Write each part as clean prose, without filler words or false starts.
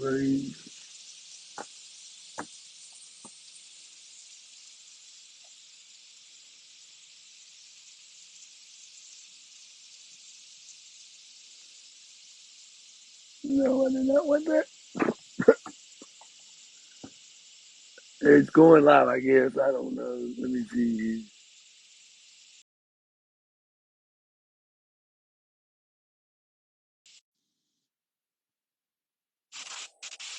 Breathe. No, I did not want that. It's going live, I guess. I don't know. Let me see.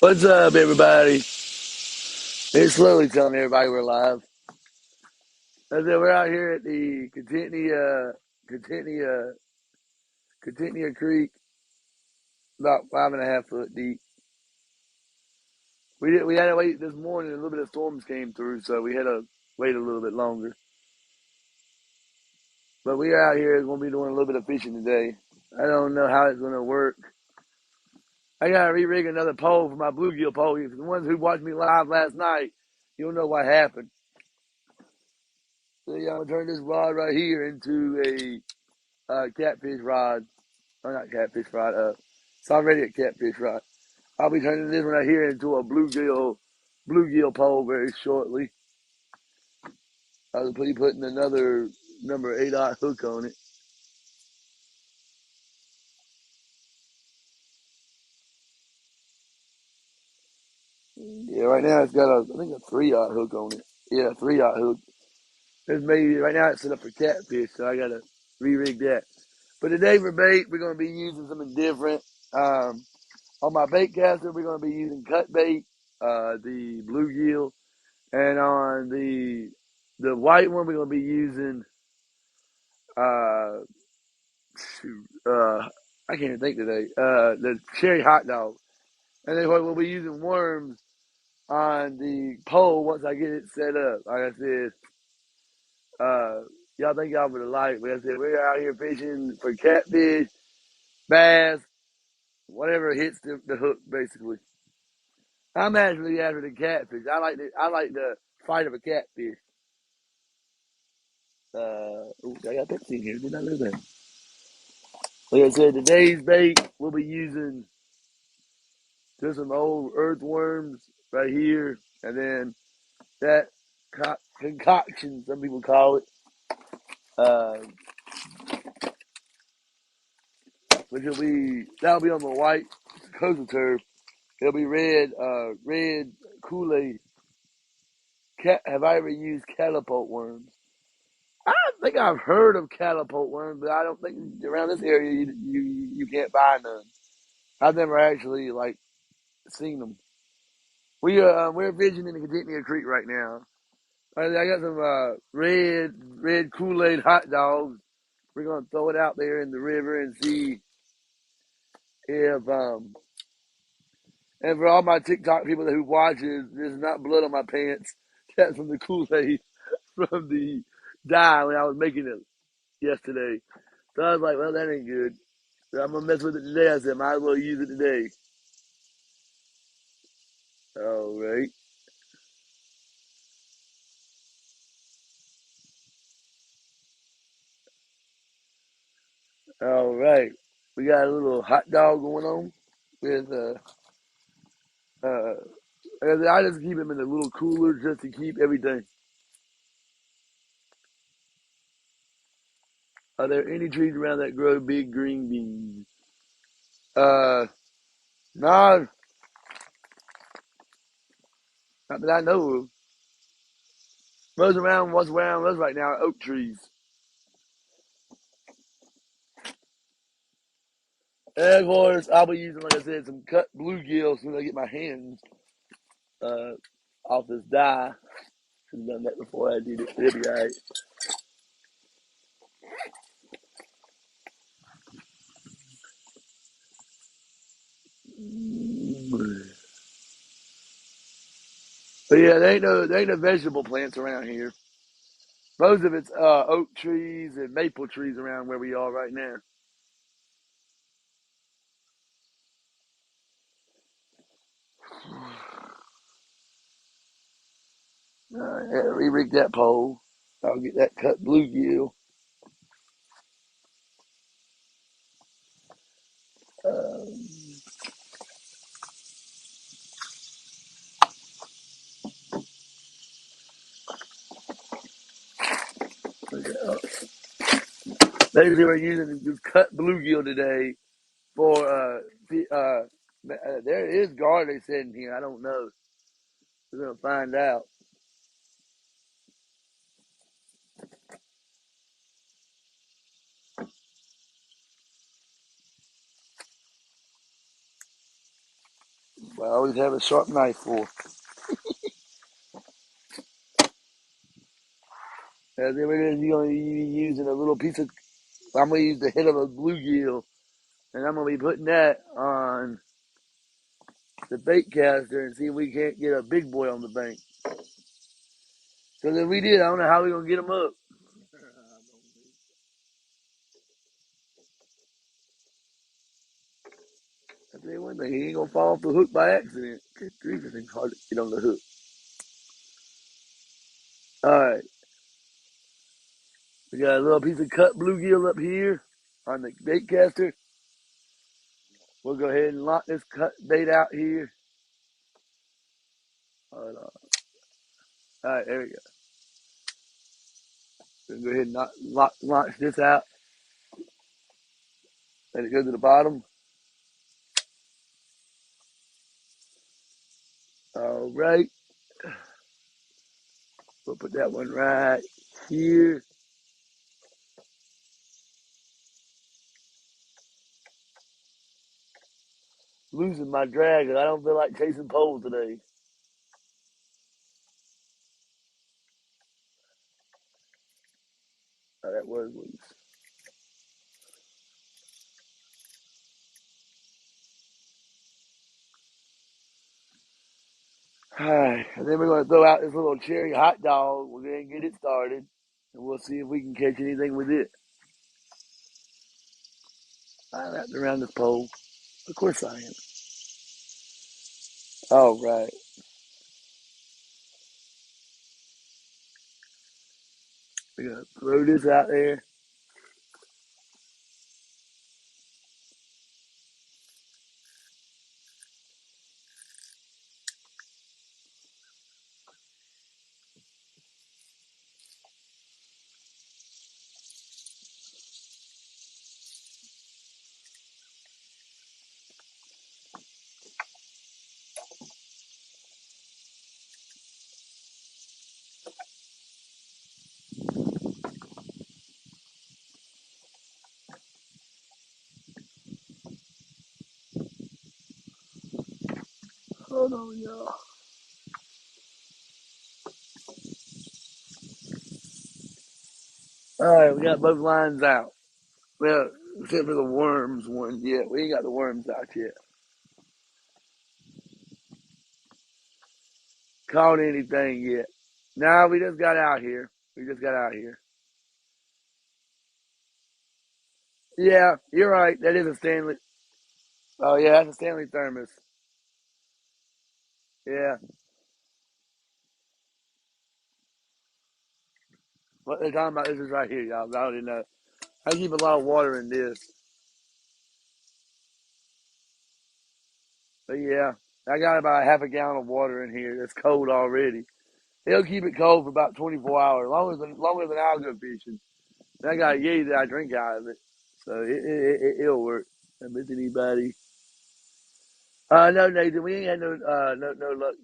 What's up, everybody? It's slowly telling everybody we're live. I said we're out here at the Contentnea Creek, about 5.5 foot deep. We had to wait this morning. A little bit of storms came through, so we had to wait a little bit longer. But we are out here. Going to be doing a little bit of fishing today. I don't know how it's going to work. I got to re-rig another pole for my bluegill pole. If the ones who watched me live last night, you'll know what happened. So yeah, I'm going to turn this rod right here into a catfish rod. Or not catfish rod. It's already a catfish rod. I'll be turning this one right here into a bluegill pole very shortly. I'll be putting another number 8/0 hook on it. Yeah, right now it's got I think a 3/0 hook on it. Yeah, 3/0 hook. It's maybe right now it's set up for catfish, so I gotta re-rig that. But today for bait, we're gonna be using something different. On my bait caster, we're gonna be using cut bait, the bluegill, and on the white one, we're gonna be using uh, I can't even think today. The cherry hot dog, and then we'll be using worms on the pole once I get it set up. Like I said, uh, y'all think y'all would like. Like I said, we're out here fishing for catfish, bass, whatever hits the hook. Basically, I'm actually after the catfish. I like the fight of a catfish. Ooh, I got Pepsi in here. Did I lose that? Like I said, today's bait we'll be using just some old earthworms right here, and then that concoction, some people call it, uh, which that'll be on the white coastal turf. It'll be red Kool-Aid. Have I ever used catapult worms? I think I've heard of catapult worms, but I don't think around this area you can't buy none. I've never actually seen them. We're fishing in the Contentnea Creek right now. I got some red Kool-Aid hot dogs. We're gonna throw it out there in the river and see if and for all my TikTok people who watches, there's not blood on my pants. That's from the Kool-Aid from the dye when I was making it yesterday. So I was like, well, that ain't good. So I'm gonna mess with it today. I said, might as well use it today. All right, all right. We got a little hot dog going on with uh. I just keep them in a little cooler just to keep everything. Are there any trees around that grow big green beans? Uh, no, not that I know of. What's around us right now are oak trees. And of course, I'll be using, like I said, some cut bluegill as soon as I get my hands uh, off this dye. Should have done that before I did it. It'll be all right. But yeah, there ain't no vegetable plants around here. Most of it's oak trees and maple trees around where we are right now. Yeah, re-rig that pole. I'll get that cut bluegill. Um, Basically, we're using this cut bluegill today for there is garlic they said in here. I don't know. We're gonna find out. But I always have a sharp knife for. And then we're gonna be using a little piece of. I'm gonna use the head of a bluegill, and I'm gonna be putting that on the bait caster and see if we can't get a big boy on the bank. Because if we did, I don't know how we're gonna get him up. I tell you one thing, he ain't gonna fall off the hook by accident. Good grief, this thing's hard to get on the hook. All right, we got a little piece of cut bluegill up here on the bait caster. We'll go ahead and lock this cut bait out here. Hold on. All right, there we go. We'll go ahead and launch this out. Let it go to the bottom. All right. We'll put that one right here. Losing my drag, I don't feel like chasing poles today. Oh, that was loose. All right, and then we're going to throw out this little cherry hot dog. We're going to get it started, and we'll see if we can catch anything with it. I'm wrapped around this pole. Of course I am. All right. We're going to throw this out there. Hold on, y'all. All right, we got both lines out. Well, except for the worms one yet. We ain't got the worms out yet. Caught anything yet? Nah, we just got out here. We just got out here. Yeah, you're right. That is a Stanley. Oh, yeah, that's a Stanley thermos. Yeah. What they're talking about, this is right here, y'all. I already know. I keep a lot of water in this. But yeah, I got about half a gallon of water in here that's cold already. It'll keep it cold for about 24 hours, longer than I'll go fishing. And I got a Yeti that I drink out of it. So it'll work. I miss anybody. No, Nathan, we ain't had no luck.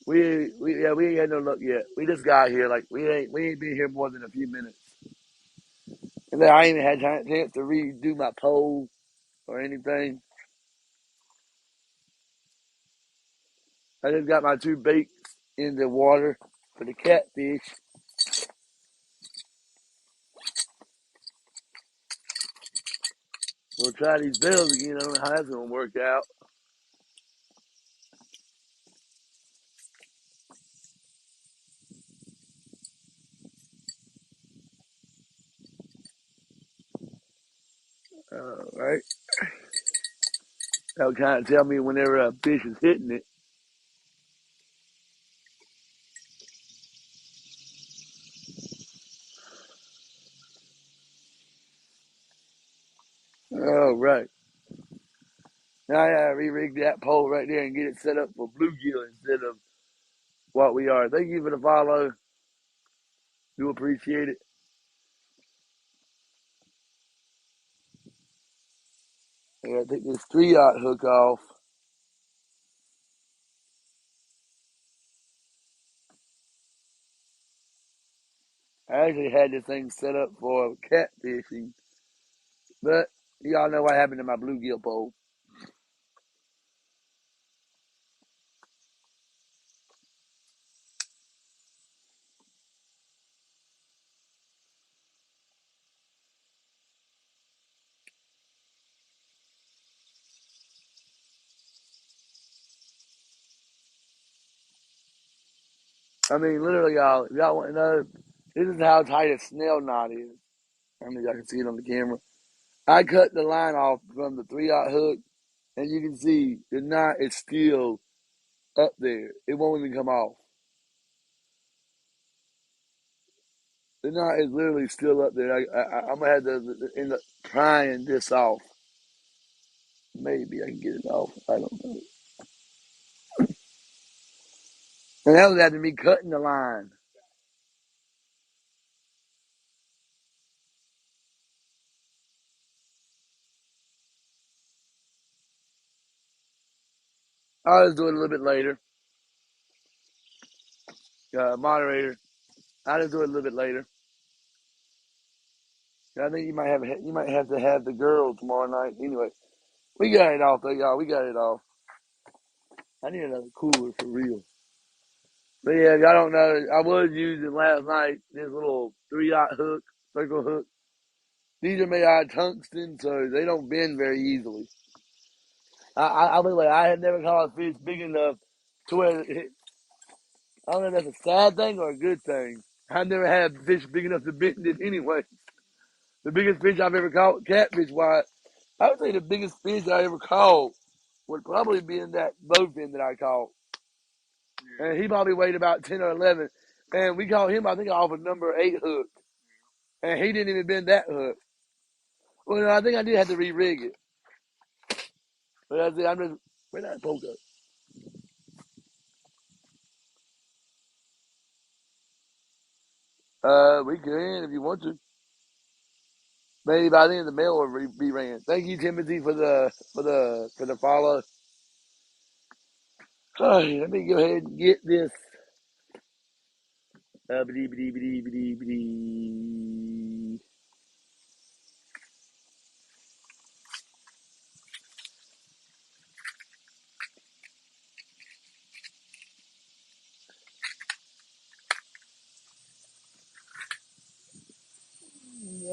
We ain't had no luck yet. We just got here. Like we ain't been here more than a few minutes. And then I ain't even had a chance to redo my pole or anything. I just got my two baits in the water for the catfish. We'll try these bells again. I don't know how that's gonna work out. Right? That'll kind of tell me whenever a fish is hitting it. Oh, right. Now I gotta re-rig that pole right there and get it set up for bluegill instead of what we are. Thank you for the follow. Do appreciate it. I gotta take this 3/0 hook off. I actually had this thing set up for catfishing, but y'all know what happened to my bluegill pole. I mean, literally, y'all, if y'all want to know, this is how tight a snail knot is. I don't know if y'all can see it on the camera. I cut the line off from the 3/0 hook, and you can see the knot is still up there. It won't even come off. The knot is literally still up there. I'm gonna have to end up prying this off. Maybe I can get it off. I don't know. And that was after me cutting the line. I'll just do it a little bit later. Moderator. I'll just do it a little bit later. I think you might have to have the girl tomorrow night. Anyway, we got it off though, y'all. We got it off. I need another cooler for real. But yeah, if y'all don't know, I was using last night this little 3/0 hook, circle hook. These are made out of tungsten, so they don't bend very easily. I mean, like I had never caught a fish big enough to where I don't know if that's a sad thing or a good thing. I've never had a fish big enough to bend it anyway. The biggest fish I've ever caught, catfish wise, I would say the biggest fish I ever caught would probably be in that bowfin that I caught. And he probably weighed about 10 or 11. And we caught him, I think, off a number 8 hook. And he didn't even bend that hook. Well, no, I think I did have to re-rig it. But that's it. I'm just, where'd that poke up? We can if you want to. Maybe by the end the mail will be ran. Thank you, Timothy, for the follow. Let me go ahead and get this.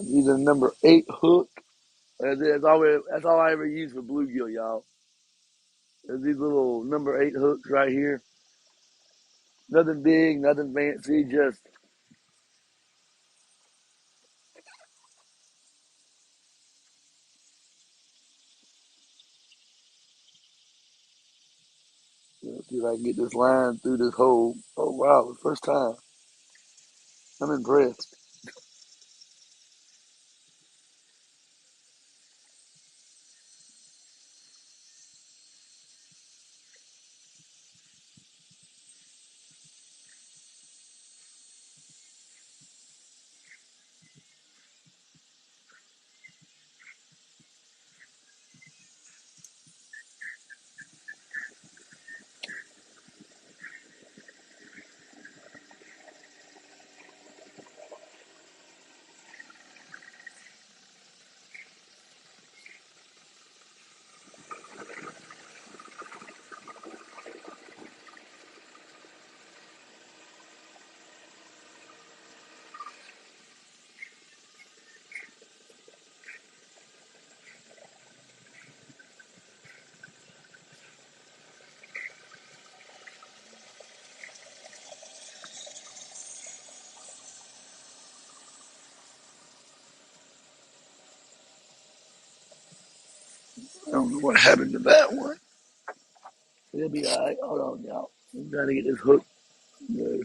These are number 8 hook. That's all I ever use for bluegill, y'all. There's these little number 8 hooks right here. Nothing big, nothing fancy, just let's see if I can get this line through this hole. Oh wow, the first time. I'm impressed. I don't know what happened to that one. It'll be alright. Hold on, y'all. I'm trying to get this hook. No.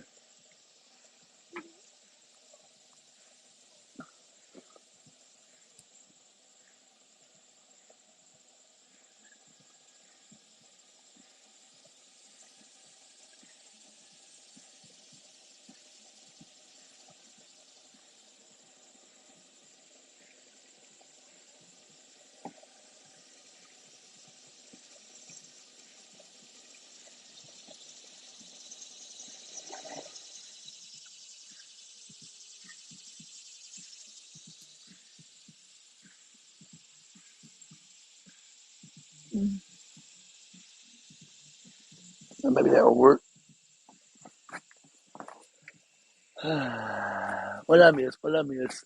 Maybe that'll work. What I miss? What I miss?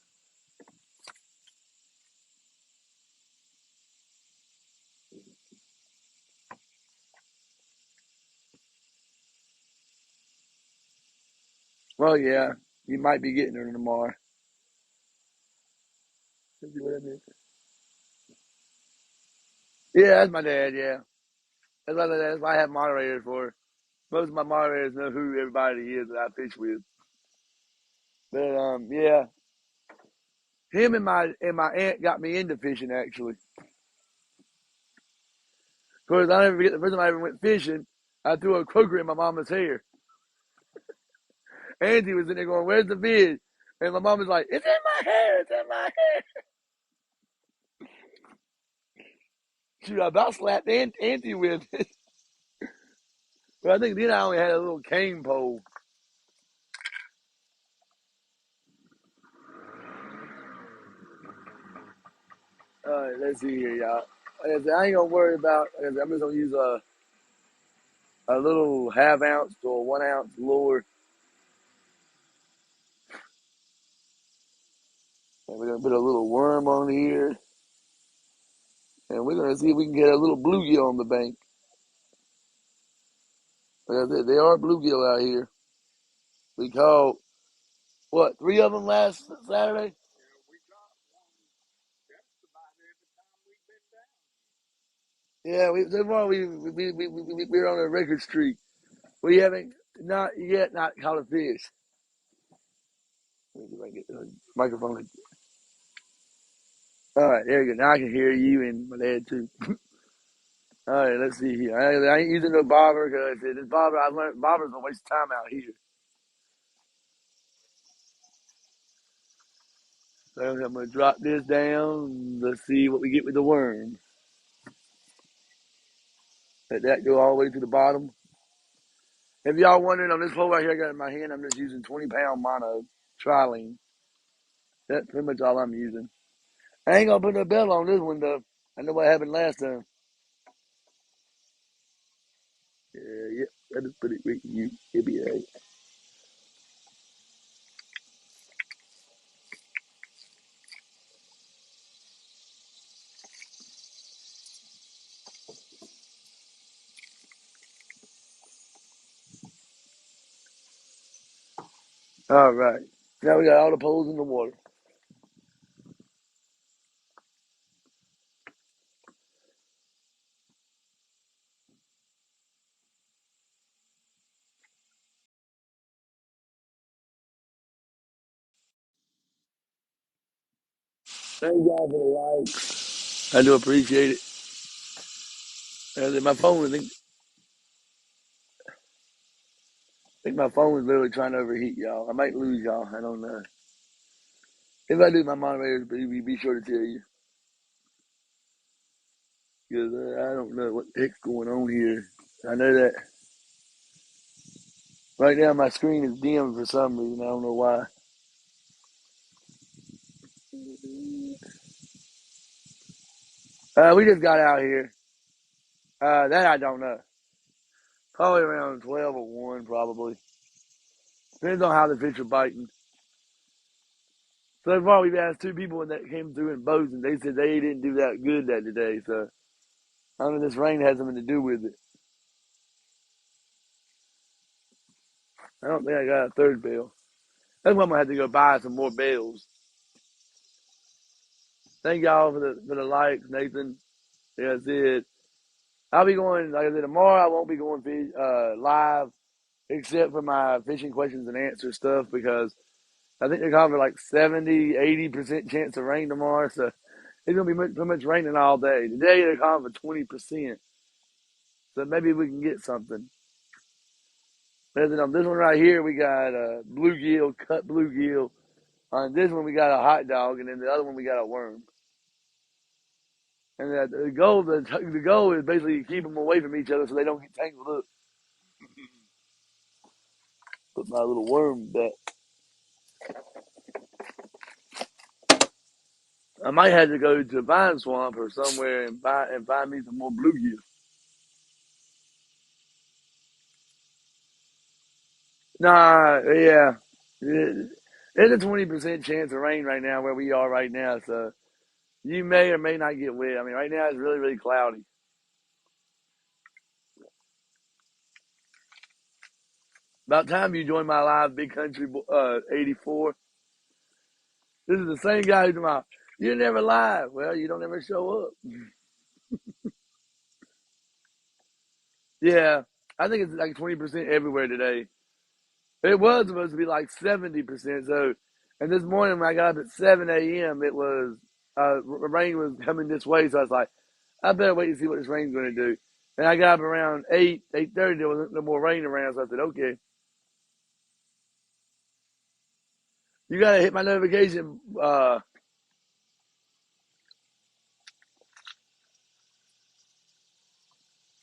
Well, yeah, you might be getting her tomorrow. Let's see what I miss. Yeah, that's my dad. Yeah, that's why I have moderators for. Most of my moderators know who everybody is that I fish with. But yeah, him and my aunt got me into fishing actually. Of course, I never forget the first time I ever went fishing. I threw a croaker in my mama's hair. Auntie was in there going, "Where's the fish?" And my mom was like, "It's in my hair. It's in my hair." Shoot, I about slapped Auntie with it. But I think then I only had a little cane pole. All right, let's see here, y'all. I ain't gonna worry about. I'm just gonna use a little half ounce to a 1 ounce lure, and we're gonna put a little worm on here, and we're gonna see if we can get a little bluegill on the bank. They are bluegill out here. We caught what 3 of them last Saturday. Yeah, so far we're on a record streak. We haven't not yet not caught a fish. Let me see if I can get the microphone. All right, there you go. Now I can hear you and my dad too. All right, let's see here. I ain't using no bobber because this bobber I learned bobber's a waste of time out here. So I'm gonna drop this down. Let's see what we get with the worm. Let that go all the way to the bottom. If y'all wondering, on this pole right here I got in my hand, I'm just using 20-pound mono trilene. That's pretty much all I'm using. I ain't gonna put no bell on this one though. I know what happened last time. Yeah, I just put it with you. It'll be all right. All right. Now we got all the poles in the water. Thank y'all for the likes. I do appreciate it. My phone, I think my phone is literally trying to overheat, y'all. I might lose y'all. I don't know. If I do, my moderators be sure to tell you. Because I don't know what the heck's going on here. I know that right now my screen is dim for some reason. I don't know why. We just got out here. That I don't know. Probably around 12 or 1, probably. Depends on how the fish are biting. So far, we've asked 2 people that came through in boats, and they said they didn't do that good that today. So I don't know if this rain has something to do with it. I don't think I got a third bell. That's why I'm gonna have to go buy some more bells. Thank y'all for the likes, Nathan. Yeah, that's it. I'll be going, like I said, tomorrow. I won't be going live except for my fishing questions and answer stuff because I think they're calling for like 70, 80% chance of rain tomorrow. So it's gonna be pretty much raining all day. Today they're calling for 20%. So maybe we can get something. But then on this one right here, we got bluegill, cut bluegill. On this one, we got a hot dog, and then the other one, we got a worm. And the goal is basically keep them away from each other so they don't get tangled up. Put my little worm back. I might have to go to Vine Swamp or somewhere and find me some more bluegill. Nah, yeah. There's a 20% chance of rain right now where we are right now, so you may or may not get wet. I mean, right now it's really, really cloudy. About time you joined my live Big Country 84. This is the same guy who's my, you're never live. Well, you don't ever show up. Yeah, I think it's like 20% everywhere today. It was supposed to be like 70%. So, and this morning when I got up at 7 a.m., it was, rain was coming this way. So I was like, I better wait and see what this rain's going to do. And I got up around 8:30. There wasn't no more rain around. So I said, okay, you got to hit my notification.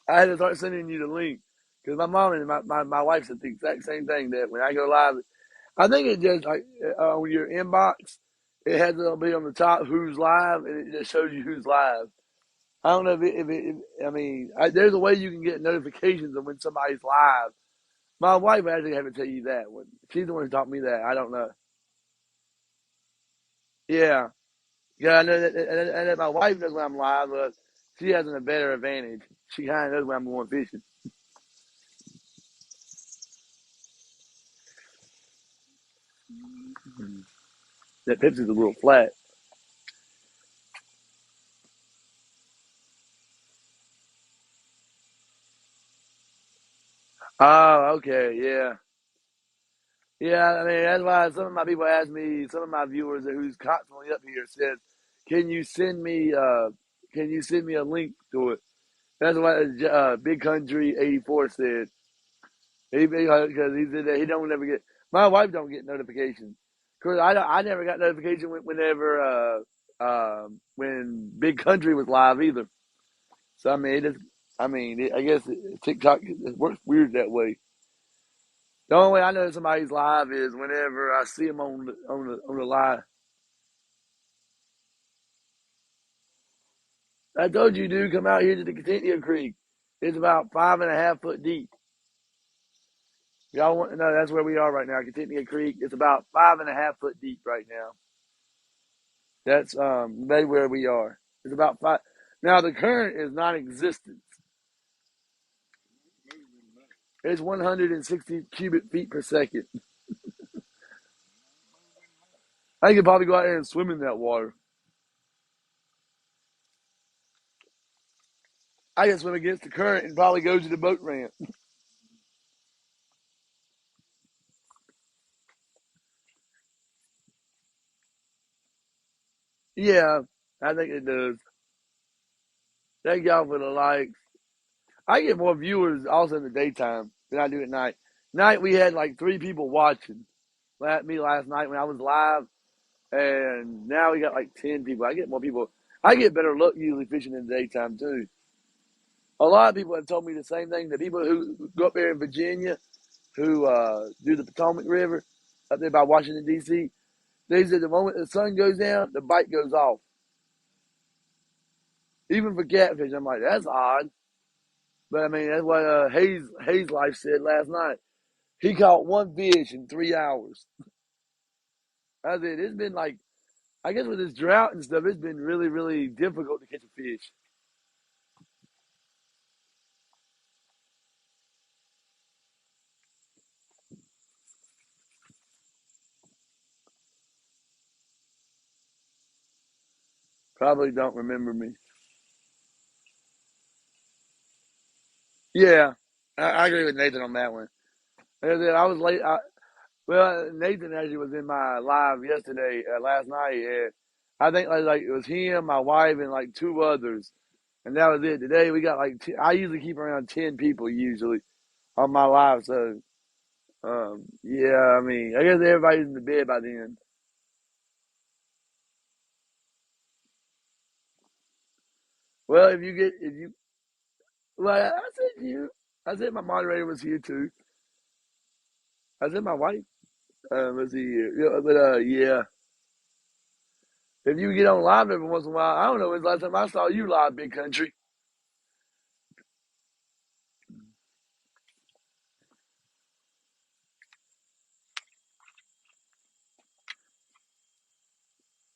I had to start sending you the link because my mom and my wife said the exact same thing that when I go live, I think it just like on your inbox, it has to be on the top who's live and it just shows you who's live. I don't know I mean, there's a way you can get notifications of when somebody's live. My wife actually had to tell you that one. She's the one who taught me that. I don't know. Yeah. Yeah, I know that my wife knows when I'm live, but she has a better advantage. She kind of knows when I'm going fishing. That Pepsi's a little flat. Oh, okay, yeah. Yeah, I mean, that's why some of my people ask me, some of my viewers who's constantly up here says, can you send me, can you send me a link to it? That's what Big Country 84 said. Because he said that he don't never get, my wife don't get notifications. Cause I never got notification whenever, when Big Country was live either. So I mean, I guess TikTok it works weird that way. The only way I know somebody's live is whenever I see them on the live. I told you, dude, come out here to the Contentnea Creek. It's about 5.5 foot deep. Y'all want to know that's where we are right now, Contentnea Creek. It's about 5.5 foot deep right now. That's maybe where we are. It's about five. Now the current is non-existent. It's 160 cubic feet per second. I could probably go out there and swim in that water. I can swim against the current and probably go to the boat ramp. Yeah, I think it does. Thank y'all for the likes. I get more viewers also in the daytime than I do at night. Night we had like 3 people watching. Me last night when I was live, and now we got like 10 people. I get more people. I get better luck usually fishing in the daytime too. A lot of people have told me the same thing. The people who go up there in Virginia, who do the Potomac River up there by Washington D.C., they said the moment the sun goes down, the bite goes off. Even for catfish, I'm like, that's odd. But I mean, that's what Hayes Life said last night. He caught one fish in 3 hours. I said, it's been like, I guess with this drought and stuff, it's been really, really difficult to catch a fish. Probably don't remember me. Yeah, I agree with Nathan on that one. I was late. Well, Nathan actually was in my live yesterday, last night, and I think like it was him, my wife, and like 2 others, and that was it. Today we got like I usually keep around 10 people usually on my live, so yeah. I mean, I guess everybody's in the bed by then. Well, if you well, I said you. I said my moderator was here too. I said my wife was here. Yeah, but yeah. If you get on live every once in a while, I don't know when's the last time I saw you live, Big Country.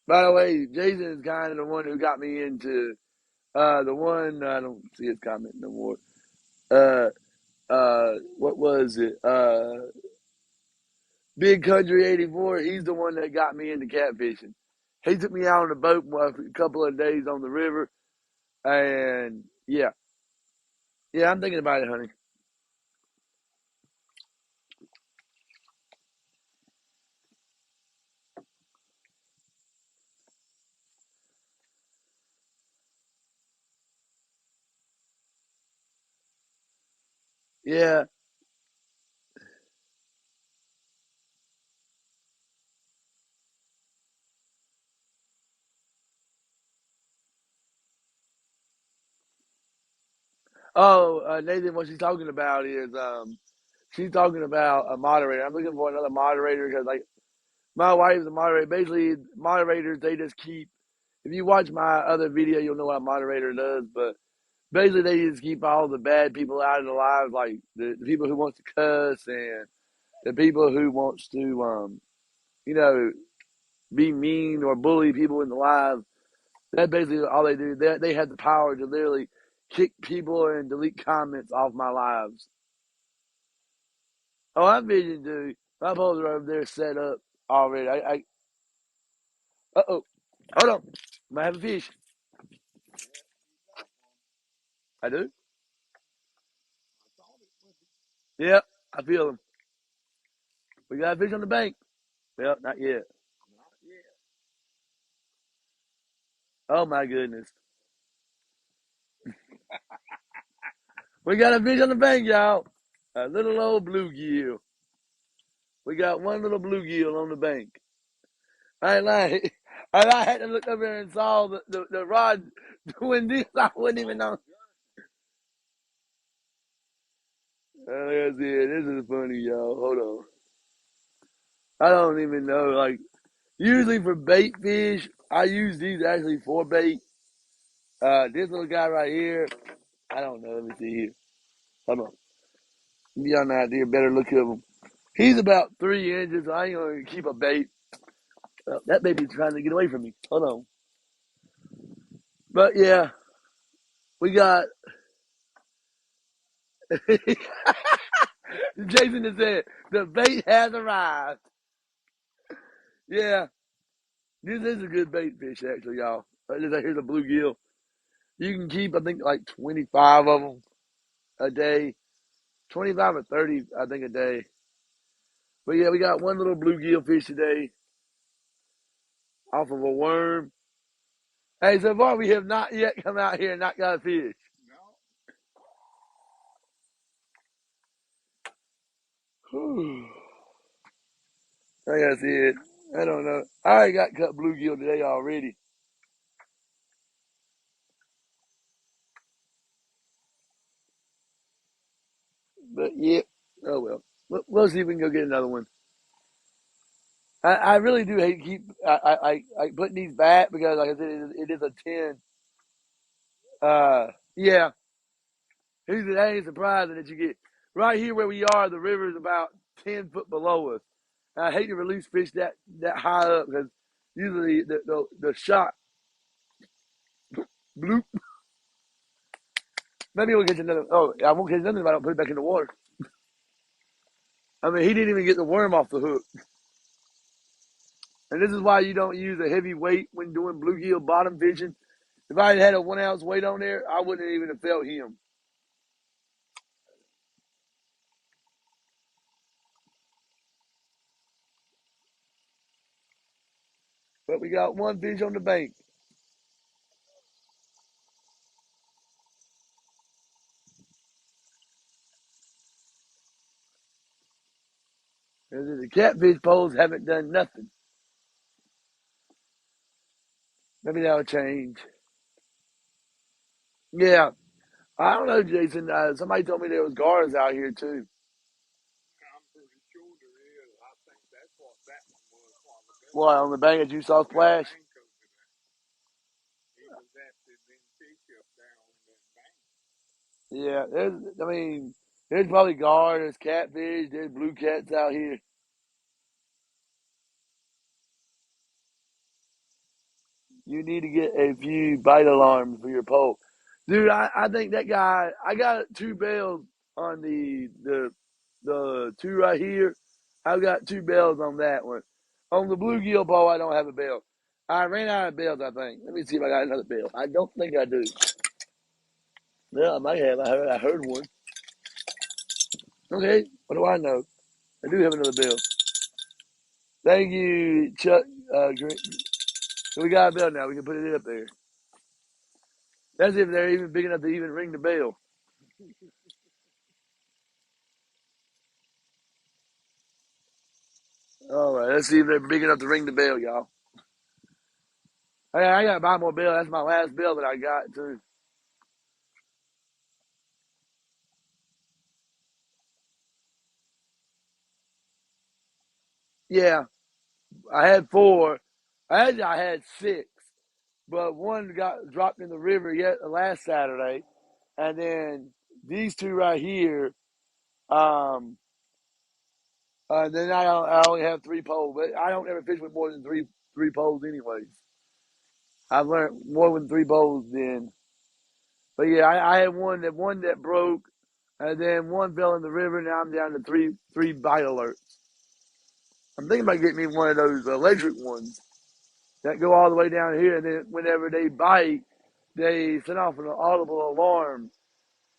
By the way, Jason is kind of the one who got me into the one. I don't see his comment no more. Uh, what was it? Big Country 84. He's the one that got me into catfishing. He took me out on the boat a couple of days on the river, and yeah, I'm thinking about it, honey. Yeah. Oh, Nathan, what she's talking about is she's talking about a moderator. I'm looking for another moderator because like my wife's a moderator. Basically, moderators they just keep. If you watch my other video, you'll know what a moderator does. But basically, they just keep all the bad people out of the lives, like the people who wants to cuss and the people who wants to, you know, be mean or bully people in the live. That's basically all they do. They have the power to literally kick people and delete comments off my lives. Oh, I'm vision, dude. My poles are over there set up already. Uh-oh. Hold on. I might have a fish. I do? Yep. I feel them. We got a fish on the bank. Yep, not yet. Oh, my goodness. We got a fish on the bank, y'all. A little old bluegill. We got one little bluegill on the bank. I ain't lying. I had to look up there and saw the rod doing this. I wouldn't even know. Let's see it. This is funny, y'all. Hold on. I don't even know. Like, usually for bait fish, I use these actually for bait. This little guy right here, I don't know. Let me see here. Hold on. Give you an idea. Better look at him. He's about 3 inches. So I ain't going to keep a bait. That baby's trying to get away from me. Hold on. But yeah, we got. Jason has said, the bait has arrived. Yeah, this is a good bait fish, actually, y'all. Here's a bluegill. You can keep, I think, like 25 of them a day. 25 or 30, I think, a day. But yeah, we got one little bluegill fish today off of a worm. Hey, so far we have not yet come out here and not got a fish. Whew. I gotta see it. I don't know. I already got cut bluegill today already. But yeah, oh well. We'll see if we can go get another one. I really do hate to keep I putting these back because like I said it is a 10. Yeah. He said that ain't surprising that you get right here where we are. The river is about 10 foot below us. And I hate to release fish that high up because usually the shot bloop. Maybe we'll get another. Oh, I won't catch nothing if I don't put it back in the water. I mean, he didn't even get the worm off the hook. And this is why you don't use a heavy weight when doing bluegill bottom fishing. If I had a 1 ounce weight on there, I wouldn't even have felt him. But we got one fish on the bank. And the catfish poles haven't done nothing. Maybe that'll change. Yeah. I don't know, Jason. Somebody told me there was gars out here too. What, on the bank that you saw splash? Yeah, there's probably gar, there's catfish, there's blue cats out here. You need to get a few bite alarms for your pole. Dude, I think that guy, I got two bells on the two right here. I've got two bells on that one. On the bluegill pole, I don't have a bell. I ran out of bells, I think. Let me see if I got another bell. I don't think I do. Well, I might have. I heard one. Okay, what do I know? I do have another bell. Thank you, Chuck. So we got a bell now. We can put it up there. That's if they're even big enough to even ring the bell. All right, let's see if they're big enough to ring the bell, y'all. I gotta buy more bell. That's my last bell that I got too. Yeah, I had four. I had six, but one got dropped in the river yet last Saturday, and then these two right here. Um, then I only have three poles, but I don't ever fish with more than three poles anyways. I've learned more than three poles then. But yeah, I had one that broke, and then one fell in the river. Now I'm down to three bite alerts. I'm thinking about getting me one of those electric ones that go all the way down here, and then whenever they bite, they set off an audible alarm.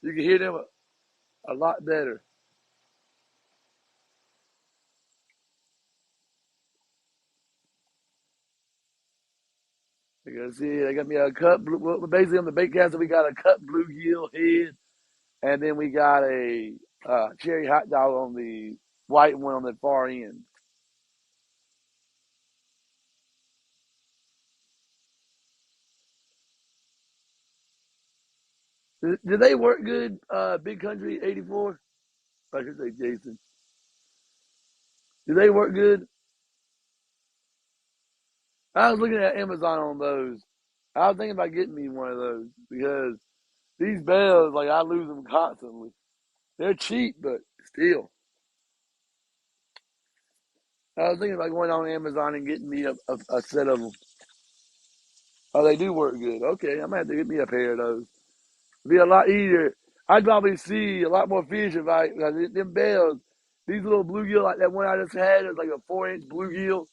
You can hear them a lot better. You can see they got me a cut. Well, basically, on the bait caster, we got a cut bluegill head, and then we got a cherry hot dog on the white one on the far end. Do they work good? Big Country 84. I should say Jason. Do they work good? I was looking at Amazon on those. I was thinking about getting me one of those because these bells, like I lose them constantly. They're cheap, but still. I was thinking about going on Amazon and getting me a set of them. Oh, they do work good. Okay, I'm gonna have to get me a pair of those. It'd be a lot easier. I'd probably see a lot more fish if I because them bells. These little bluegill like that one I just had is like a 4 inch bluegill.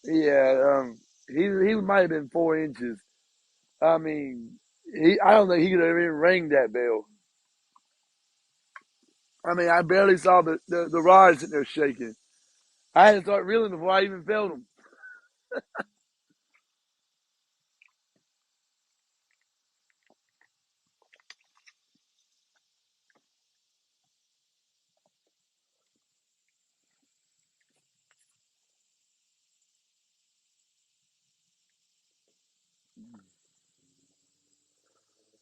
Yeah, he might have been 4 inches. I mean, I don't think he could have even rang that bell. I mean, I barely saw the rod sitting there shaking. I had to start reeling before I even felt him.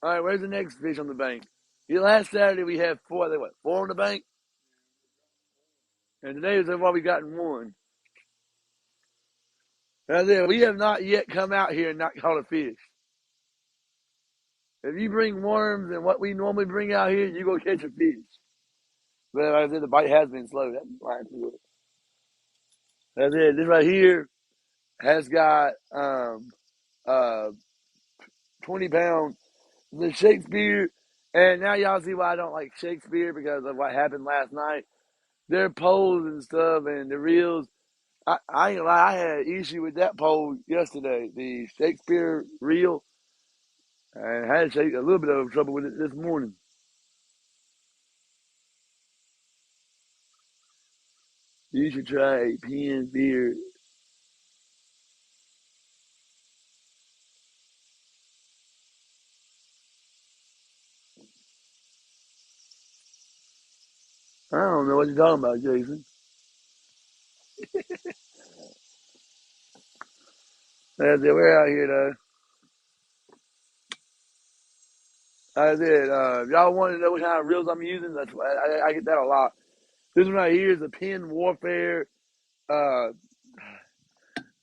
All right, where's the next fish on the bank? Yeah, last Saturday we had four. They what? Four on the bank, and today so far we gotten one. That's it. We have not yet come out here and not caught a fish. If you bring worms and what we normally bring out here, you go catch a fish. But like I said, the bite has been slow. That's fine. That's it. This right here has got uh 20 pounds. The Shakespeare, and now y'all see why I don't like Shakespeare because of what happened last night. Their poles and stuff and the reels. I ain't lie, I had an issue with that pole yesterday. The Shakespeare reel, and I had a little bit of trouble with it this morning. You should try a pen beer. I don't know what you're talking about, Jason. That's it. We're out here though. That's it. If y'all want to know what kind of reels I'm using, that's I get that a lot. This one right here is a Pen Warfare. Uh,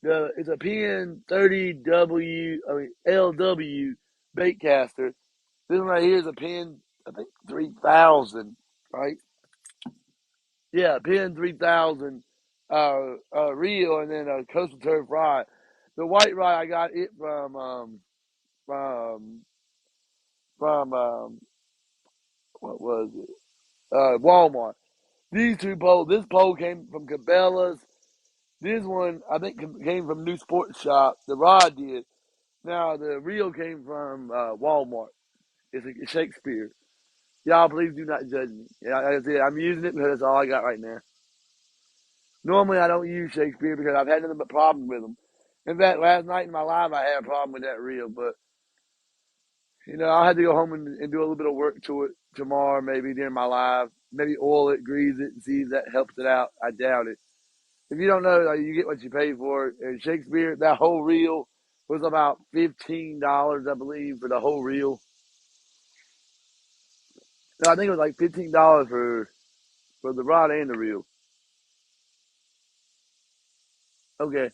it's a Pen 30W. I mean LW bait caster. This one right here is a Pen I think 3,000, right? Yeah, pin 3,000, reel, and then a coastal turf rod. The white rod I got it from what was it? Walmart. These two poles. This pole came from Cabela's. This one I think came from New Sports Shop. The rod did. Now the reel came from Walmart. It's a Shakespeare. Y'all, please do not judge me. Yeah, like I said, I'm using it because that's all I got right now. Normally, I don't use Shakespeare because I've had nothing but problems with them. In fact, last night in my live, I had a problem with that reel, but I'll have to go home and do a little bit of work to it tomorrow, maybe during my live. Maybe oil it, grease it, and see if that helps it out. I doubt it. If you don't know, like, you get what you pay for. And Shakespeare, that whole reel was about $15, I believe, for the whole reel. No, I think it was like $15 for the rod and the reel. Okay.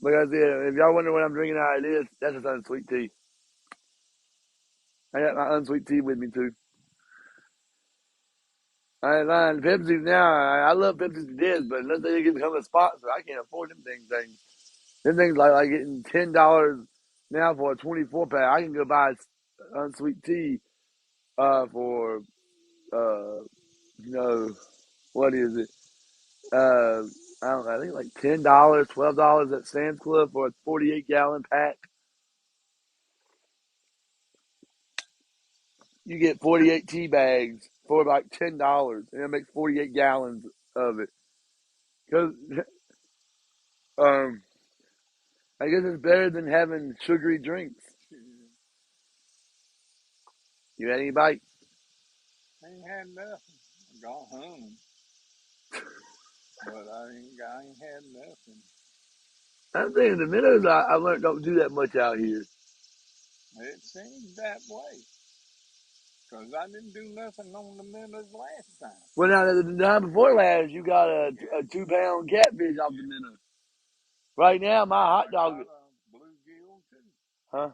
Like I said, if y'all wonder what I'm drinking out of this, that's just unsweet tea. I got my unsweet tea with me too. I ain't lying. Pepsi's now. I love Pepsi to death, but unless they can become a sponsor, I can't afford them things. Them things like getting $10 now for a 24 pack. I can go buy unsweet tea for what is it? Uh, I don't know. I think like $10, $12 at Sam's Club for a 48-gallon pack. You get 48 tea bags for like $10, and it makes 48 gallons of it. Because um, I guess it's better than having sugary drinks. You had any bites? I ain't had nothing. I got home, but I ain't had nothing. I'm saying the minnows I learned don't do that much out here. It seems that way, 'cause I didn't do nothing on the minnows last time. Well, now the time before last, you got a 2 pound catfish off the minnow. Right now, my And hot I dog. got a bluegill too. Huh?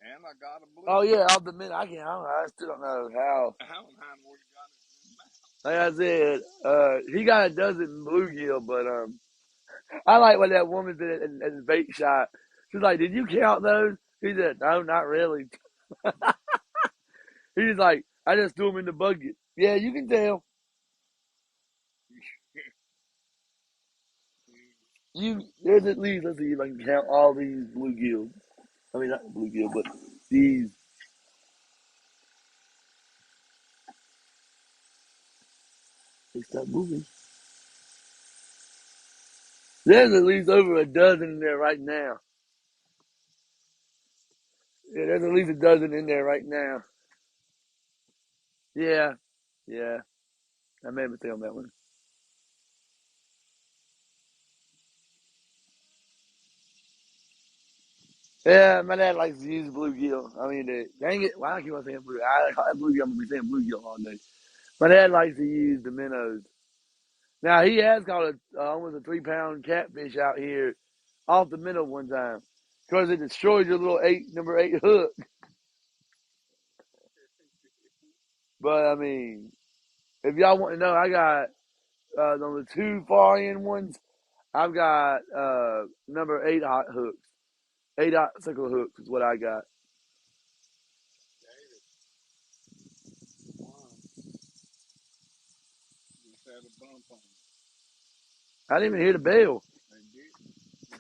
And I got a Oh yeah, bluegill. off the minnow. I don't know. I still don't know how. I don't know where you got it from. Like I said, he got a dozen bluegill, but I like what that woman did at the bait shop. She's like, "Did you count those?" He said, "No, not really." He's like, "I just threw them in the bucket." Yeah, you can tell. There's at least, let's see if I can count all these bluegills. I mean, not bluegill, but these. They stop moving. There's at least over a dozen in there right now. Yeah, there's at least a dozen in there right now. Yeah, yeah. I made a mistake on that one. Yeah, my dad likes to use bluegill. I mean, dang it, why I keep on saying blue? I call it bluegill. I'm gonna be saying bluegill all day. My dad likes to use the minnows. Now he has caught almost a 3 pound catfish out here off the minnow one time because it destroys your little number eight hook. But I mean, if y'all want to know, I got on the two far end ones. I've got number eight hot hooks. Eight hot sickle hooks is what I got. David, one just had a bump on it. I didn't even hear the bell. They didn't.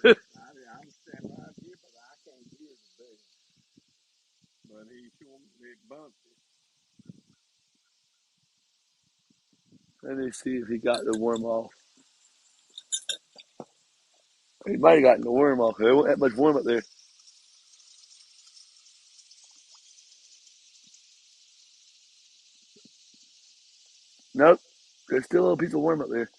I'm standing right here, but I can't hear the bell. But he sure it bumped it. Let me see if he got the worm off. He might have gotten the worm off. There wasn't that much worm up there. Nope. There's still a little piece of worm up there.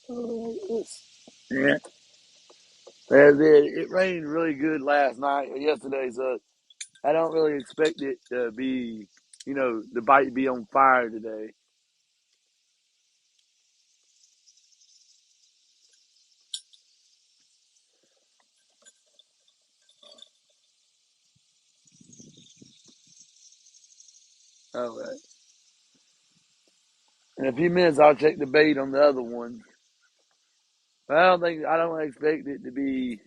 Oh, yeah. It rained really good last night or yesterday, so I don't really expect it to be, the bite to be on fire today. All right. In a few minutes, I'll check the bait on the other one. But I don't expect it to be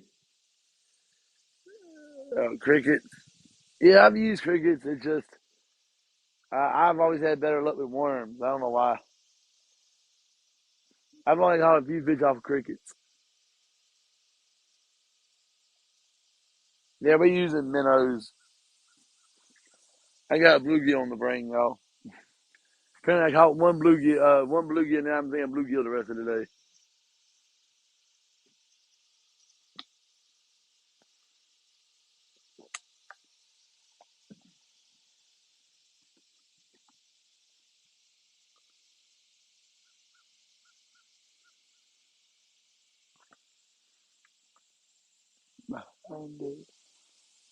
crickets. Yeah, I've used crickets. It's just, I've always had better luck with worms. I don't know why. I've only caught a few fish off of crickets. Yeah, we're using minnows. I got a bluegill on the brain, y'all. Apparently, I caught one bluegill, and now I'm thinking bluegill the rest of the day.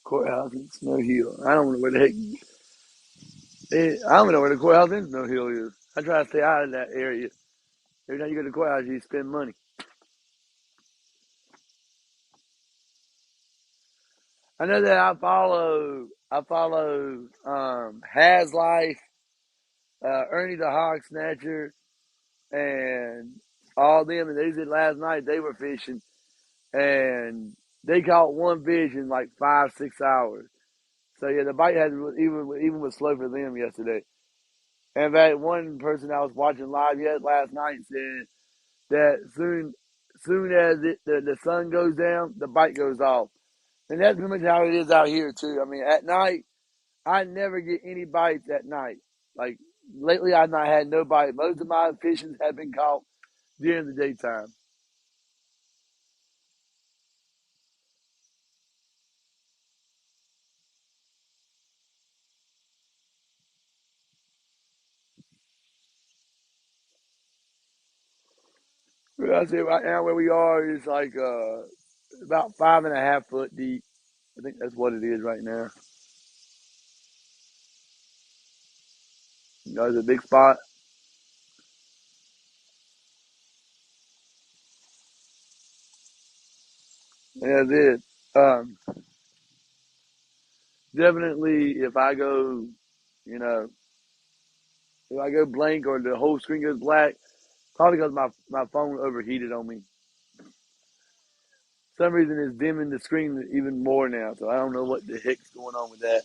Courthouse in Snow Hill. I don't know where the heck. I don't know where the courthouse in Snow Hill is. I try to stay out of that area. Every time you go to the courthouse, you spend money. I know that I follow Has Life, Ernie the Hog Snatcher, and all them. And they said last night they were fishing, and they caught one fish in like 5, 6 hours. So yeah, the bite had even was slow for them yesterday. And in fact, one person I was watching live yet last night said that soon as the sun goes down, the bite goes off. And that's pretty much how it is out here too. I mean, at night, I never get any bites at night. Like lately, I've not had no bite. Most of my fishings have been caught during the daytime. But I say right now where we are is like about 5.5 foot deep. I think that's what it is right now. It's a big spot. And that's it. Um, Definitely, you know, if I go blank or the whole screen goes black, probably because my phone overheated on me. For some reason it's dimming the screen even more now, so I don't know what the heck's going on with that.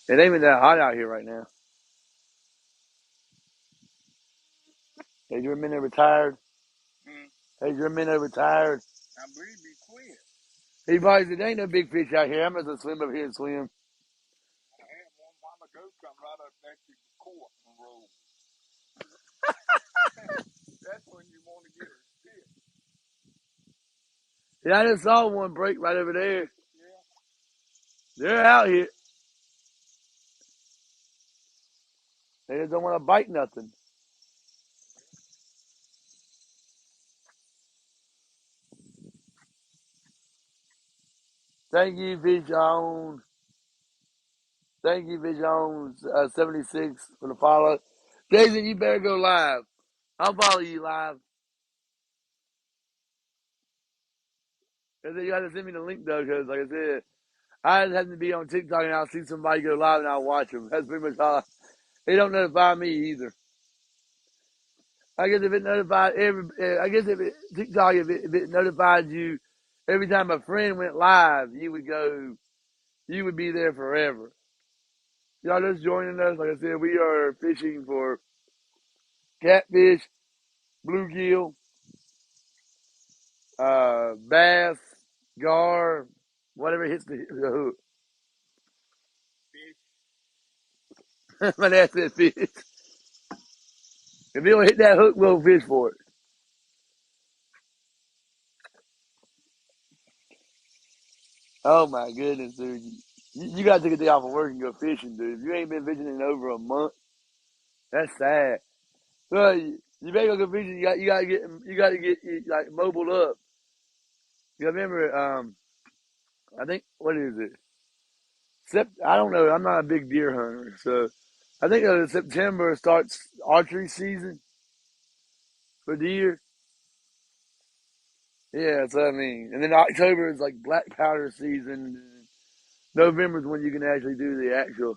It ain't even that hot out here right now. Has your minnow retired? Hmm. Has your minnow retired? I believe he quit. He probably said, there ain't no big fish out here. I'm going to swim up here and swim. I had one while ago come right up next to the court and roll. That's when you want to get a stick. Yeah, I just saw one break right over there. Yeah. They're out here. They just don't want to bite nothing. Thank you, Fish on. Thank you, Fish on 76 for the follow. Jason, you better go live. I'll follow you live. And then you got to send me the link though, because like I said, I just happen to be on TikTok and I'll see somebody go live and I'll watch them. That's pretty much all. They don't notify me either. I guess if it notified I guess if TikTok, if it notified you every time a friend went live, you would be there forever. Y'all just joining us. Like I said, we are fishing for catfish, bluegill, bass, gar, whatever hits the hook. Fish. My dad said fish. If it don't hit that hook, we'll fish for it. Oh my goodness, dude. You gotta take a day off of work and go fishing, dude. If you ain't been fishing in over a month, that's sad. Well, you better go fishing. You gotta get like mobile up. You remember? I think what is it? I don't know. I'm not a big deer hunter, so I think September starts archery season for deer. Yeah, that's what I mean. And then October is like black powder season. And November is when you can actually do the actual.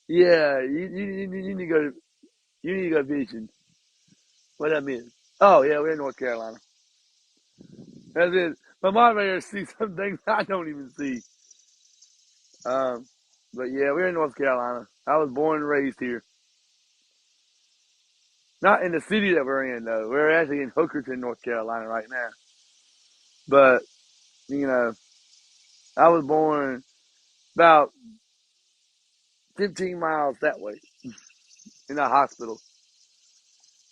Yeah, you need to go. You need to go fishing. What I mean? Oh yeah, we're in North Carolina. That's it. My mom right here sees some things I don't even see. Um, but yeah, we're in North Carolina. I was born and raised here. Not in the city that we're in though. We're actually in Hookerton, North Carolina right now. But you know, I was born about 15 miles that way in a hospital.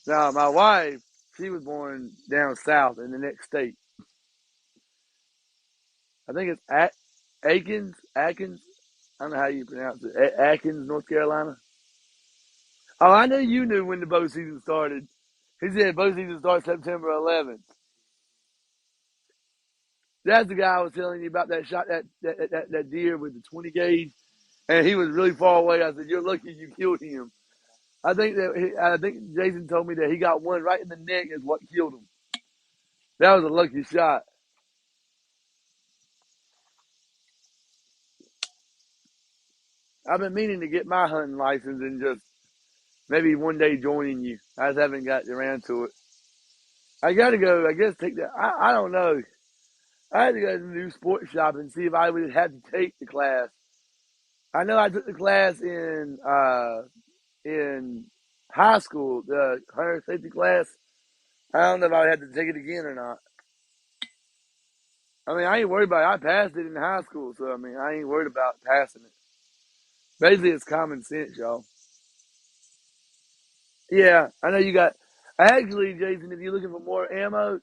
Now my wife, she was born down south in the next state. I think it's Akins, Atkins. I don't know how you pronounce it. Atkins, North Carolina. Oh, I knew you knew when the bow season started. He said bow season starts September 11th. That's the guy I was telling you about that shot that deer with the 20 gauge, and he was really far away. I said, "You're lucky you killed him." I think Jason told me that he got one right in the neck is what killed him. That was a lucky shot. I've been meaning to get my hunting license and just maybe one day joining you. I just haven't got around to it. I got to go. I guess take that. I don't know. I had to go to the new sports shop and see if I would have to take the class. I know I took the class in high school, the hunter safety class. I don't know if I had to take it again or not. I mean, I ain't worried about it. I passed it in high school, so I mean, I ain't worried about passing it. Basically, it's common sense, y'all. Yeah, I know you got. Actually, Jason, if you're looking for more ammo,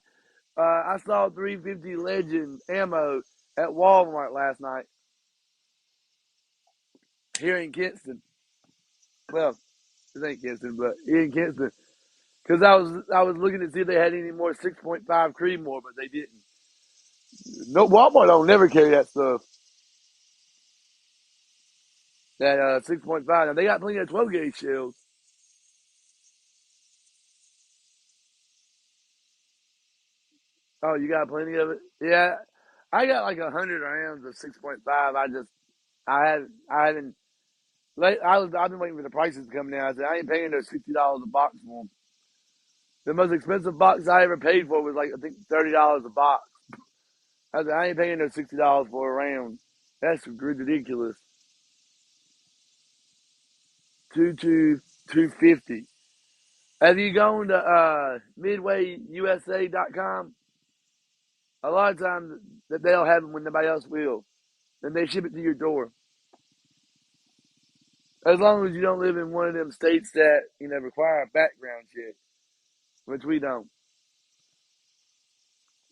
I saw 350 Legend ammo at Walmart last night here in Kinston. Well, it ain't Kinston, but here in Kinston. Because I was looking to see if they had any more 6.5 Creedmoor, but they didn't. No, Walmart don't never carry that stuff. That 6.5. Now they got plenty of 12 gauge shells. Oh, you got plenty of it. Yeah, I got like 100 rounds of 6.5. I haven't. I've been waiting for the prices to come down. I said I ain't paying those $50 a box for them. The most expensive box I ever paid for was like I think $30 a box. I said I ain't paying those $60 for a round. That's ridiculous. Two 250. Have you gone to midwayusa.com? A lot of times that they'll have them when nobody else will. Then they ship it to your door. As long as you don't live in one of them states that, require a background check, which we don't.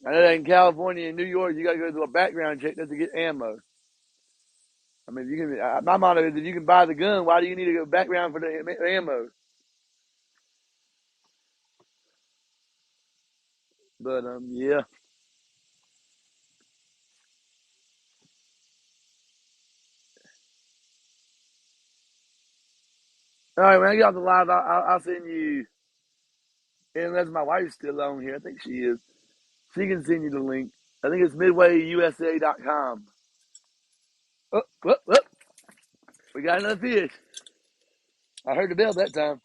I know that in California and New York, you got to go through a background check just to get ammo. I mean, you can. My motto is if you can buy the gun, why do you need to go background for the ammo? But yeah. All right, when I get off the live, I'll send you. Unless my wife's still on here, I think she is. She can send you the link. I think it's midwayusa.com. Oh, whoop, whoop. We got another fish. I heard the bell that time.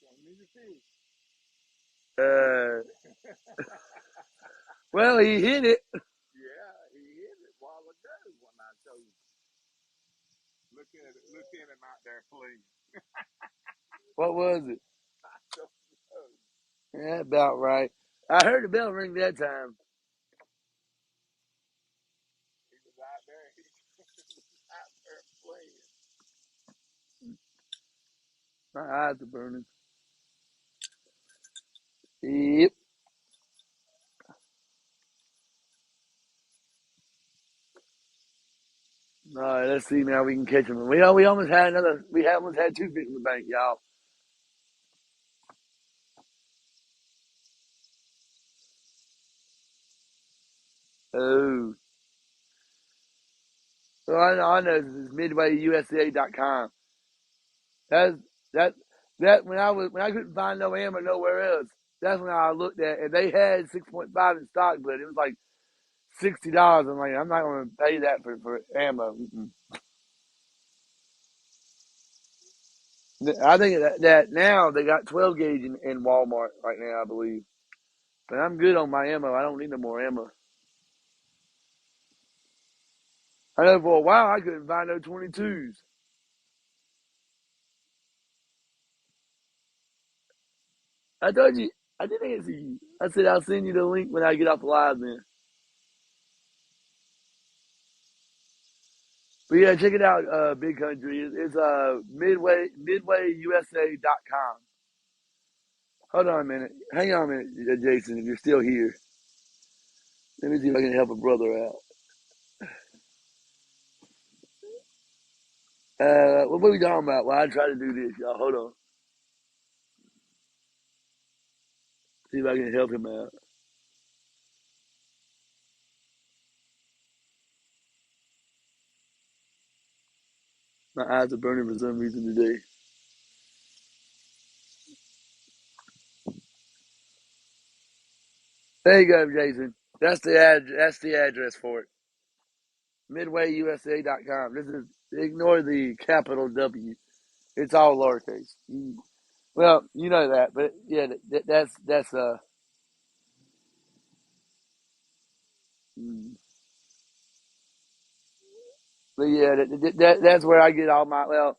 Want me to fish? Uh, well, he hit it. Yeah, he hit it a while ago when I told him. Look at him out there playing. What was it? I don't know. Yeah, about right. I heard the bell ring that time. He was out there. He was out there playing. My eyes are burning. Yep. All right, let's see now. We can catch them. We almost had another. We almost had two fish in the bank, y'all. Oh, well, I know this is midwayusa.com. That's that that when I couldn't find no ammo nowhere else. That's when I looked at, and they had 6.5 in stock, but it was like $60. I'm like, I'm not going to pay that for ammo. Mm-mm. I think that now they got 12 gauge in Walmart right now, I believe. But I'm good on my ammo. I don't need no more ammo. I know for a while I couldn't find no 22s. I told you, I did answer you. I said I'll send you the link when I get off the live then. But yeah, check it out, Big Country. It's midwayusa.com. Hold on a minute. Hang on a minute, Jason, if you're still here. Let me see if I can help a brother out. What are we talking about? Well, I try to do this, y'all. Hold on. See if I can help him out. My eyes are burning for some reason today. There you go, Jason. That's the address for it. MidwayUSA.com. This is ignore the capital W. It's all lowercase. Well, you know that, but yeah, that's mm. But yeah, that's where I get all my. Well,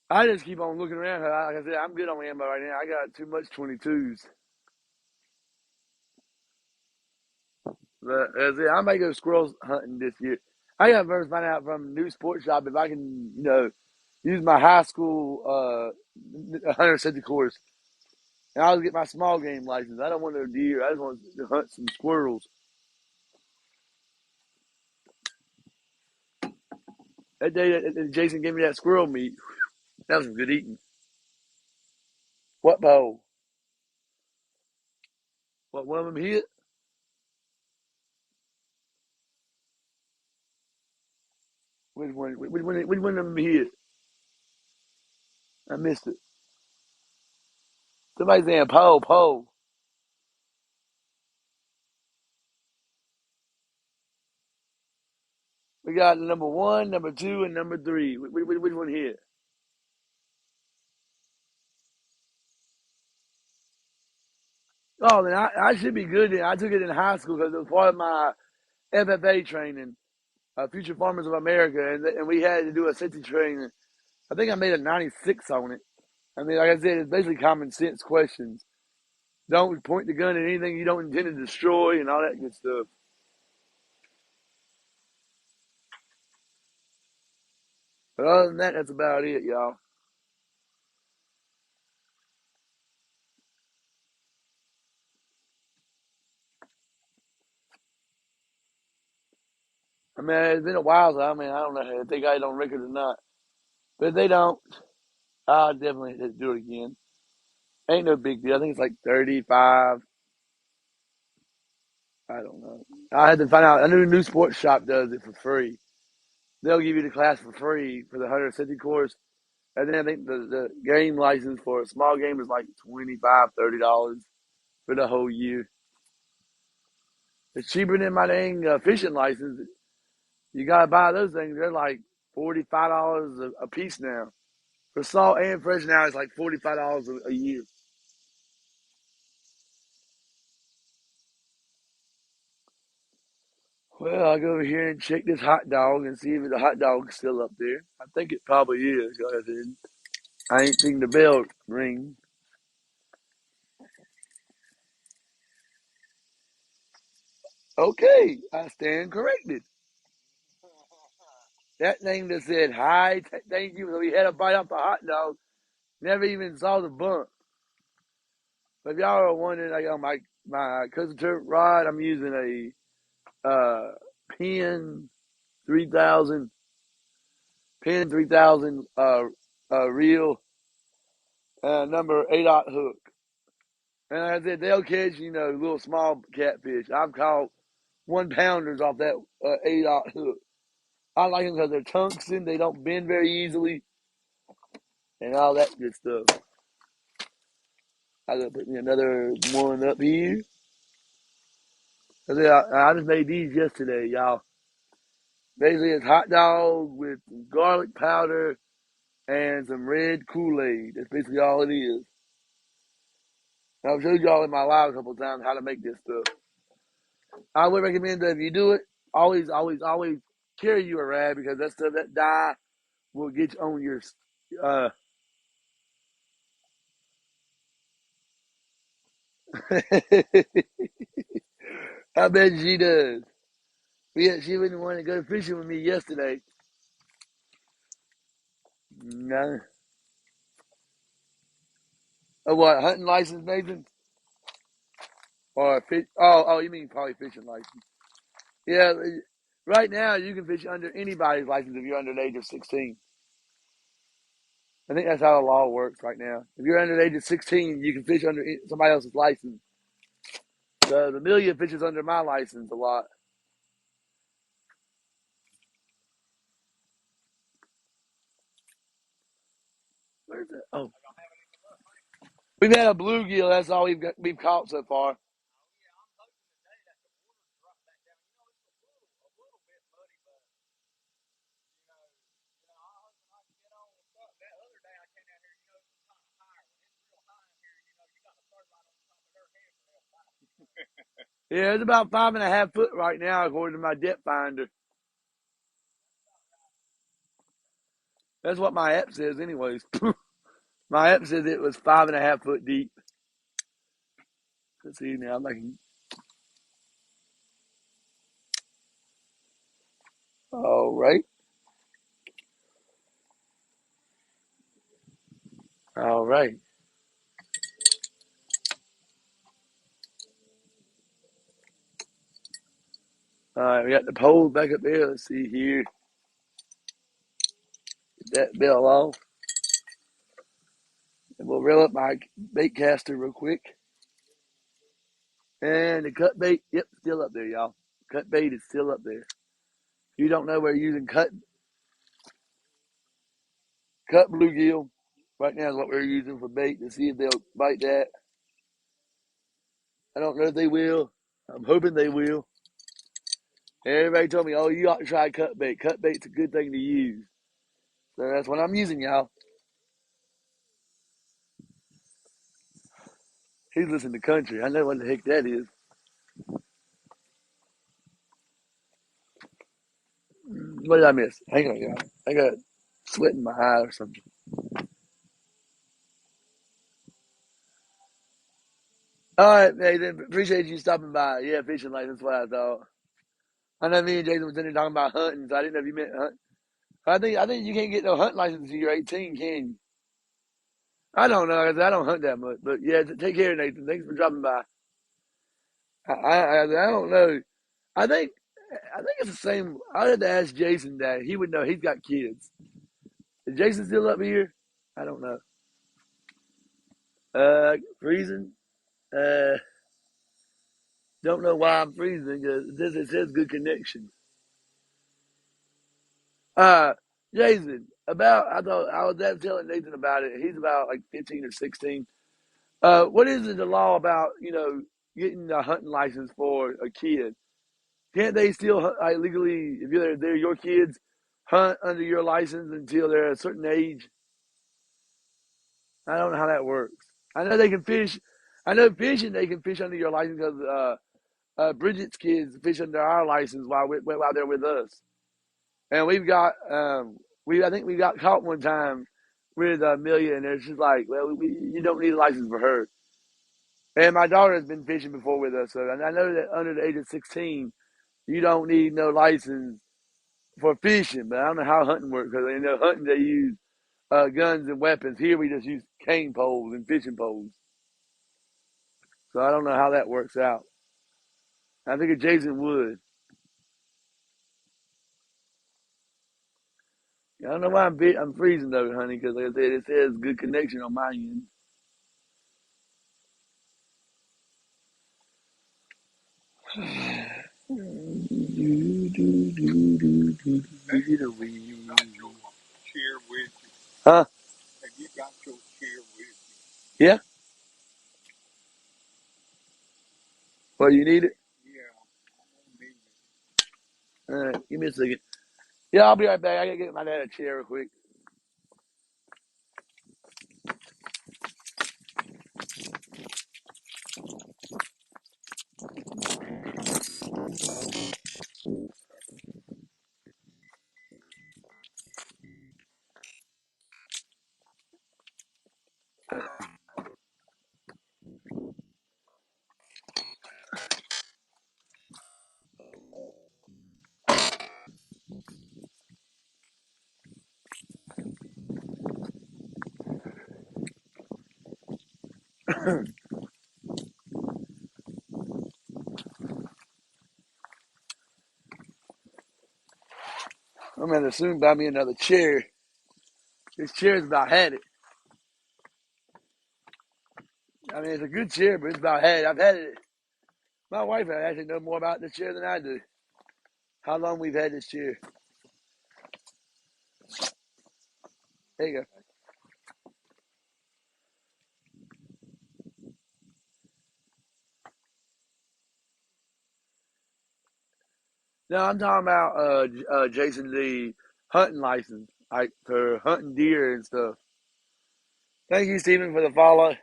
I just keep on looking around. Like I said, I'm good on ammo right now. I got too much 22s. But I may go squirrel hunting this year. I got to first find out from New Sports Shop if I can, use my high school 150 course. And I'll get my small game license. I don't want no deer. I just want to hunt some squirrels. That day that Jason gave me that squirrel meat, that was some good eating. What bowl? What, one of them hit? Which one of them hit? I missed it. Somebody's saying pole. We got number one, number two, and number three. Which one hit? Oh, then I should be good. Then I took it in high school because it was part of my FFA training, Future Farmers of America, and we had to do a safety training. I think I made a 96 on it. I mean, like I said, it's basically common sense questions. Don't point the gun at anything you don't intend to destroy and all that good stuff. But other than that, that's about it, y'all. I mean, it's been a while, so I mean, I don't know if they got it on record or not. But if they don't, I'll definitely do it again. Ain't no big deal. I think it's like 35. I don't know. I had to find out. I knew New Sports Shop does it for free. They'll give you the class for free for the 150 course. And then I think the game license for a small game is like $25, $30 for the whole year. It's cheaper than my dang fishing license. You gotta buy those things. They're like $45 a piece now. For salt and fresh now, it's like $45 a year. Well, I'll go over here and check this hot dog and see if the hot dog's still up there. I think it probably is. Like I ain't seen the bell ring. Okay, I stand corrected. That thing that said hi, thank you. So he had a bite off the hot dog. Never even saw the bump. But if y'all are wondering, like on my cousin turret rod, I'm using a pin 3,000 pin, 3,000 reel, number 8/0 hook. And like I said, they'll catch, little small catfish. I've caught 1 pounders off that 8/0 hook. I like them because they're tungsten. They don't bend very easily, and all that good stuff. I gotta put me another one up here. I just made these yesterday, y'all. Basically, it's hot dog with garlic powder and some red Kool-Aid. That's basically all it is. And I've showed y'all in my live a couple of times how to make this stuff. I would recommend that if you do it, always, always, always carry you a rag because that stuff, that dye will get you on your. Uh, I bet she does. But yeah, she wouldn't want to go fishing with me yesterday. No. Oh, what, hunting license, Nathan? Or a fish? Oh, you mean probably fishing license. Yeah, right now you can fish under anybody's license if you're under the age of 16. I think that's how the law works right now. If you're under the age of 16, you can fish under somebody else's license. So the Amelia fishes under my license a lot. Where's that? Oh, we've had a bluegill. That's all we've caught so far. Yeah, it's about 5.5 foot right now, according to my depth finder. That's what my app says, anyways. My app says it was 5.5 foot deep. Let's see now. I'm like, all right, all right, all right. We got the pole back up there. Let's see here. Get that bell off, and we'll reel up my bait caster real quick. And the cut bait, yep, still up there, y'all. Cut bait is still up there. If you don't know, we're using cut bluegill. Right now is what we're using for bait to see if they'll bite that. I don't know if they will. I'm hoping they will. Everybody told me, oh, you ought to try cut bait. Cut bait's a good thing to use. So that's what I'm using, y'all. He's listening to country. I know what the heck that is. What did I miss? Hang on, y'all. I got sweat in my eye or something. All right, Nathan. Appreciate you stopping by. Yeah, fishing license. That's what I thought. I know me and Jason was in there talking about hunting, so I didn't know if you meant hunt. I think you can't get no hunting license until you're 18, can you? I don't know. I don't hunt that much, but yeah. Take care, Nathan. Thanks for dropping by. I don't know. I think I think it's the same. I had to ask Jason that. He would know. He's got kids. Is Jason still up here? I don't know. Freezing. Uh, don't know why I'm freezing because it says good connection. Uh, Jason, I thought I was telling Nathan about it. He's about like 15 or 16. What is it, the law about, getting a hunting license for a kid? Can't they still like, legally, if they're your kids, hunt under your license until they're a certain age? I don't know how that works. I know they can fish. I know fishing they can fish under your license because Bridget's kids fish under our license while they're with us. And we've got I think we got caught one time with Amelia, and it's just like, well, you don't need a license for her. And my daughter has been fishing before with us, so and I know that under the age of 16, you don't need no license for fishing. But I don't know how hunting works because hunting they use guns and weapons. Here we just use cane poles and fishing poles. So I don't know how that works out. I think it's Jason Wood. I don't know why I'm freezing though, honey, because like I said, it says good connection on my end. Hey, have you got your chair with you? Huh? Have you got your chair with Yeah. Well, you need it. you? Yeah, I'm gonna need it. All right, give me a second. Yeah, I'll be right back. I gotta get my dad a chair real quick. I'm gonna soon buy me another chair. This chair's about had it. I mean, it's a good chair, but it's about had it. I've had it. My wife actually knows more about this chair than I do. How long we've had this chair? There you go. No, I'm talking about Jason Lee hunting license, like for hunting deer and stuff. Thank you, Stephen, for the follow.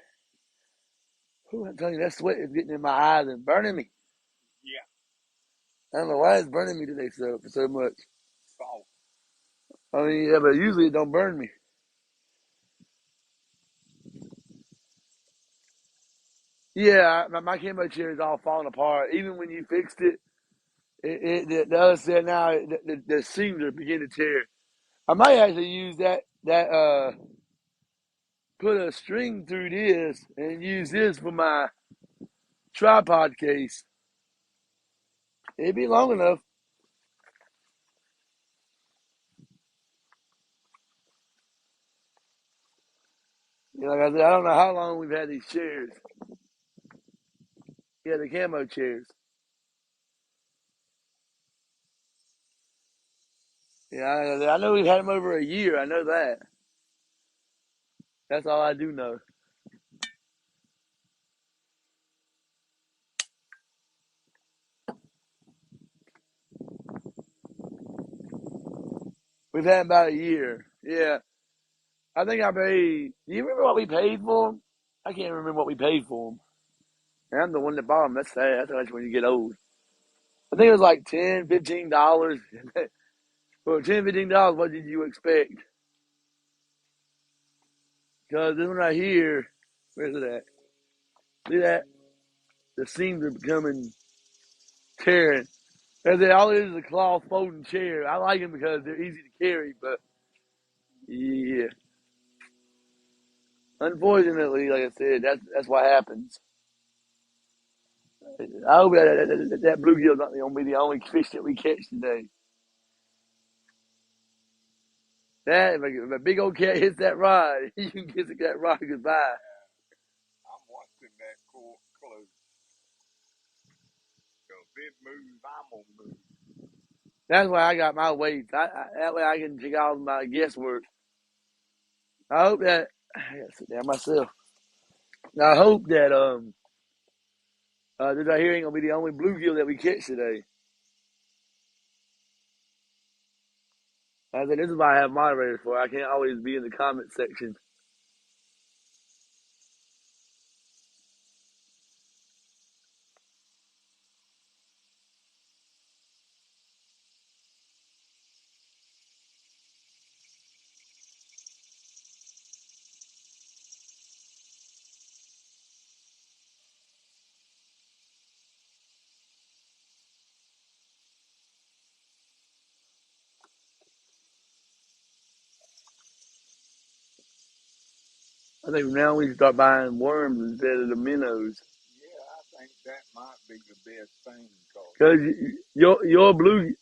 Whew, I'm telling you, that sweat is getting in my eyes and burning me. Yeah, I don't know why it's burning me today so much. soft. I mean, yeah, but usually it don't burn me. Yeah, my camo chair is all falling apart. Even when you fixed it, the other side now the seams are beginning to tear. I might actually use that put a string through this and use this for my tripod case. It'd be long enough. You know, like I said, I don't know how long we've had these chairs. Yeah, the camo chairs. Yeah, I know we've had them over a year. I know that. That's all I do know. We've had them about a year. Yeah, I think I paid. Do you remember what we paid for them? I can't remember what we paid for them. And I'm the one that bought them. That's sad. That's how much when you get old. I think it was like $10, $15. For $10, $15, what did you expect? Because this one right here, where's it at? See that? The seams are becoming tearing. And then all it is a cloth folding chair. I like them because they're easy to carry, but yeah. Unfortunately, like I said, that's what happens. I hope that bluegill's not gonna be the only fish that we catch today. That if a big old cat hits that rod, you can kiss that rod goodbye. I'm watching that close. Cause if it moves, I'm gonna move. That's why I got my weights. That way I can check out my guesswork. I hope that I gotta sit down myself. I hope that this right here ain't gonna be the only bluegill that we catch today. I said this is why I have moderators for. I can't always be in the comment section. I think from now on we can start buying worms instead of the minnows. Yeah, I think that might be the best thing. Cause Cause your blue,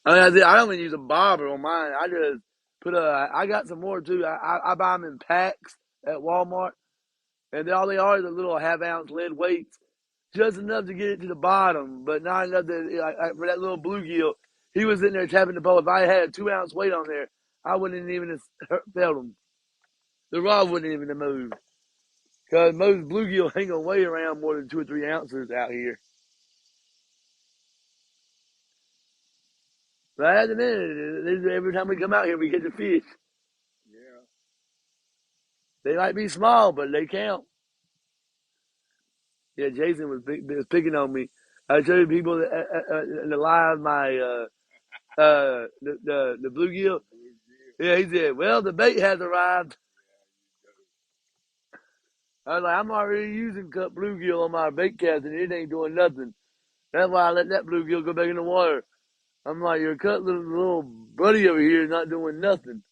I mean, I don't even use a bobber on mine. I just I got some more too. I buy them in packs at Walmart, and all they are is the little half-ounce lead weights, just enough to get it to the bottom, but not enough to for that little bluegill. He was in there tapping the pole. If I had a 2-ounce weight on there, I wouldn't even have felt him. The rod wouldn't even have moved. Because most bluegill ain't gonna weigh around more than 2 or 3 ounces out here. But I have to admit, every time we come out here, we get to fish. Yeah. They might be small, but they count. Yeah, Jason was picking on me. I showed people in the live my the bluegill. Bluegill. Yeah, he said, "Well, the bait has arrived." Yeah, I was like, "I'm already using cut bluegill on my bait cast, and it ain't doing nothing. That's why I let that bluegill go back in the water." I'm like, "Your cut little buddy over here is not doing nothing."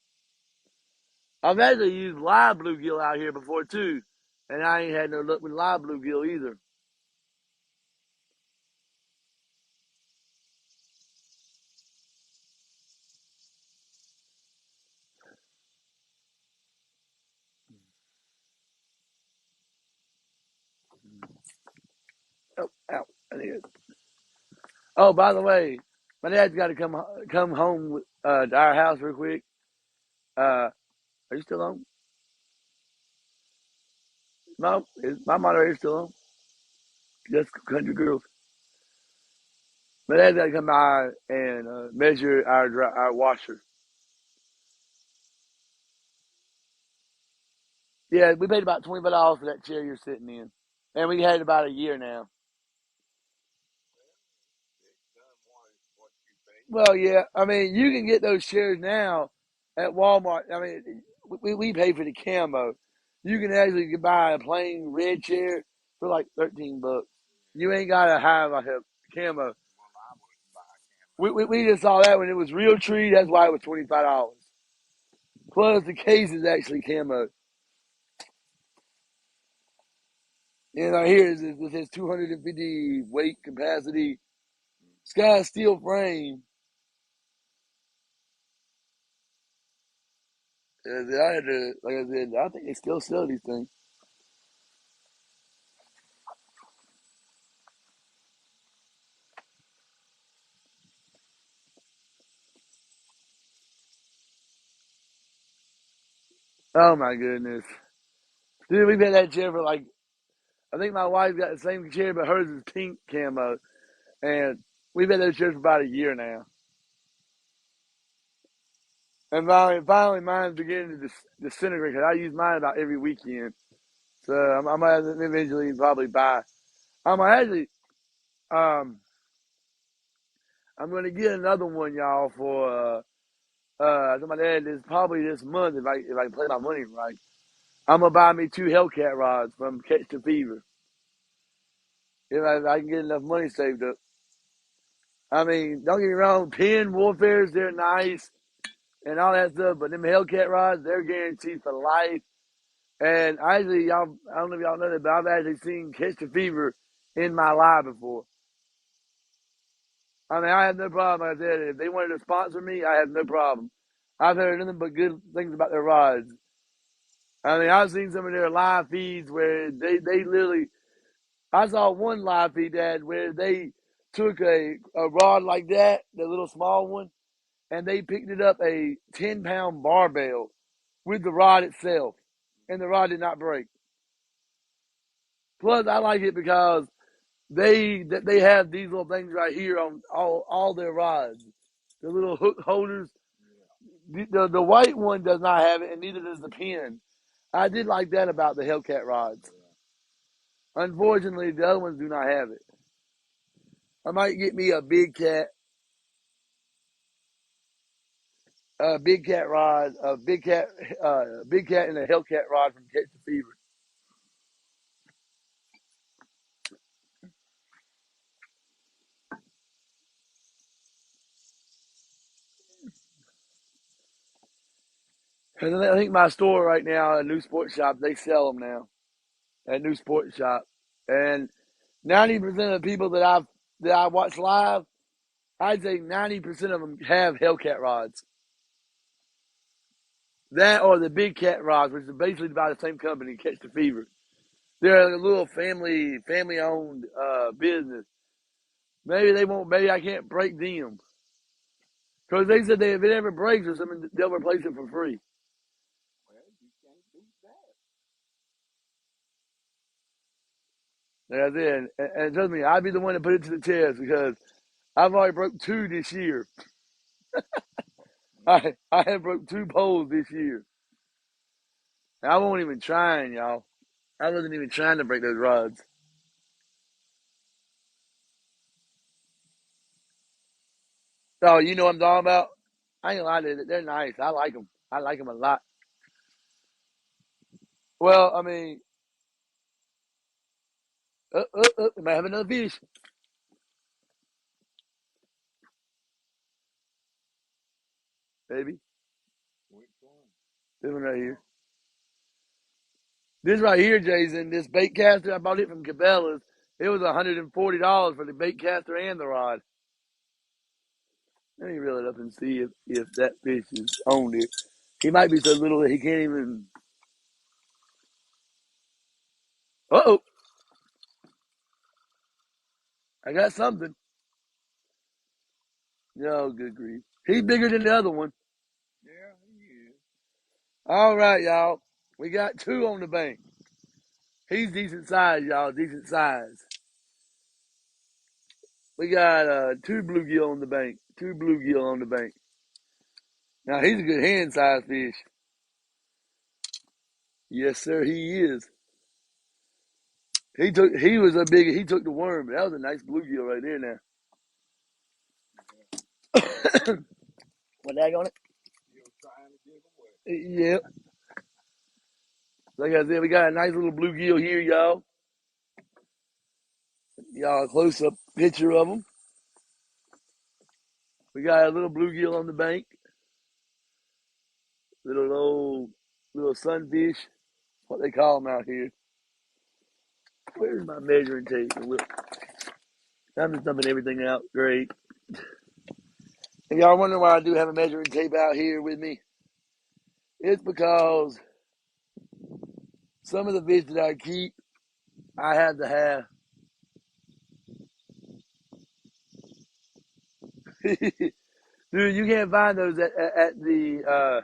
I've actually used live bluegill out here before too, and I ain't had no luck with live bluegill either. Oh, ow, I need it. Oh, by the way, my dad's got to come home to our house real quick. Are you still on? No, my moderator's still on. Just country girls. My dad's got to come by and measure our washer. Yeah, we paid about $25 for that chair you're sitting in, and we had it about a year now. what you think. Well, yeah, I mean, you can get those chairs now at Walmart. I mean, we pay for the camo. You can actually buy a plain red chair for like $13. You ain't gotta have like a camo. Well, I wouldn't buy a camera. We just saw that when it was real tree. That's why it was $25. Plus the case is actually camo. And here it says 250 weight capacity. Sky steel frame. I had to, like I said, I think they still sell these things. Oh my goodness. Dude, we've had that chair for like, I think my wife got the same chair, but hers is pink camo. And we've had those chairs for about a year now. And finally mine's beginning to disintegrate because I use mine about every weekend. So I might eventually probably buy. I'm actually, um, I'm going to get another one, y'all, for, I told my dad this probably this month if I play my money right. I'm going to buy me 2 Hellcat rods from Catch the Fever. If I can get enough money saved up. I mean, don't get me wrong, pin warfares, they're nice and all that stuff, but them Hellcat rods, they're guaranteed for life. And actually, y'all, I don't know if y'all know that, but I've actually seen Catch the Fever in my live before. I mean, I have no problem. Like I said, if they wanted to sponsor me, I have no problem. I've heard nothing but good things about their rods. I mean, I've seen some of their live feeds where they literally, I saw one live feed that where they took a rod like that, the little small one, and they picked it up a 10-pound barbell with the rod itself, and the rod did not break. Plus, I like it because they have these little things right here on all their rods, the little hook holders. The white one does not have it, and neither does the pin. I did like that about the Hellcat rods. Unfortunately, the other ones do not have it. I might get me big cat rod, big cat, and a Hellcat rod from Catch the Fever. And I think my store right now, a new sports shop, they sell them now at new sports shop. And 90% of the people that I watch live, I'd say 90% of them have Hellcat rods. That or the big cat rods, which is basically by the same company, Catch the Fever. They're a little family owned business. Maybe they won't. Maybe I can't break them because they said if it ever breaks or something, they'll replace it for free. Well, you can't beat that. That's it. And trust me, I'd be the one to put it to the test because I've already broke two this year. Mm. I have broke two poles this year. And I wasn't even trying, y'all. I wasn't even trying to break those rods. Oh, you know what I'm talking about? I ain't gonna lie to you. They're nice. I like them. I like them a lot. Well, I mean, we might have another fish, baby. Which one? This one right here. Oh, This right here, Jason, this bait caster, I bought it from Cabela's. It was $140 for the bait caster and the rod. Let me reel it up and see if that fish is on it. He might be so little that he can't even. Uh oh, I got something. No, good grief. He's bigger than the other one. yeah, he is. All right, y'all. We got two on the bank. He's decent size, y'all. Decent size. We got two bluegill on the bank. Two bluegill on the bank. Now he's a good hand size fish. Yes, sir, he is. He took the worm. That was a nice bluegill right there now. Yeah, What that on it? still trying to get away. Yep. Like I said, we got a nice little bluegill here, y'all. Y'all a close up picture of him. We got a little bluegill on the bank. Little old little sunfish. What they call them out here. Where's my measuring tape? I'm just dumping everything out. Great. If y'all wondering why I do have a measuring tape out here with me, it's because some of the fish that I keep, I have to have. Dude, you can't find those at the.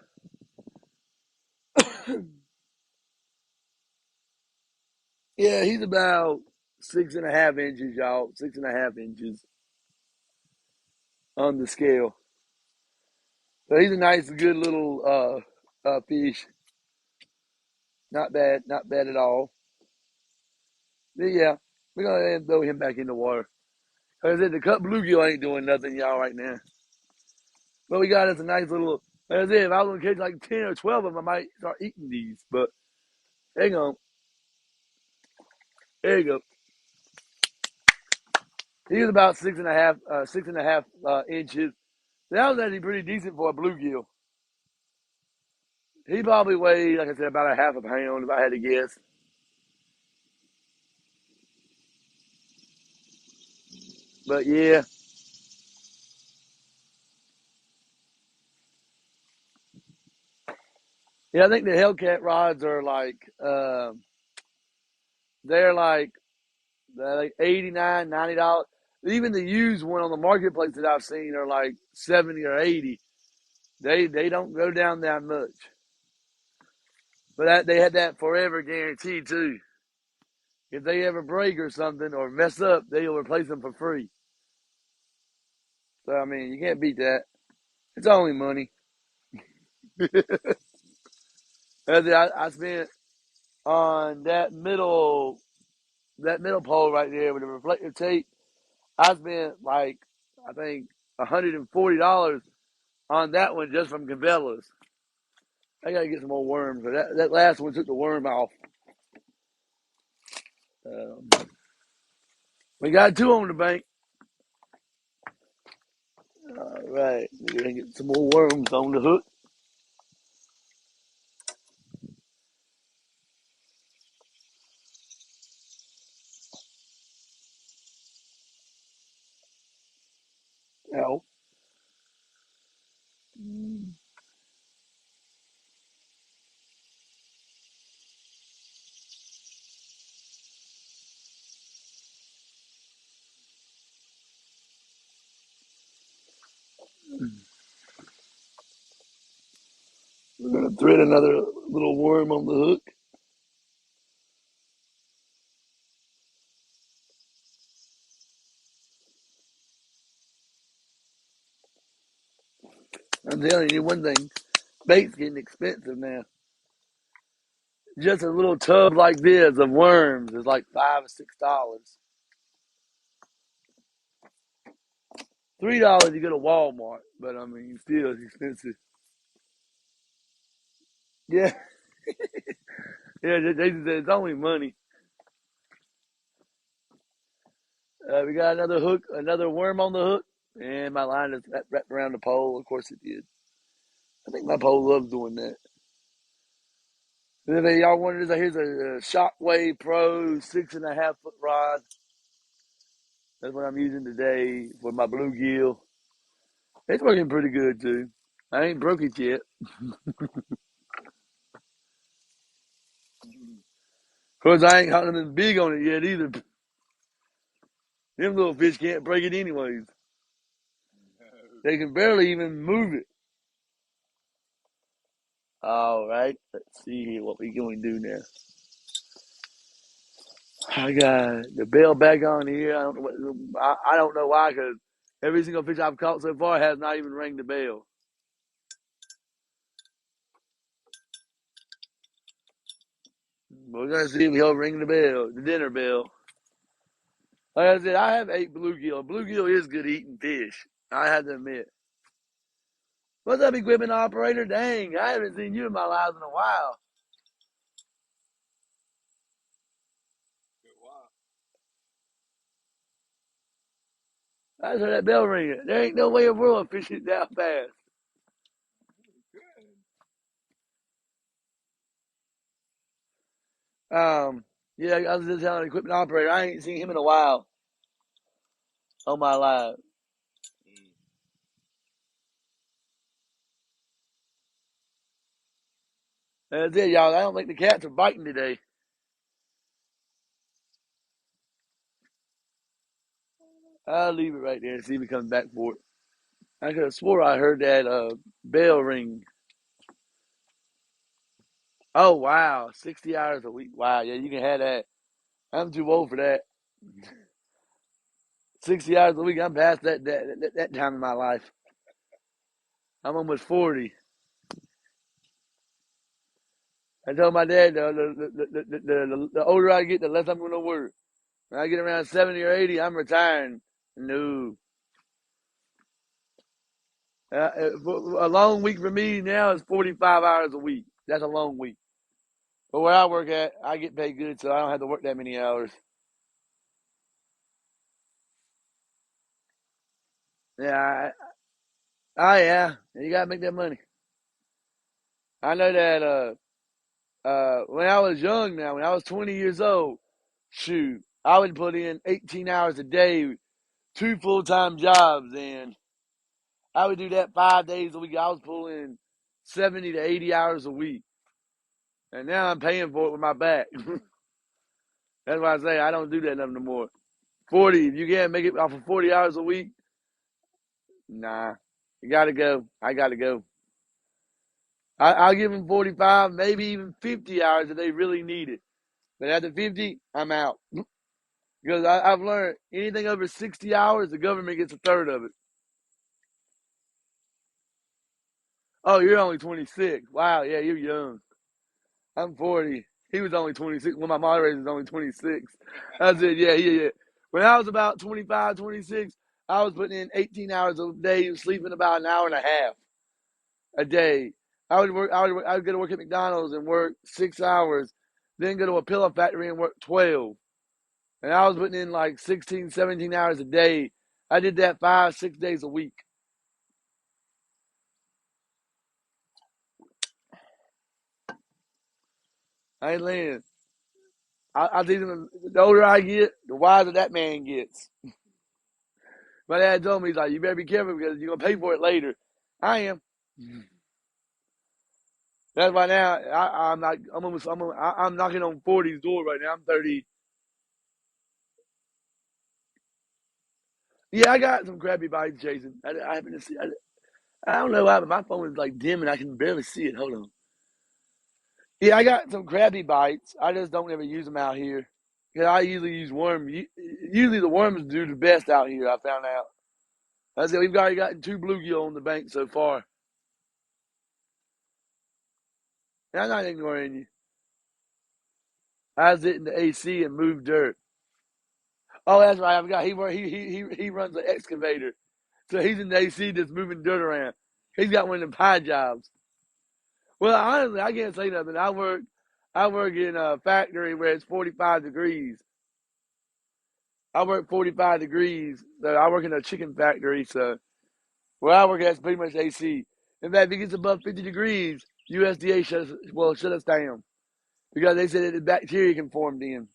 Yeah, he's about 6.5 inches, y'all. 6.5 inches on the scale. So he's a nice, good little fish. Not bad, not bad at all. But yeah, we're gonna throw him back in the water. Like I said, the cut bluegill ain't doing nothing, y'all, right now. But we got us a nice little. Like I said, if I was gonna catch like 10 or 12 of them, I might start eating these. But hang on, there you go. He was about 6.5 inches. That was actually pretty decent for a bluegill. He probably weighed, like I said, about a half a pound if I had to guess. But yeah, yeah, I think the Hellcat rods are they're like 89, $90. Even the used one on the marketplace that I've seen are like 70 or 80. They don't go down that much. But they had that forever guarantee too. If they ever break or something or mess up, they'll replace them for free. So I mean, you can't beat that. It's only money. I spent on that middle pole right there with the reflective tape. I spent like I think $140 on that one just from Cabela's. I gotta get some more worms, but that last one took the worm off. Um, we got two on the bank. All right, we're gonna get some more worms on the hook. Ow. thread another little worm on the hook. I'm telling you one thing, bait's getting expensive now. Just a little tub like this of worms is like $5 or $6. $3 you go to Walmart, but I mean still it's expensive. Yeah, yeah. They said it's only money. We got another hook, another worm on the hook, and my line is wrapped around the pole. Of course it did. I think my pole loves doing that. And then y'all wanted this. Here's a Shockwave Pro 6.5 foot rod. That's what I'm using today for my bluegill. It's working pretty good too. I ain't broke it yet. Of course, I ain't caught nothing big on it yet either. Them little fish can't break it anyways. They can barely even move it. All right, let's see here what we going to do now. I got the bell back on here. I don't know why, because every single fish I've caught so far has not even rang the bell. We're gonna see if he'll ring the bell, the dinner bell. Like I said, I have ate bluegill. Bluegill is good eating fish. I have to admit. What's up, equipment operator? Dang, I haven't seen you in my life in a while. I just heard that bell ringing. There ain't no way in the world fishing that fast. Yeah, I was just telling the equipment operator, I ain't seen him in a while on my live. That's it, y'all. I don't think the cats are biting today. I'll leave it right there and see if he comes back for it. I could have swore I heard that bell ring. Oh wow, 60 hours a week. Wow, yeah, you can have that. I'm too old for that. 60 hours a week. I'm past that time in my life. I'm almost 40. I told my dad the older I get, the less I'm going to work. When I get around 70 or 80, I'm retiring. No. A long week for me now is 45 hours a week. That's a long week. But where I work at, I get paid good, so I don't have to work that many hours. Yeah, yeah, you gotta make that money. I know that when I was young now, when I was 20 years old, shoot, I would put in 18 hours a day, 2 full-time jobs, and I would do that 5 days a week. I was pulling 70 to 80 hours a week. And now I'm paying for it with my back. That's why I say I don't do that no more. 40, if you can't make it off of 40 hours a week, nah, you gotta go. I gotta go. I'll give them 45, maybe even 50 hours if they really need it. But after 50, I'm out. Because I've learned anything over 60 hours, the government gets a third of it. Oh, you're only 26. Wow, yeah, you're young. I'm 40. He was only 26. Well, my moderator was only 26. I said, yeah. When I was about 25, 26, I was putting in 18 hours a day, sleeping about an hour and a half a day. I would go to work at McDonald's and work 6 hours, then go to a pillow factory and work 12. And I was putting in like 16, 17 hours a day. I did that 5, 6 days a week. I ain't lying. I think the older I get, the wiser that man gets. My dad told me, he's like, you better be careful because you're gonna pay for it later. I am. That's why now I'm not. I'm knocking on 40's door right now. I'm 30. Yeah, I got some crappy bites, Jason. I happen to see. I don't know why, but my phone is like dim and I can barely see it. Hold on. Yeah, I got some crabby bites. I just don't ever use them out here. Cause I usually use worms. Usually the worms do the best out here. I found out. I said we've already gotten 2 bluegill on the bank so far. And I'm not ignoring you. I was hitting the AC and moved dirt. Oh, that's right. I forgot. He runs an excavator, so he's in the AC just moving dirt around. He's got one of them pie jobs. Well, honestly, I can't say nothing. I work in a factory where it's 45 degrees. I work 45 degrees. So I work in a chicken factory. So where I work at is pretty much AC. In fact, if it gets above 50 degrees, USDA shut us down because they said that the bacteria can form then.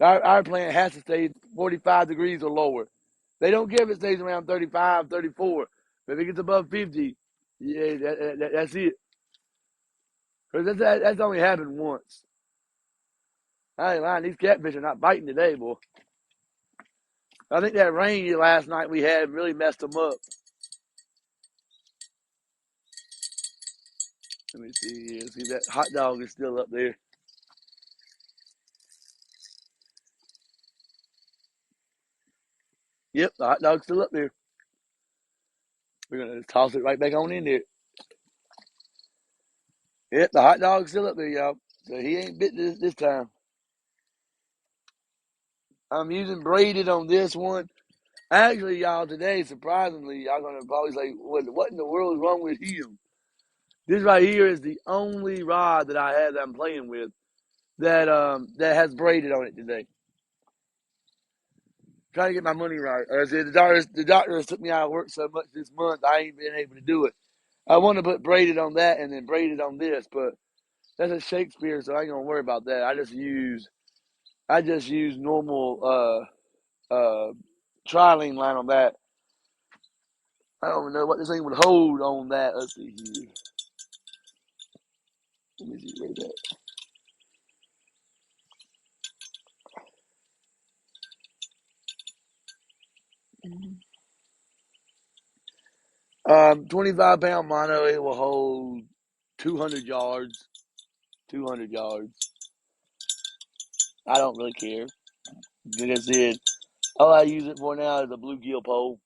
Our plant has to stay 45 degrees or lower. They don't care if it stays around 35, 34. But if it gets above 50, yeah, that's it. Because that's only happened once. I ain't lying. These catfish are not biting today, boy. I think that rain last night we had really messed them up. Let me see here. See, that hot dog is still up there. Yep, the hot dog's still up there. We're going to toss it right back on in there. Yep, the hot dog's still up there, y'all. So he ain't bit this time. I'm using braided on this one. Actually, y'all, today, surprisingly, y'all going to probably say, what in the world is wrong with him? This right here is the only rod that I have that I'm playing with that has braided on it today. Trying to get my money right. I said the doctor has took me out of work so much this month I ain't been able to do it. I want to put braided on that and then braided on this, but that's a Shakespeare, so I ain't gonna worry about that. I just use normal trilene line on that. I don't even know what this thing would hold on that. Let's see here. Let me see where that. 25-pound mono. It will hold 200 yards. 200 yards. I don't really care. Like I said, all I use it for now is a bluegill pole.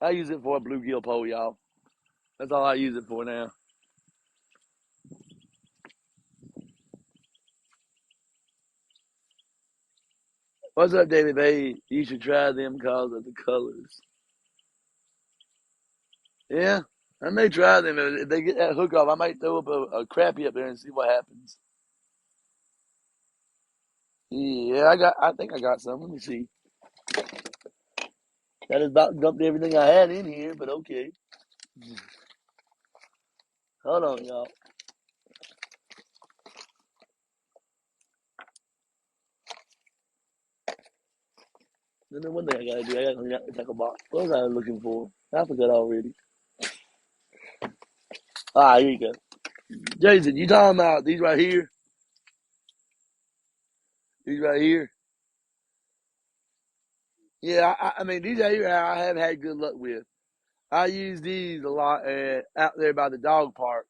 I use it for a bluegill pole, y'all. That's all I use it for now. What's up, David Bay? You should try them because of the colors. Yeah, I may try them. If they get that hook off, I might throw up a crappie up there and see what happens. Yeah, I think I got some. Let me see. That is about dumped everything I had in here, but okay. Hold on, y'all. Then the one thing I gotta do, I gotta clean out the tackle box. What was I looking for? I forgot already. Ah, here you go. Jason, you talking about these right here? These right here? Yeah, I mean, these right here I have had good luck with. I use these a lot out there by the dog park.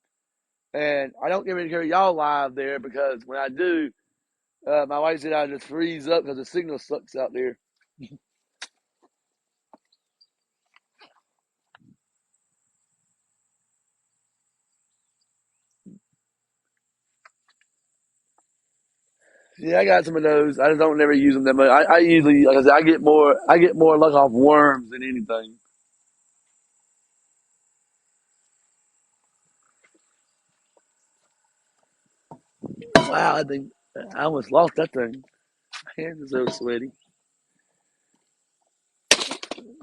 And I don't get ready to carry y'all live there because when I do, my wife said I just freeze up because the signal sucks out there. Yeah, I got some of those. I just don't never use them that much. I usually, like I said, I get more luck off worms than anything. Wow, I think I almost lost that thing. My hands are so sweaty.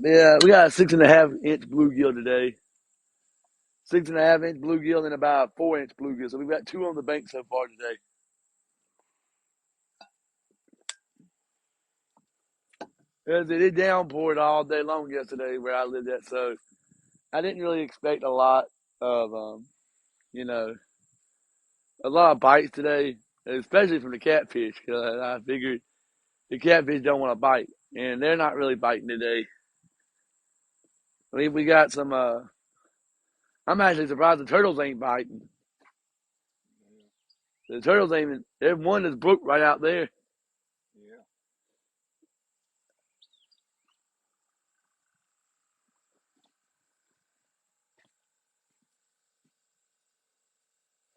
Yeah, we got a 6.5 inch bluegill today. 6.5 inch bluegill and about 4 inch bluegill. So we've got two on the bank so far today. It downpoured all day long yesterday where I lived at, so I didn't really expect a lot of, you know, a lot of bites today, especially from the catfish. Cause I figured the catfish don't want to bite, and they're not really biting today. I mean, we got some. I'm actually surprised the turtles ain't biting. Yeah. The turtles ain't. There's one that's broke right out there. Yeah.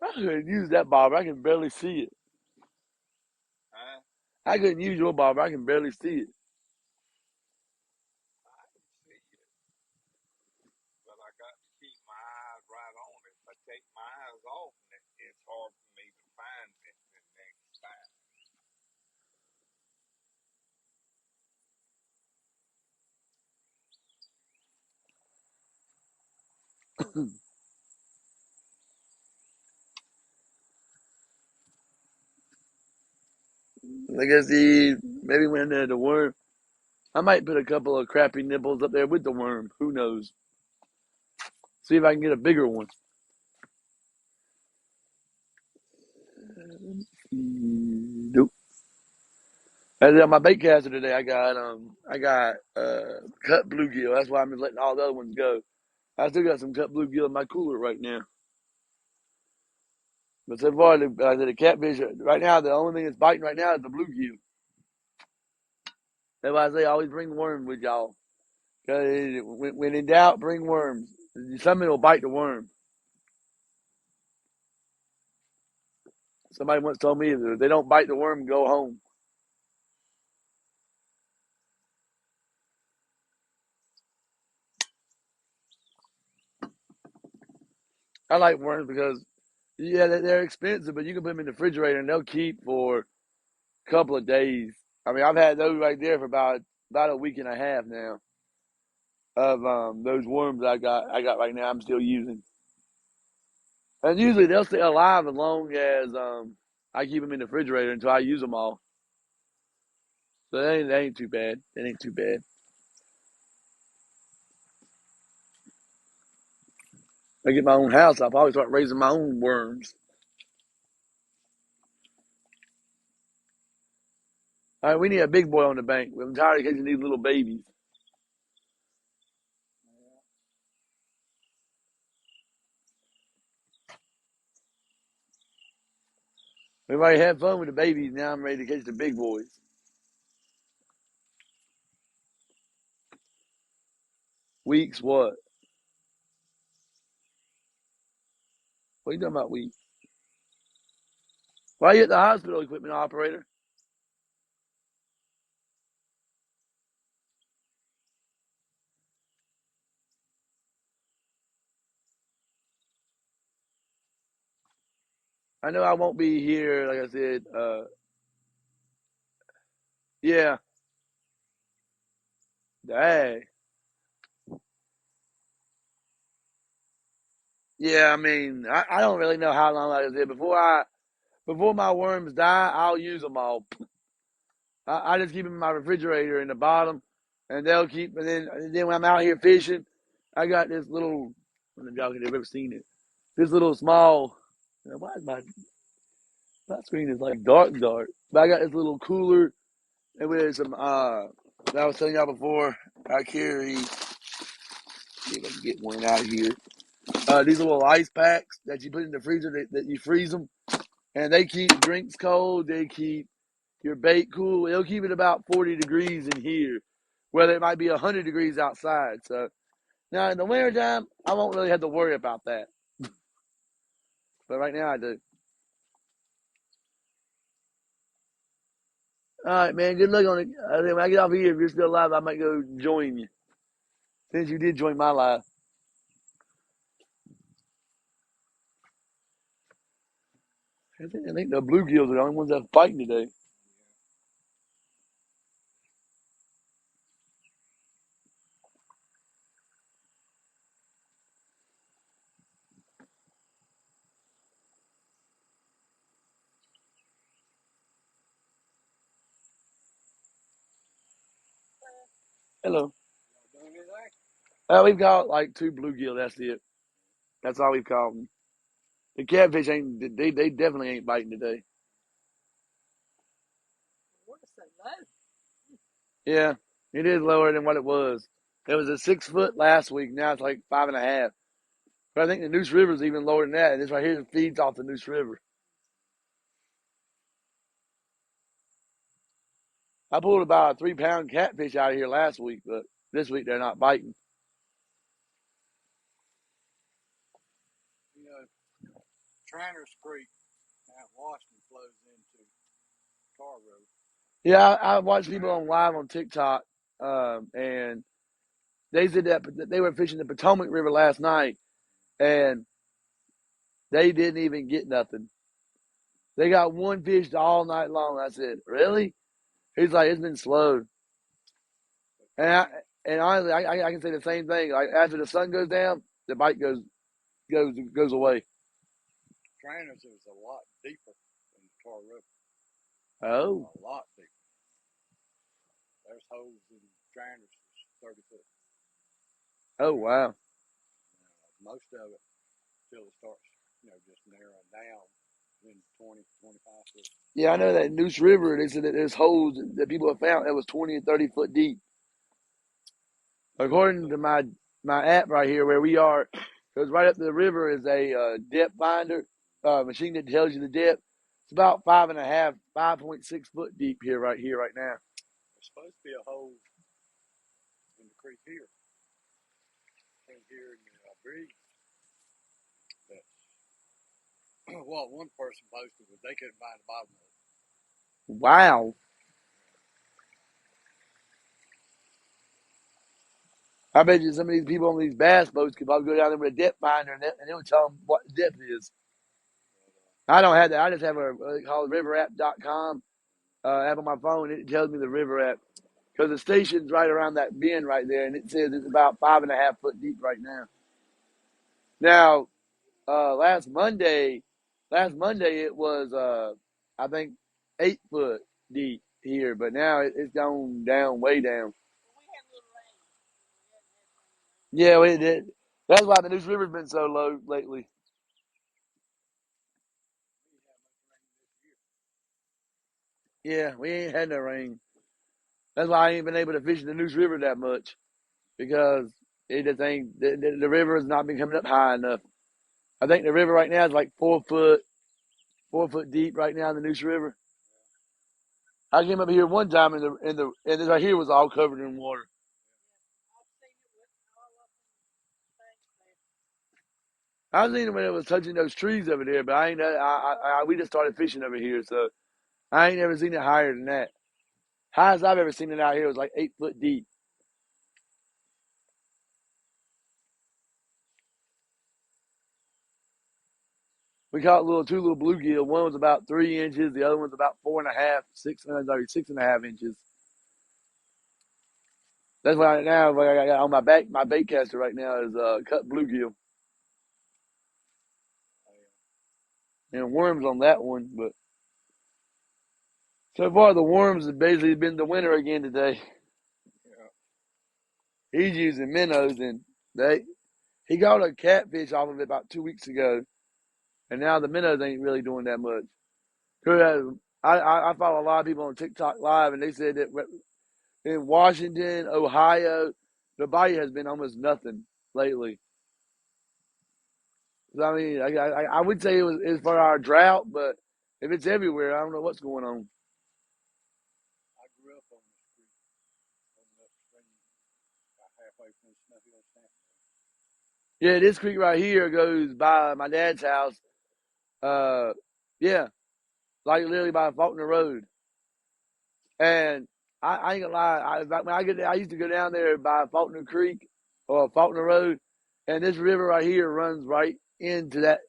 I couldn't use that bobber. I can barely see it. Huh? I couldn't use your bobber. I can barely see it. I can see it, but I got to keep my eyes right on it. If I take my eyes off it, it's hard for me to find it the next time. I guess maybe when the worm. I might put a couple of crappy nipples up there with the worm. Who knows? See if I can get a bigger one. Nope. And on my bait caster today, I got cut bluegill. That's why I'm just letting all the other ones go. I still got some cut bluegill in my cooler right now. But so far, the catfish right now, the only thing that's biting right now is the bluegill. That's why I say always bring worms with y'all. Cause when in doubt, bring worms. Something will bite the worm. Somebody once told me if they don't bite the worm, go home. I like worms because yeah, they're expensive, but you can put them in the refrigerator and they'll keep for a couple of days. I mean, I've had those right there for about a week and a half now of those worms I got right now. I'm still using, and usually they'll stay alive as long as I keep them in the refrigerator until I use them all. So that ain't too bad. That ain't too bad. I get my own house, I'll probably start raising my own worms. All right, we need a big boy on the bank. I'm tired of catching these little babies. We've already had fun with the babies. Now I'm ready to catch the big boys. Weeks what? What are you talking about weeks? Why are you at the hospital, equipment operator? I know I won't be here, like I said. Yeah. Dang. Yeah, I mean, I don't really know how long, like I said. Before my worms die, I'll use them all. I just keep them in my refrigerator in the bottom, and they'll keep. And then when I'm out here fishing, I got this little. I don't know if y'all have ever seen it. This little small. Why is my screen is like dark? But I got this little cooler, and with some. That I was telling y'all before. I carry. See if I can get one out of here. These little ice packs that you put in the freezer that you freeze them, and they keep drinks cold. They keep your bait cool. It'll keep it about 40 degrees in here, whether it might be 100 degrees outside. So now in the wintertime, I won't really have to worry about that. But right now I do. All right, man. Good luck on it. When I get off here, if you're still alive, I might go join you. Since you did join my live. I think the bluegills are the only ones that are fighting today. Hello. Doing anything? We've got like two bluegill. That's it. That's all we've caught them. The catfish ain't. They definitely ain't biting today. What is that low? Yeah, it is lower than what it was. It was a 6 foot last week. Now it's like 5.5. But I think the Neuse River is even lower than that. And this right here feeds off the Neuse River. I pulled about a 3-pound catfish out of here last week, but this week they're not biting. You know, Trainer's Creek out Washington flows into Tar Road. Yeah, I watched people on live on TikTok, and they said that they were fishing the Potomac River last night, and they didn't even get nothing. They got one fish all night long. I said, really? He's like, it's been slow. And honestly, I can say the same thing. Like after the sun goes down, the bite goes away. Trainer's is a lot deeper than the Tar River. Oh, A lot deeper. There's holes in Trainer's 30 foot. oh wow. Most of it till it starts, just narrowing down in 20, 25 foot. Yeah, I know that Neuse River. They said that there's holes that people have found that was 20 and 30 foot deep. According to my app right here, where we are, because right up the river is a depth finder machine that tells you the depth. It's about 5.6 foot deep right now. There's supposed to be a hole in the creek here. Here in the breeze. What one person posted was they couldn't find the bottom of it. Wow. I bet you some of these people on these bass boats could probably go down there with a depth finder and it would tell them what the depth is. I don't have that. I just have a called riverapp.com app on my phone. It tells me the river app because the station's right around that bend right there, and it says it's about 5.5 foot deep right now. Now, last Monday it was I think 8 foot deep here, but now it's gone down way down. Yeah, it did. That's why the Neuse River's been so low lately. Yeah, we ain't had no rain. That's why I ain't been able to fish the Neuse River that much because it just ain't the river has not been coming up high enough. I think the river right now is like 4 foot deep right now in the Neuse River. I came up here one time and this right here was all covered in water. I seen it when it was touching those trees over there, but I ain't. We just started fishing over here, so I ain't never seen it higher than that. Highest I've ever seen it out here was like 8 foot deep. We caught two little bluegill. One was about 3 inches. The other one's about 4.5, 6.5 inches. That's why now what I got on my bait caster right now is cut bluegill. And worms on that one, but so far the worms have basically been the winner again today. Yeah. He's using minnows, and he got a catfish off of it about 2 weeks ago, and now the minnows ain't really doing that much. I follow a lot of people on TikTok Live, and they said that in Washington, Ohio, the bite has been almost nothing lately. I mean, I would say it's for our drought, but if it's everywhere, I don't know what's going on. I grew up on this creek, on that stream, about halfway from Snuffy Stamp. Yeah, this creek right here goes by my dad's house. Yeah, like literally by Faulkner Road. And I ain't gonna lie, I used to go down there by Faulkner Creek or Faulkner Road, and this river right here runs right into that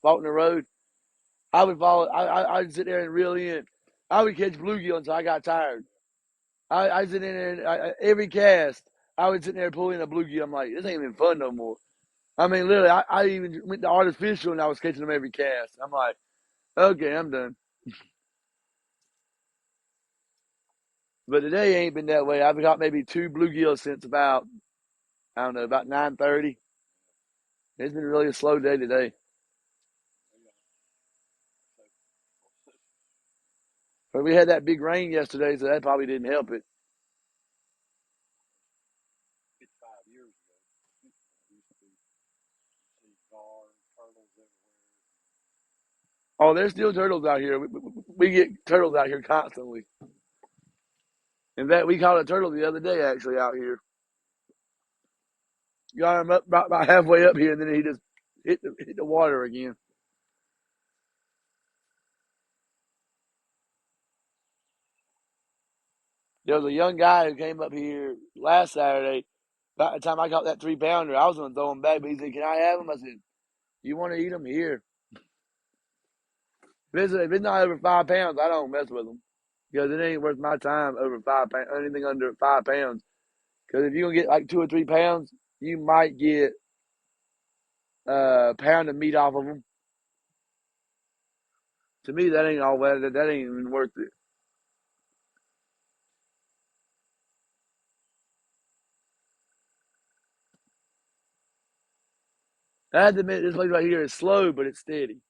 Faulkner Road. I would follow. I'd sit there and reel in. I would catch bluegill until I got tired. I sit in there and every cast, I would sit there and pull in a bluegill. I'm like, this ain't even fun no more. I mean, literally, I even went to artificial and I was catching them every cast. I'm like, okay, I'm done. But today ain't been that way. I've got maybe 2 bluegills since about, I don't know, about 9:30. It's been really a slow day today. But we had that big rain yesterday, so that probably didn't help it. 55 years ago. are, turtles everywhere. Oh, there's still turtles out here. We get turtles out here constantly. In fact, we caught a turtle the other day actually out here. Got him up about halfway up here, and then he just hit the water again. There was a young guy who came up here last Saturday. By the time I caught that 3 pounder, I was going to throw him back, but he said, "Can I have him?" I said, "You want to eat them here? If it's not over 5 pounds, I don't mess with them because it ain't worth my time over 5 pounds, anything under 5 pounds. Because if you're gonna get like 2 or 3 pounds, you might get a pound of meat off of them. To me, that ain't all that. That ain't even worth it. I have to admit, this place right here is slow, but it's steady.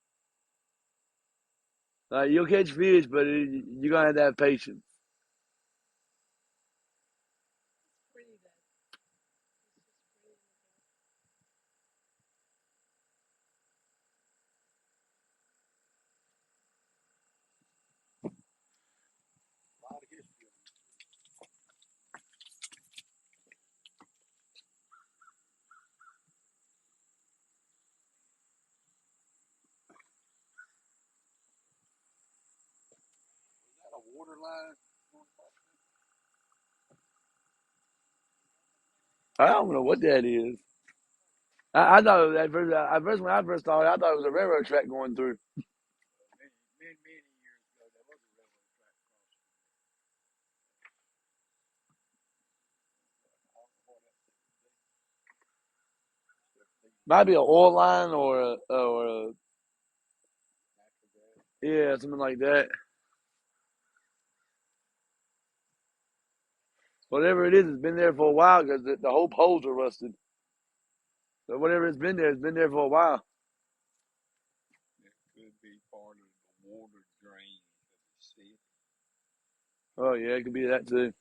You'll catch fish, but you're gonna have to have patience. A lot of history. Is that a water line? I don't know what that is. I thought it was at first when I first started, I thought it was a railroad track going through. Many years ago, there was a railroad track crossing. I don't know what Might be an oil line or natural gas. yeah, something like that. Whatever it is, it's been there for a while because the whole poles are rusted. So whatever it's been there for a while. It could be part of the water drain of the city. Oh yeah, it could be that too.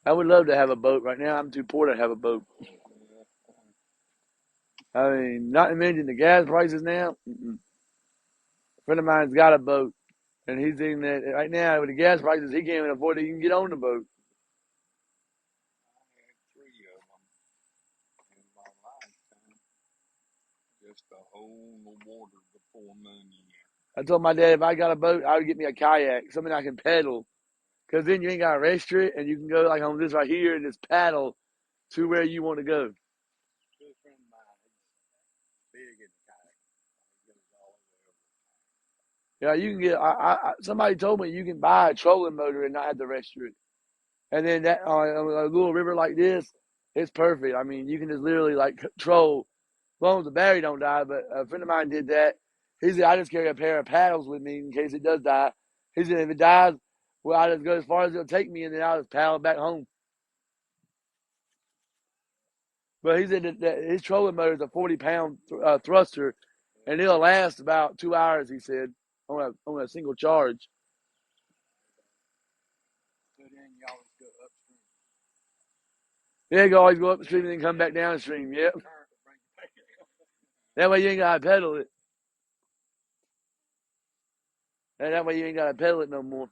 I would love to have a boat right now. I'm too poor to have a boat. Yeah. I mean, not to mention the gas prices now. A friend of mine's got a boat, and he's thinking that right now with the gas prices, he can't even afford to even get on the boat. I had three of them in my lifetime just to hold the water before money. I told my dad if I got a boat, I would get me a kayak, something I can pedal, because then you ain't got to register it, and you can go like on this right here and just paddle to where you want to go. Good friend of mine, he's big in the kayak. He goes all over. Yeah, you can get. Somebody told me you can buy a trolling motor and not have to register it, and then that on a little river like this, it's perfect. I mean, you can just literally like troll, as long as the battery don't die. But a friend of mine did that. He said I just carry a pair of paddles with me in case it does die. He said if it dies, well, I just go as far as it'll take me, and then I'll just paddle back home. But he said that his trolling motor is a 40-pound thruster, and it'll last about 2 hours. He said on a single charge. So then you always go upstream. Yeah, you can always go upstream and then come back downstream. Yep. Current will bring you back. That way you ain't gotta pedal it. And that way you ain't gotta pedal it no more.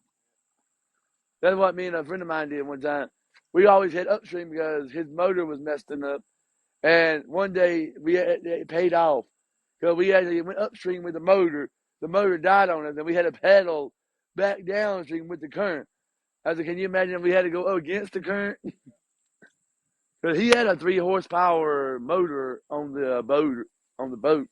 That's what me and a friend of mine did one time. We always head upstream because his motor was messing up. And one day it paid off because we actually went upstream with the motor. The motor died on us, and we had to pedal back downstream with the current. I said, "Can you imagine if we had to go against the current?" Because he had a 3 horsepower motor on the boat. On the boat,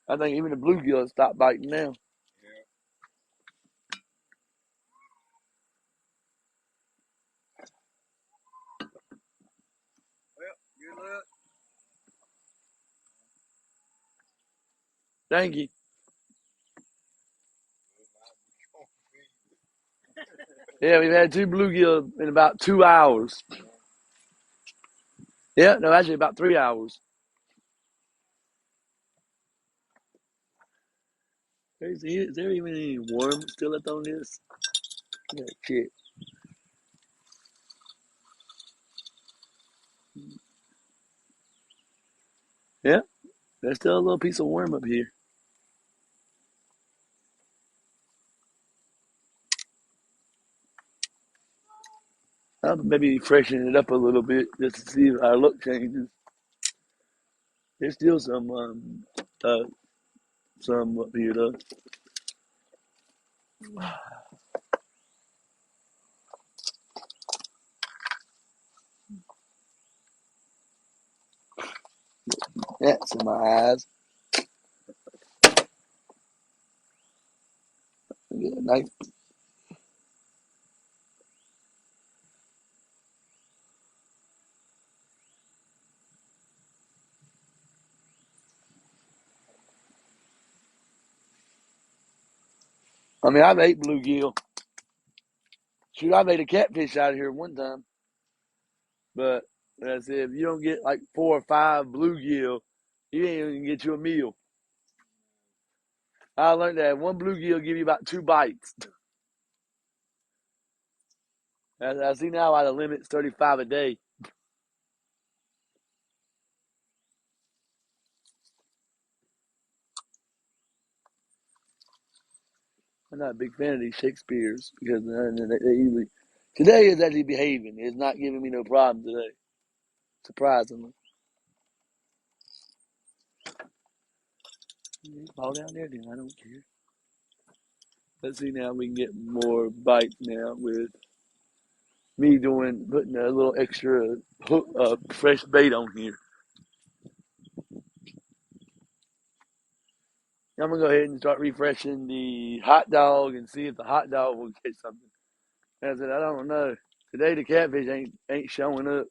I think even the bluegill stopped biting now. Yeah. Well, good luck. Thank you. Well, I was Yeah, we've had 2 bluegill in about 2 hours. Yeah, no, actually about 3 hours. Is there even any worms still left on this? Yeah, shit. Yeah, there's still a little piece of worm up here. I'll maybe freshen it up a little bit just to see if our look changes. There's still some up here though. That's in my eyes. Get a knife. I mean, I've ate bluegill. Shoot, I've ate a catfish out of here one time. But I said, if you don't get like 4 or 5 bluegill, you ain't even get you a meal. I learned that one bluegill give you about 2 bites. I see now why the limit's 35 a day. I'm not a big fan of these Shakespeare's because they usually today is actually behaving. It's not giving me no problem today, surprisingly. Fall down there, then I don't care. Let's see now if we can get more bites now with me putting a little extra hook, fresh bait on here. I'm gonna go ahead and start refreshing the hot dog and see if the hot dog will catch something. And I said, I don't know. Today the catfish ain't showing up.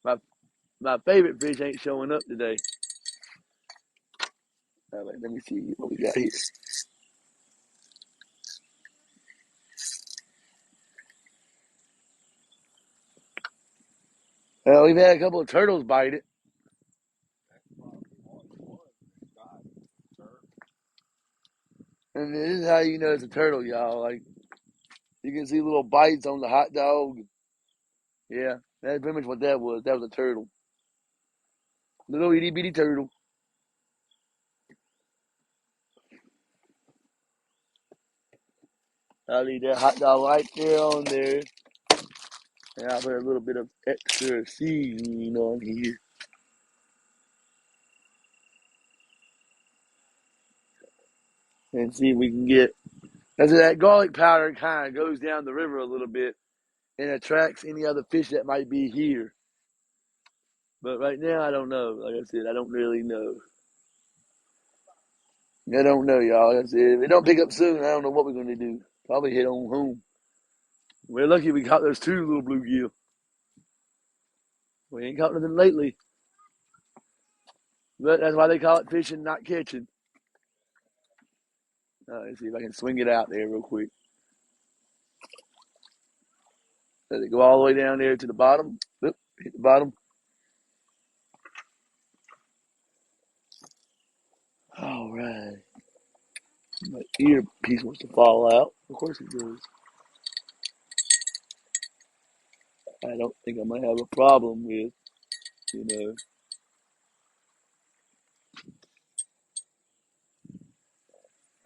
My my favorite fish ain't showing up today. Let me see what we got here. We've had a couple of turtles bite it. And this is how you know it's a turtle, y'all. Like, you can see little bites on the hot dog. Yeah, that's pretty much what that was. That was a turtle. Little itty bitty turtle. I'll leave that hot dog right there on there. And I'll put a little bit of extra seasoning on here. And see if we can get. Because that garlic powder kind of goes down the river a little bit and attracts any other fish that might be here. But right now, I don't know. Like I said, I don't really know. I don't know, y'all. Like I said, if it don't pick up soon, I don't know what we're going to do. Probably head on home. We're lucky we caught those 2 little bluegill. We ain't caught nothing lately. But that's why they call it fishing, not catching. Let's see if I can swing it out there real quick. Let it go all the way down there to the bottom. Oop, hit the bottom. All right. My earpiece wants to fall out. Of course it does. I don't think I might have a problem with, you know.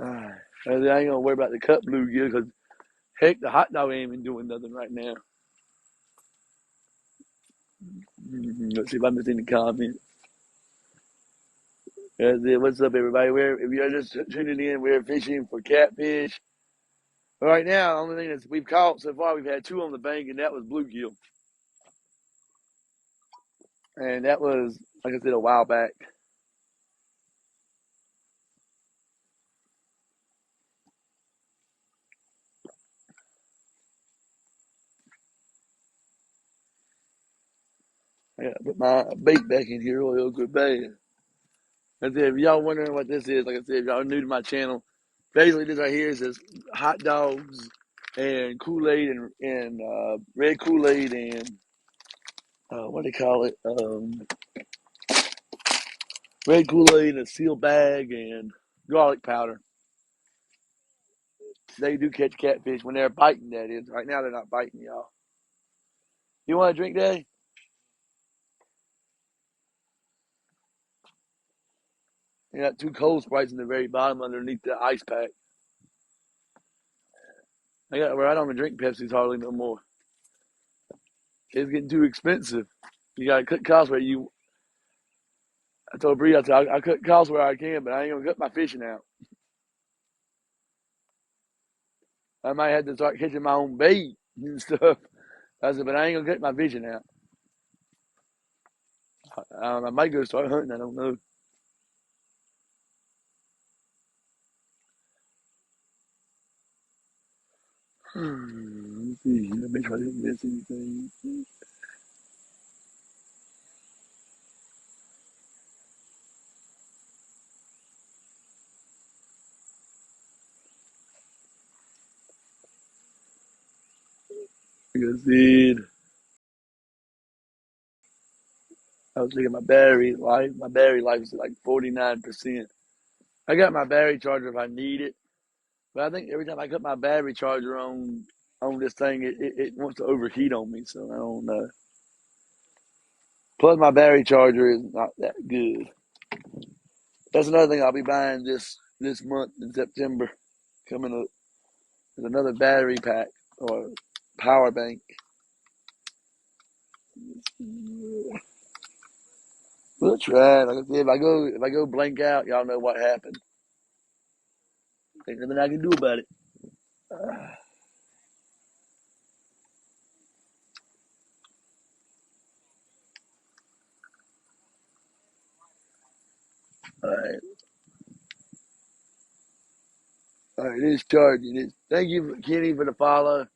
I ain't gonna worry about the cut bluegill because heck, the hot dog ain't even doing nothing right now. Let's see if I missed any comments. What's up, everybody? If you're just tuning in, we're fishing for catfish. But right now, the only thing that we've caught so far, we've had 2 on the bank, and that was bluegill. And that was, like I said, a while back. I gotta put my bait back in here real good bad. I said, if y'all wondering what this is, like I said, if y'all are new to my channel, Basically, this right here is just hot dogs and Kool-Aid and red Kool-Aid and what do they call it? Red Kool-Aid in a sealed bag and garlic powder. They do catch catfish when they're biting, that is. Right now, they're not biting, y'all. You want a drink, Daddy? You got two cold Sprites in the very bottom underneath the ice pack. I don't even drink Pepsi's hardly no more. It's getting too expensive. You got to cut costs where you. I told Bree, I cut costs where I can, but I ain't gonna cut my fishing out. I might have to start catching my own bait and stuff. I said, but I ain't gonna cut my fishing out. I might go start hunting. I don't know. Let's see. Let me try to miss anything. Like I said, I was thinking my battery life. My battery life is like 49%. I got my battery charger if I need it, but I think every time I cut my battery charger on this thing, it wants to overheat on me. So I don't know. Plus, my battery charger is not that good. That's another thing I'll be buying this month in September. Coming up, there's another battery pack or power bank. We'll try. Like I said, if I go blank out, y'all know what happened. Ain't nothing I can do about it. All right, all right. It's charging. Thank you, Kenny, for the follow.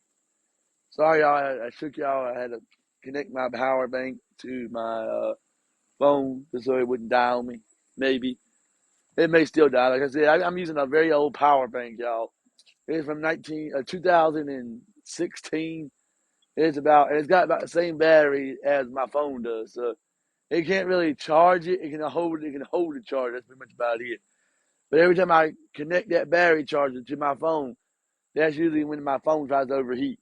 Sorry, y'all. I shook y'all. I had to connect my power bank to my phone just so it wouldn't die on me. Maybe it may still die. Like I said, I'm using a very old power bank, y'all. It's from 2016. It's got about the same battery as my phone does. So it can't really charge it. It can hold the charge. That's pretty much about it. But every time I connect that battery charger to my phone, that's usually when my phone tries to overheat.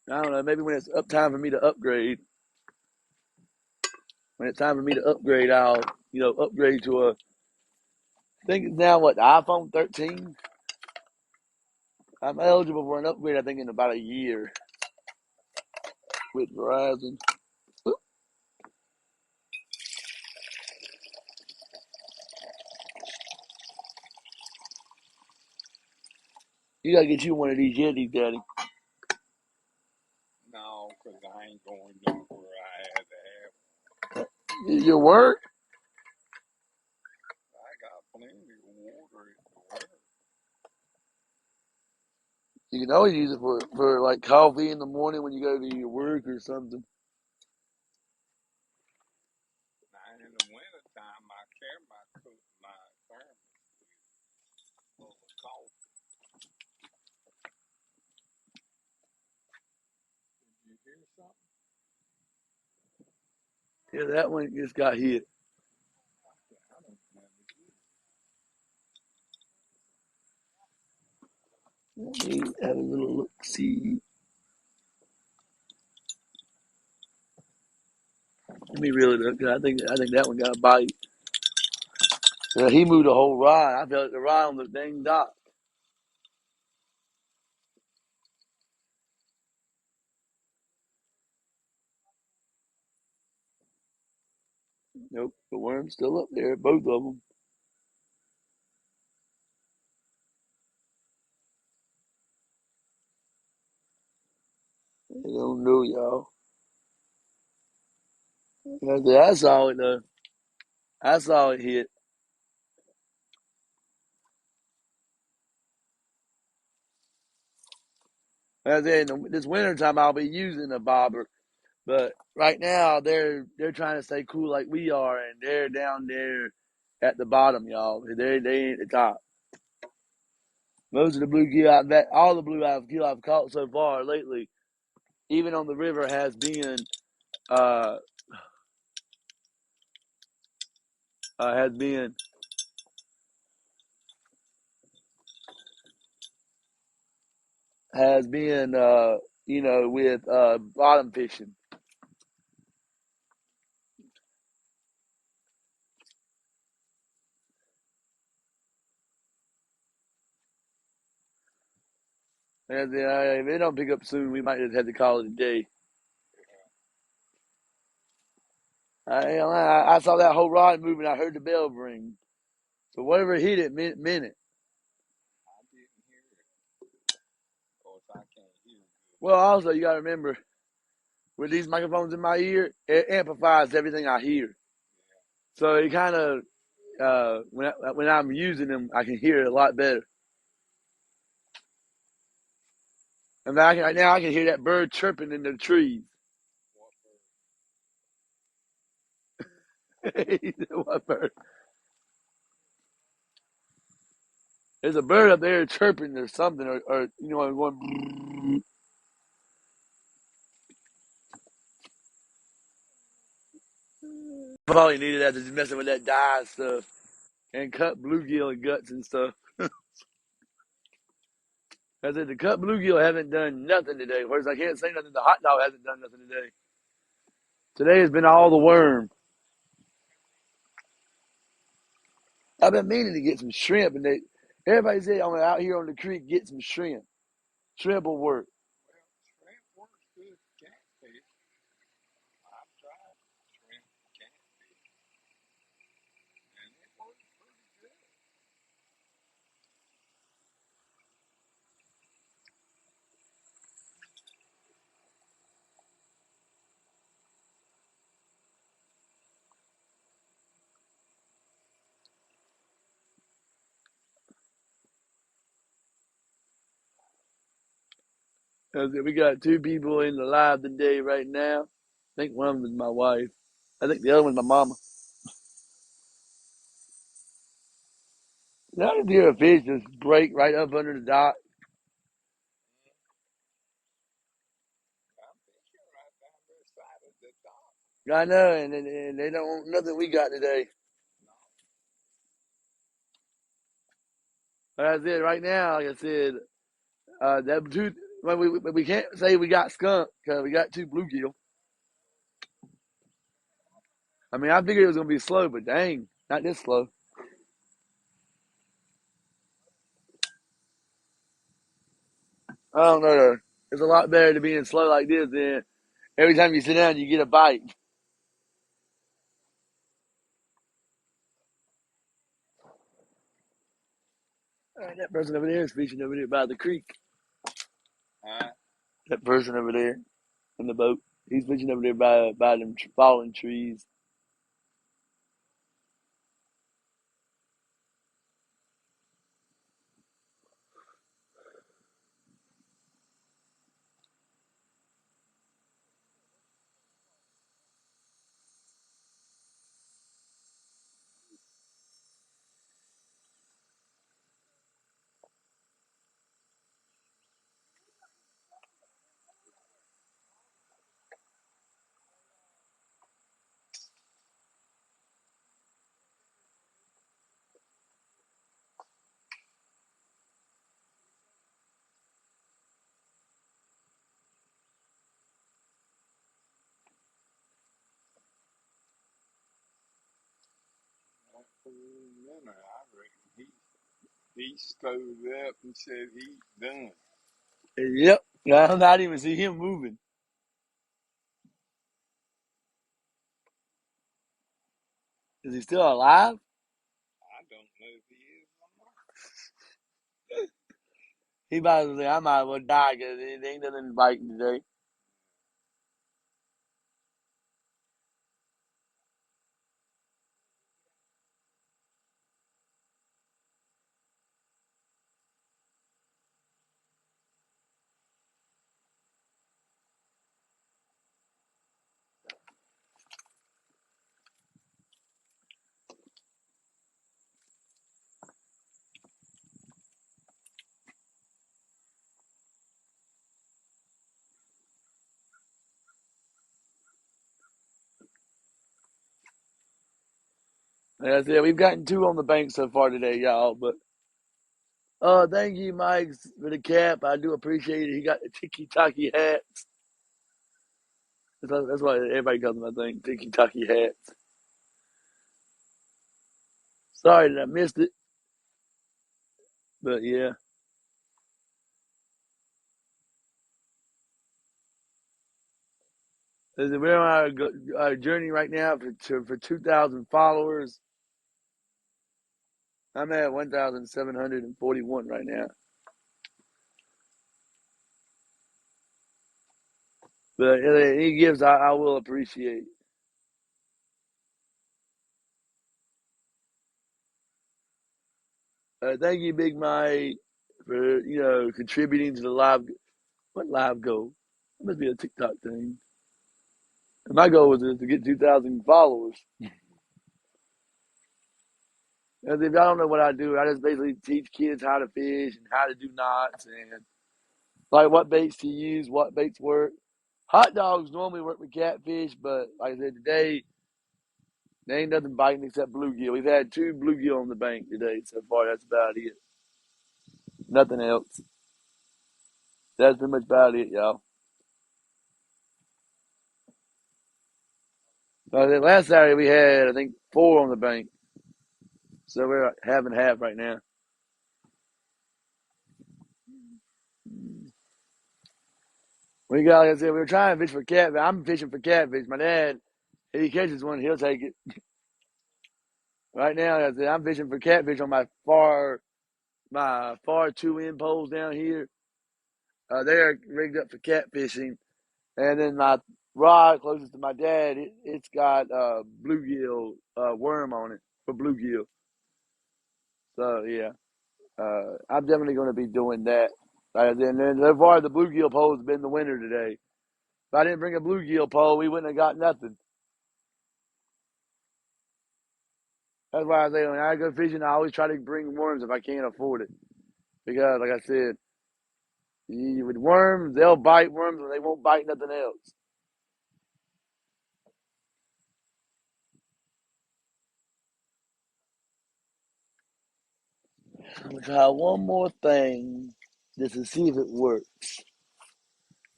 I don't know. Maybe when it's up time for me to upgrade. When it's time for me to upgrade, I'll upgrade to a. I think it's now what, the iPhone 13. I'm eligible for an upgrade. I think in about a year with Verizon. You gotta get you one of these Yetis, Daddy. No, because I ain't going nowhere. I had to have. Your work? I got plenty of water at the work. You can always use it for like coffee in the morning when you go to your work or something. Now in the wintertime, I carry my thermos full of coffee. Did you hear something? Yeah, that one just got hit. I don't never do. Let me have a little look. See. Let me reel it up because I think that one got a bite. He moved the whole rod. I felt the rod on the dang dock. Nope, the worm's still up there. Both of them. I don't know, y'all. I saw it though. I saw it hit. I said, this winter time I'll be using a bobber, but right now they're trying to stay cool like we are, and they're down there at the bottom, y'all. They ain't at the top. Most of the bluegill, all the bluegill I've caught so far lately, even on the river, uh, has been with bottom fishing. And then if they don't pick up soon, we might just have to call it a day. I saw that whole rod moving. I heard the bell ring. So whatever hit it meant it. I didn't hear it. Of course, I can't hear good. Well, also you got to remember, with these microphones in my ear, it amplifies everything I hear. So it kind of when I'm using them, I can hear it a lot better. And right now I can hear that bird chirping in the trees. What bird? What bird? There's a bird up there chirping or something, or going. Probably needed after just messing with that dye stuff and cut bluegill and guts and stuff. I said the cut bluegill haven't done nothing today. Whereas I can't say nothing. The hot dog hasn't done nothing today. Today has been all the worm. I've been meaning to get some shrimp, and everybody said I'm out here on the creek get some shrimp. Shrimp will work. Well, shrimp works good catfish. I've tried shrimp catfish, and it works pretty good. We got two people in the live today right now. I think one of them is my wife. I think the other one's my mama. Now I hear a fish just break right up under the dock. I'm fishing right down the side of the dock. I know, and they don't want nothing we got today. No, Like I said, right now, like I said, that two. Well, we can't say we got skunk because we got two bluegill. I mean, I figured it was gonna be slow, but dang, not this slow. I don't know. It's a lot better to being slow like this than every time you sit down you get a bite. That person over there is fishing over there by the creek. huh? That person over there in the boat, he's fishing over there by them fallen trees. That fool Minner, I reckon he stood up and said he's done. Yep, I don't even see him moving. Is he still alive? I don't know if he is or not. He might as well say, I might as well die because it ain't nothing biting today. Like I said, we've gotten 2 on the bank so far today, y'all. But thank you, Mike, for the cap. I do appreciate it. He got the tiki taki hats. That's why everybody calls them, I think, tiki taki hats. Sorry that I missed it, but yeah. We're on our journey right now for 2,000 followers. I'm at 1,741 right now. But any gifts I will appreciate. Thank you, Big Mike, for contributing to the live. What live goal? It must be a TikTok thing. My goal was to get 2,000 followers. And if y'all don't know what I do, I just basically teach kids how to fish and how to do knots and like what baits to use, what baits work. Hot dogs normally work with catfish, but like I said today, there ain't nothing biting except bluegill. We've had 2 bluegill on the bank today so far. That's about it. Nothing else. That's pretty much about it, y'all. Last Saturday we had, I think, 4 on the bank. So we're half and half right now. We got, like I said, we were trying to fish for catfish. I'm fishing for catfish. My dad, if he catches one, he'll take it. Right now, like I said, I'm fishing for catfish on my far 2 end poles down here. They're rigged up for catfishing. And then my rod closest to my dad, it's got bluegill worm on it for bluegill. So yeah, I'm definitely going to be doing that. And then so far, the bluegill pole has been the winner today. If I didn't bring a bluegill pole, we wouldn't have got nothing. That's why I say when I go fishing, I always try to bring worms if I can't afford it. Because, like I said, with worms, they'll bite worms and they won't bite nothing else. I'm going to try one more thing just to see if it works.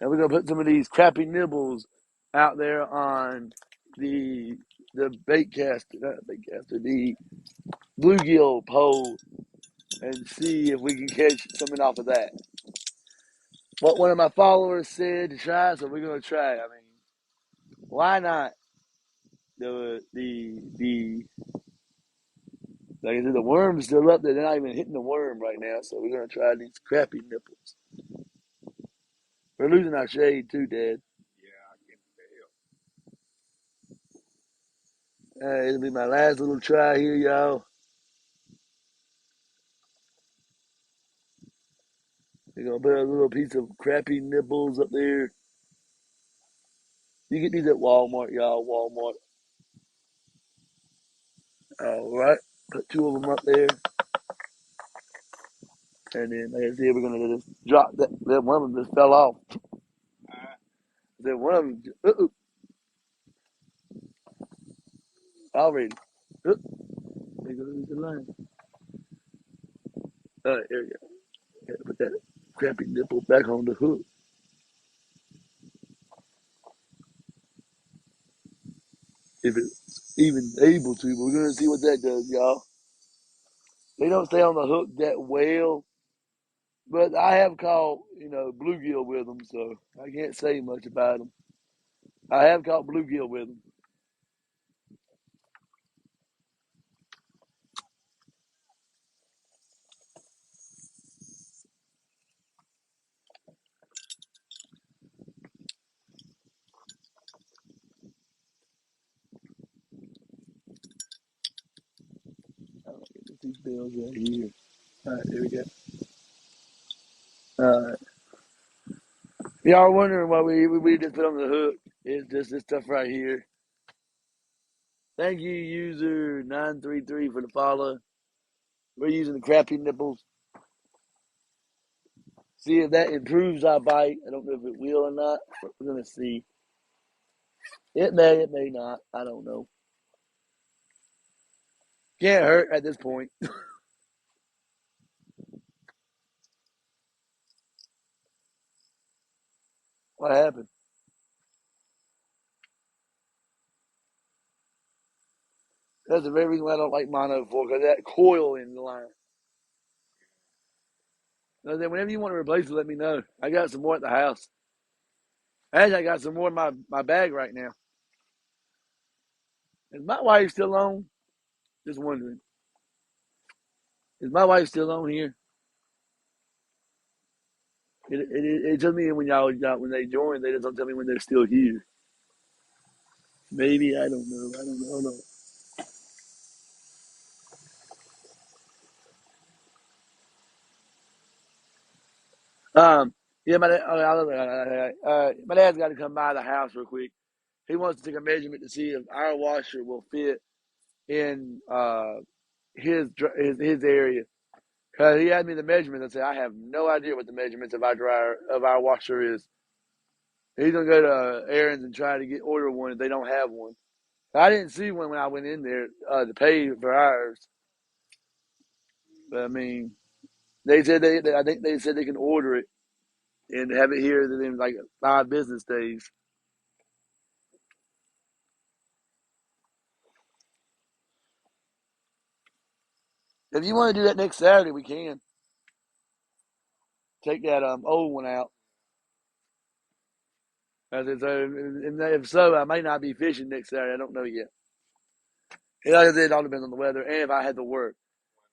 And we're going to put some of these crappy nibbles out there on the bait caster, not bait caster, the bluegill pole and see if we can catch something off of that. What one of my followers said to try, so we're going to try. I mean, why not? The like I said, the worm's still up there. They're not even hitting the worm right now, so we're gonna try these crappy nipples. We're losing our shade too, Dad. Yeah, I can tell. It'll be my last little try here, y'all. We're gonna put a little piece of crappy nipples up there. You get these at Walmart, y'all. Walmart. All right. Put 2 of them up there, and then like I said, we're gonna just drop that. That one of them just fell off. Uh, Then one of them already. Uh, there goes the line. All right, there we go. Gotta put that crappy nipple back on the hook. If it's even able to, but we're gonna see what that does, y'all. They don't stay on the hook that well, but I have caught, bluegill with them, so I can't say much about them. I have caught bluegill with them. I don't get these bills right here. All right, there we go. All right. Y'all are wondering why we just put on the hook. It's just this stuff right here. Thank you, user 933 for the follow. We're using the crappy nipples. See if that improves our bite. I don't know if it will or not, but we're gonna see. It may not. I don't know. Can't hurt at this point. What happened? That's the very reason why I don't like mono for, because that coil in the line. So then whenever you want to replace it, let me know. I got some more at the house. Actually, I got some more in my bag right now. Is my wife still on? Just wondering. Is my wife still on here? It tells me when when they join, they just don't tell me when they're still here. Maybe I don't know. I don't know. Hold yeah, my dad's got to come by the house real quick. He wants to take a measurement to see if our washer will fit in his area. Cause he had me the measurements. I said I have no idea what the measurements of our washer is. He's gonna go to Aaron's and try to order one if they don't have one. I didn't see one when I went in there to pay for ours. But I mean, they said I think they said they can order it and have it here within like 5 business days. If you want to do that next Saturday, we can take that old one out. And if so, I may not be fishing next Saturday. I don't know yet. And like I said, it all depends on the weather and if I had to work.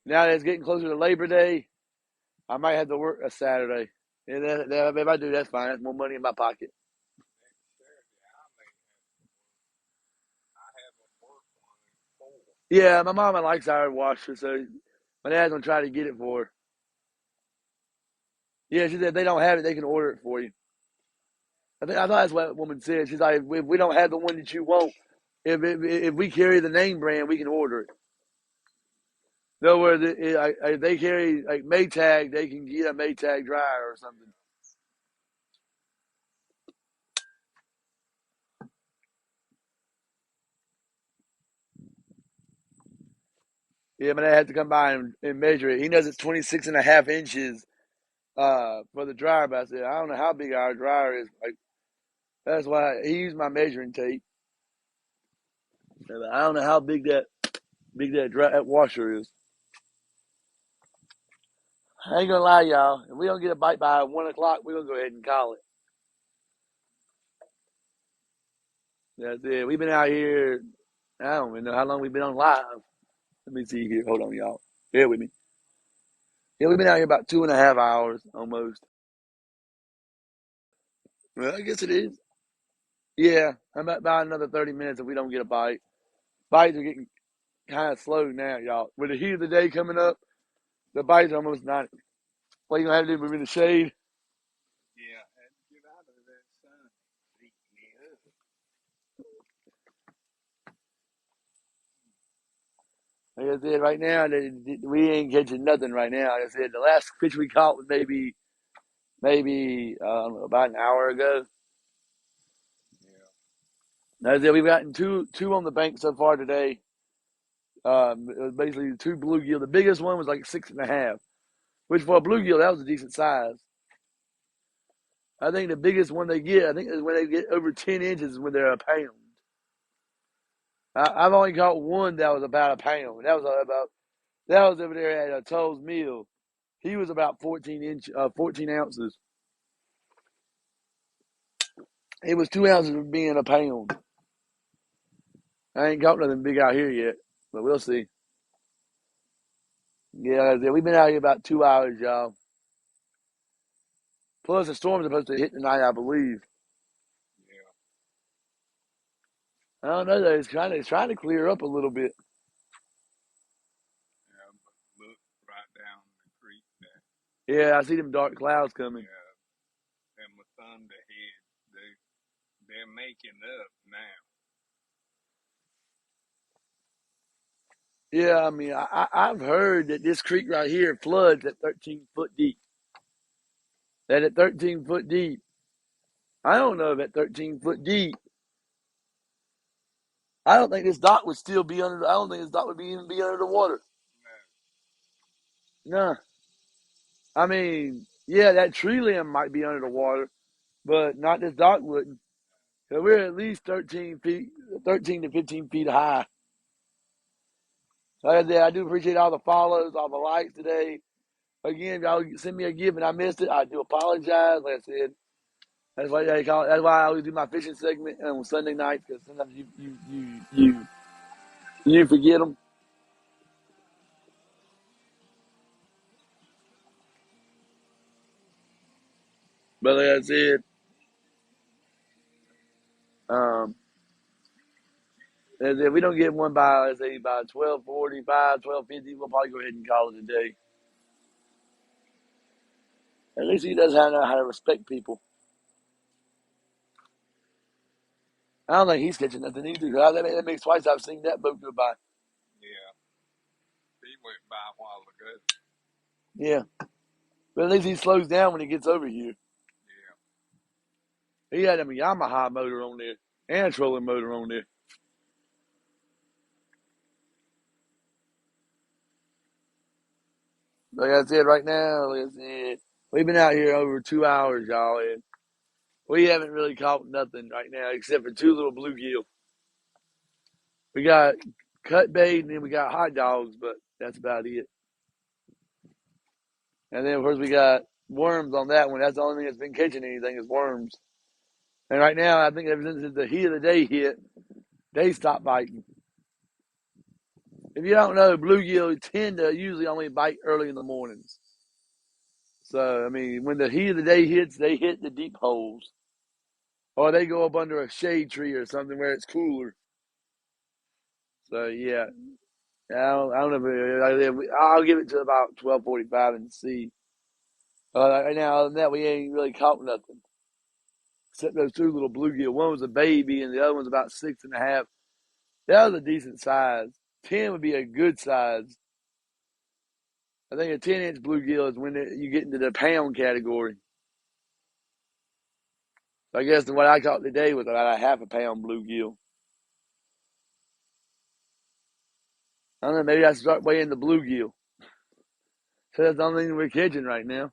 Now that it's getting closer to Labor Day, I might have to work a Saturday. And if I do, that's fine. That's more money in my pocket. Yeah, my mama likes our washer, so my dad's gonna try to get it for her. Yeah, she said if they don't have it, they can order it for you. I thought that's what that woman said. She's like, if we don't have the one that you want, if we carry the name brand, we can order it. In other words, if they carry like Maytag, they can get a Maytag dryer or something. Yeah, but I had to come by and measure it. He knows it's 26 and a half inches for the dryer, but I said, I don't know how big our dryer is. Like, that's why he used my measuring tape. I don't know how big that washer is. I ain't gonna lie, y'all. If we don't get a bite by 1 o'clock, we're gonna go ahead and call it. That's it. We've been out here. I don't even know how long we've been on live. Let me see here. Hold on, y'all. Bear with me. Yeah, we've been out here about 2.5 hours almost. Well, I guess it is. Yeah, I'm about another 30 minutes if we don't get a bite. Bites are getting kind of slow now, y'all. With the heat of the day coming up, the bites are almost not. What you gonna have to do? Move in the shade. Yeah, I had to get out of that sun. Beating me up. Like I said, right now we ain't catching nothing right now. Like I said, the last fish we caught was maybe I don't know, about an hour ago. Yeah. Like I said, we've gotten two on the bank so far today. It was basically two bluegill. The biggest one was like 6.5, which for a bluegill that was a decent size. I think the biggest one they get, I think, is when they get over 10 inches when they're a pound. I've only caught one that was about a pound. That was over there at Tull's Mill. He was about 14 ounces. It was 2 ounces of being a pound. I ain't caught nothing big out here yet, but we'll see. Yeah, we've been out here about 2 hours, y'all. Plus, the storm's supposed to hit tonight, I believe. Yeah. I don't know though. It's trying to clear up a little bit. Yeah, but look right down the creek there. Yeah, I see them dark clouds coming. Yeah, them thunderhead. They're making up now. Yeah, I mean, I've heard that this creek right here floods at 13 foot deep. That at 13 foot deep, I don't know if at 13 foot deep, I don't think this dock would still be under. I don't think this dock would even be under the water. No. I mean, yeah, that tree limb might be under the water, but not this dock wouldn't. So we're at least 13 to 15 feet high. Like I said, I do appreciate all the follows, all the likes today. Again, if y'all send me a gift and I missed it, I do apologize. Like I said, that's why they call it. That's why I always do my fishing segment on Sunday nights, because sometimes you forget them. But like I said, um, if we don't get one by, let's say, by 12:45, 12:50, we'll probably go ahead and call it a day. At least he does know how to respect people. I don't think he's catching nothing either. That makes twice I've seen that boat go by. Yeah, he went by a while ago. Yeah. But at least he slows down when he gets over here. Yeah. He had a Yamaha motor on there and a trolling motor on there. Like I said, right now, like I said, we've been out here over 2 hours, y'all, and we haven't really caught nothing right now except for two little bluegill. We got cut bait and then we got hot dogs, but that's about it. And then, of course, we got worms on that one. That's the only thing that's been catching anything is worms. And right now, I think ever since the heat of the day hit, they stopped biting. If you don't know, bluegill tend to usually only bite early in the mornings. So, I mean, when the heat of the day hits, they hit the deep holes. Or they go up under a shade tree or something where it's cooler. So, yeah. I don't know. I'll give it to about 12:45 and see. Right now, other than that, we ain't really caught nothing. Except those two little bluegill. One was a baby and the other one's about 6.5. That was a decent size. 10 would be a good size. I think a 10-inch bluegill is when you get into the pound category. So I guess what I caught today was about a half a pound bluegill. I don't know, maybe I should start weighing the bluegill. So that's the only thing we're catching right now.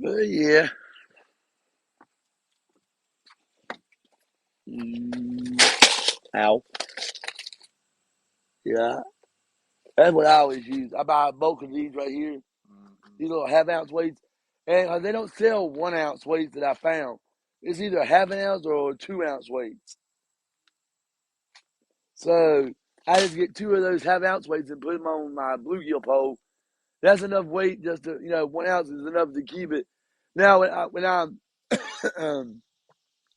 But yeah. Ow. Yeah. That's what I always use. I buy a bulk of these right here. These little half-ounce weights. And they don't sell 1-ounce weights that I found. It's either a half an ounce or 2-ounce weights. So I just get two of those half-ounce weights and put them on my bluegill pole. That's enough weight just to, 1 ounce is enough to keep it. Now, when I'm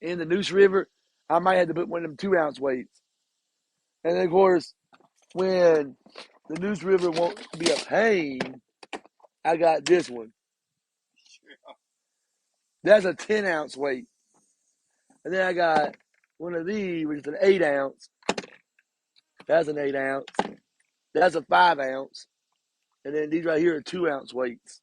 in the Noose River, I might have to put one of them 2-ounce weights. And then, of course, when the Noose River won't be a pain, I got this one. That's a 10-ounce weight. And then I got one of these, which is an 8-ounce. That's an 8-ounce. That's a 5-ounce. And then these right here are 2-ounce weights.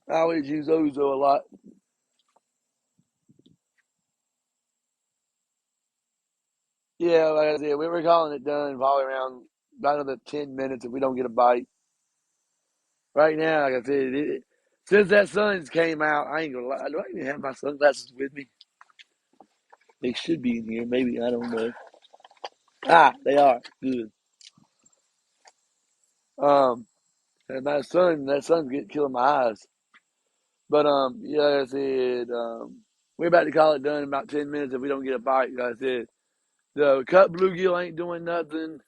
I always use those though a lot. Yeah, like I said, we're calling it done probably around about another 10 minutes if we don't get a bite. Right now, like I said, since that sun's came out, I ain't gonna lie. Do I even have my sunglasses with me? They should be in here. Maybe, I don't know. Ah, they are. Good. Um, and that sun's killing my eyes. But, yeah, like I said, we're about to call it done in about 10 minutes if we don't get a bite. Like I said, the cut bluegill ain't doing nothing.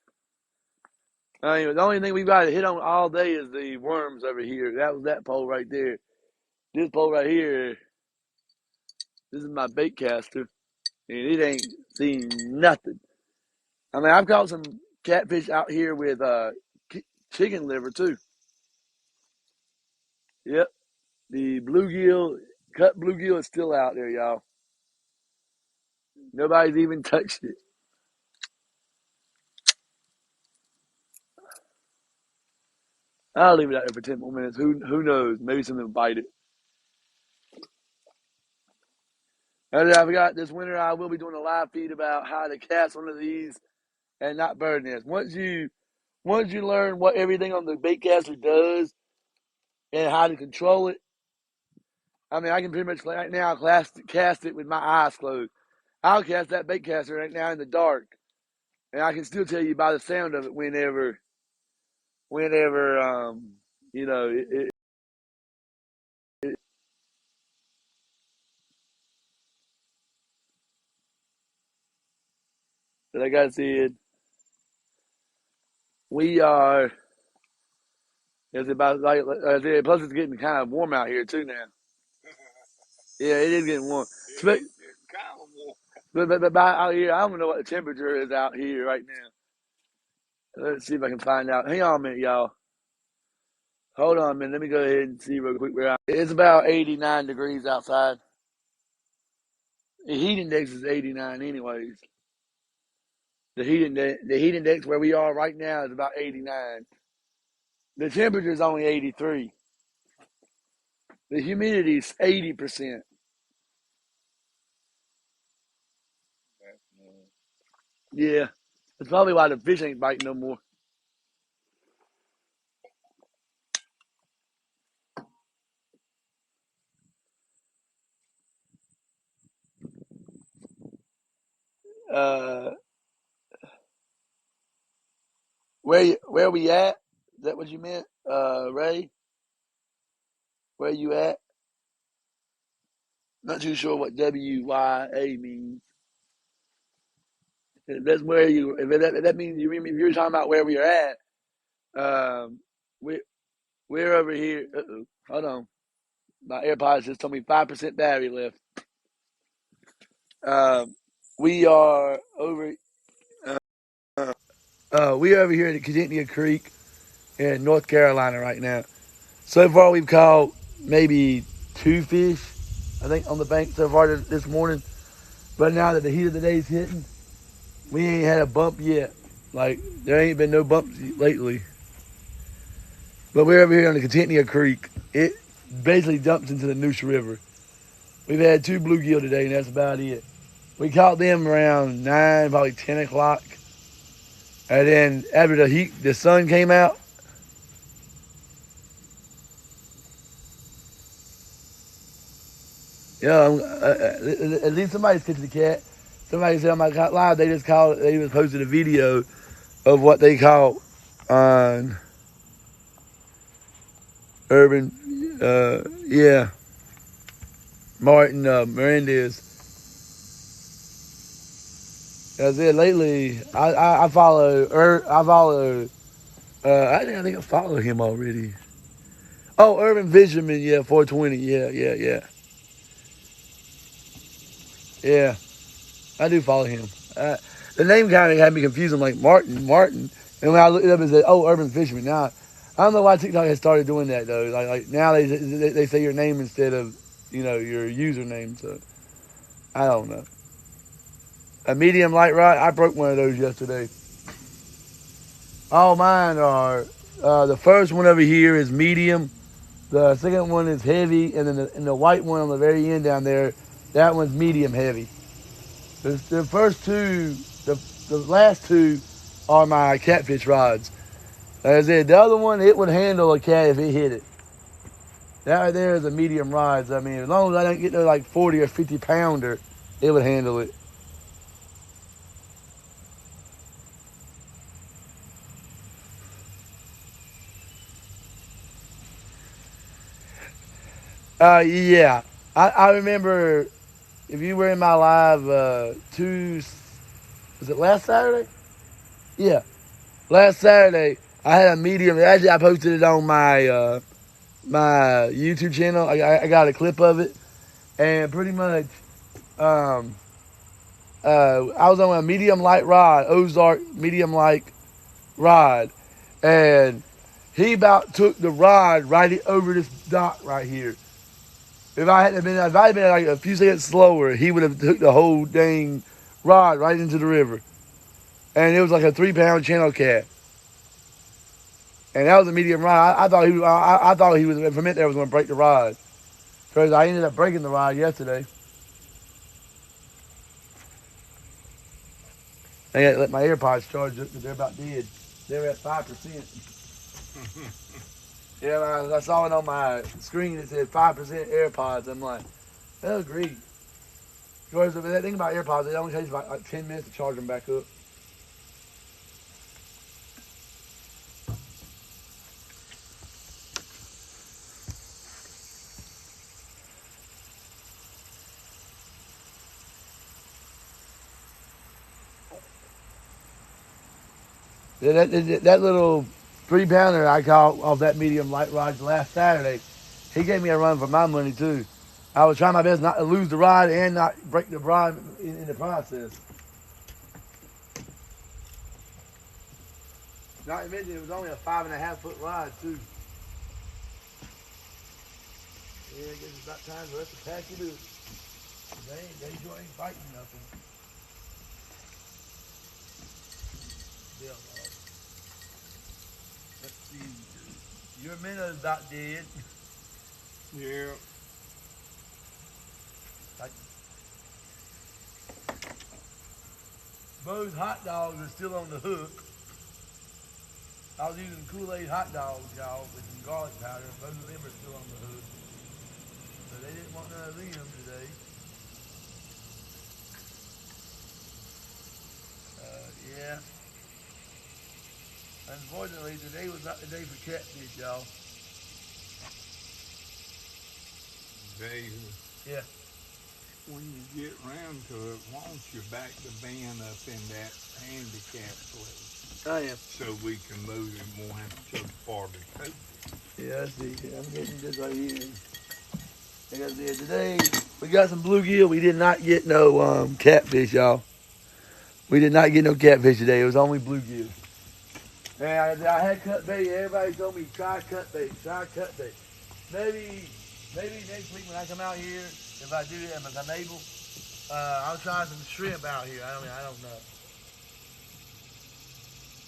I mean, the only thing we've got to hit on all day is the worms over here. That was that pole right there. This pole right here, this is my bait caster, and it ain't seen nothing. I mean, I've caught some catfish out here with chicken liver too. Yep, the bluegill, cut bluegill is still out there, y'all. Nobody's even touched it. I'll leave it out there for 10 more minutes. Who knows? Maybe something will bite it. And I forgot this winter I will be doing a live feed about how to cast one of these and not bird nest. Once you learn what everything on the bait caster does and how to control it, I mean I can pretty much right now cast it with my eyes closed. I'll cast that bait caster right now in the dark, and I can still tell you by the sound of it whenever you know it, like I said, we are. It's about like plus it's getting kind of warm out here too now. Yeah, it is getting warm. But It's kind of warm. but out here, I don't know what the temperature is out here right now. Let's see if I can find out. Hang on a minute, y'all. Hold on a minute. Let me go ahead and see real quick. It's about 89 degrees outside. The heat index is 89 anyways. The heat index where we are right now is about 89. The temperature is only 83. The humidity is 80%. Yeah. That's probably why the fish ain't biting no more. Uh, where we at? Is that what you meant? Ray? Where you at? Not too sure what WYA means. If that's where you, if that means if you're talking about where we are at, um, we we're over here. Hold on, my AirPods just told me 5% battery left. Um, we are over. We're over here at Contentnea Creek in North Carolina right now. So far, we've caught maybe 2 fish, I think, on the bank so far this morning. But now that the heat of the day is hitting, we ain't had a bump yet. Like, there ain't been no bumps lately. But we're over here on the Contentnea Creek. It basically dumps into the Noosa River. We've had 2 bluegill today, and that's about it. We caught them around 9, probably 10 o'clock. And then after the sun came out, at least somebody's catching the cat. Somebody said on my live they just posted a video of what they caught on Urban, Martin Melendez. As I said lately, I follow I think I follow him already. Oh, Urban Fisherman, 420, yeah. I do follow him. The name kind of had me confused. I'm like Martin, and when I looked it up, it said, "Oh, Urban Fisherman." Now, I don't know why TikTok has started doing that though. Like now they say your name instead of your username. So I don't know. A medium light rod. I broke one of those yesterday. All mine are. The first one over here is medium. The second one is heavy, and then the white one on the very end down there, that one's medium heavy. The first two, the last two, are my catfish rods. Like I said, the other one, it would handle a cat if it hit it. That right there is a medium rod. I mean, as long as I don't get to like 40 or 50 pounder, it would handle it. Yeah. I remember if you were in my live was it last Saturday? Yeah. Last Saturday, I had a medium. Actually, I posted it on my my YouTube channel. I got a clip of it, and pretty much, I was on a medium light rod, Ozark medium light rod, and he about took the rod right over this dock right here. If I had been like a few seconds slower, he would have took the whole dang rod right into the river. And it was like a 3-pound channel cat. And that was a medium rod. I thought he was from it there was going to break the rod. Because I ended up breaking the rod yesterday. I had to let my AirPods charge because they're about dead. They were at 5%. Yeah, I saw it on my screen. It said 5% AirPods. I'm like, oh, great. Because the thing about AirPods, it only takes about like 10 minutes to charge them back up. That little 3-pounder I caught off that medium light rod last Saturday, he gave me a run for my money too. I was trying my best not to lose the rod and not break the rod in the process. Not to mention it was only a 5.5-foot rod too. Yeah, I guess it's about time for us to pack it up. They sure ain't fighting nothing. Yeah, let's see. Your minnow's about dead. Yeah. Like, Bo's hot dogs are still on the hook. I was using Kool-Aid hot dogs, y'all, with some garlic powder. Both of them are still on the hook. So they didn't want none of them today. Yeah. Unfortunately, today was not the day for catfish, y'all. Dave, Yeah. when you get around to it, why don't you back the van up in that handicap place I am. so we can move it and won't have to so far to coach it? Yeah, I see. I'm getting this right here. Like I said, today we got some bluegill. We did not get no catfish, y'all. We did not get no catfish today. It was only bluegill. And I had cut bait. Everybody told me try cut bait. Try cut bait. Maybe next week when I come out here, if I do it, if I'm able, I'll try some shrimp out here. I don't know.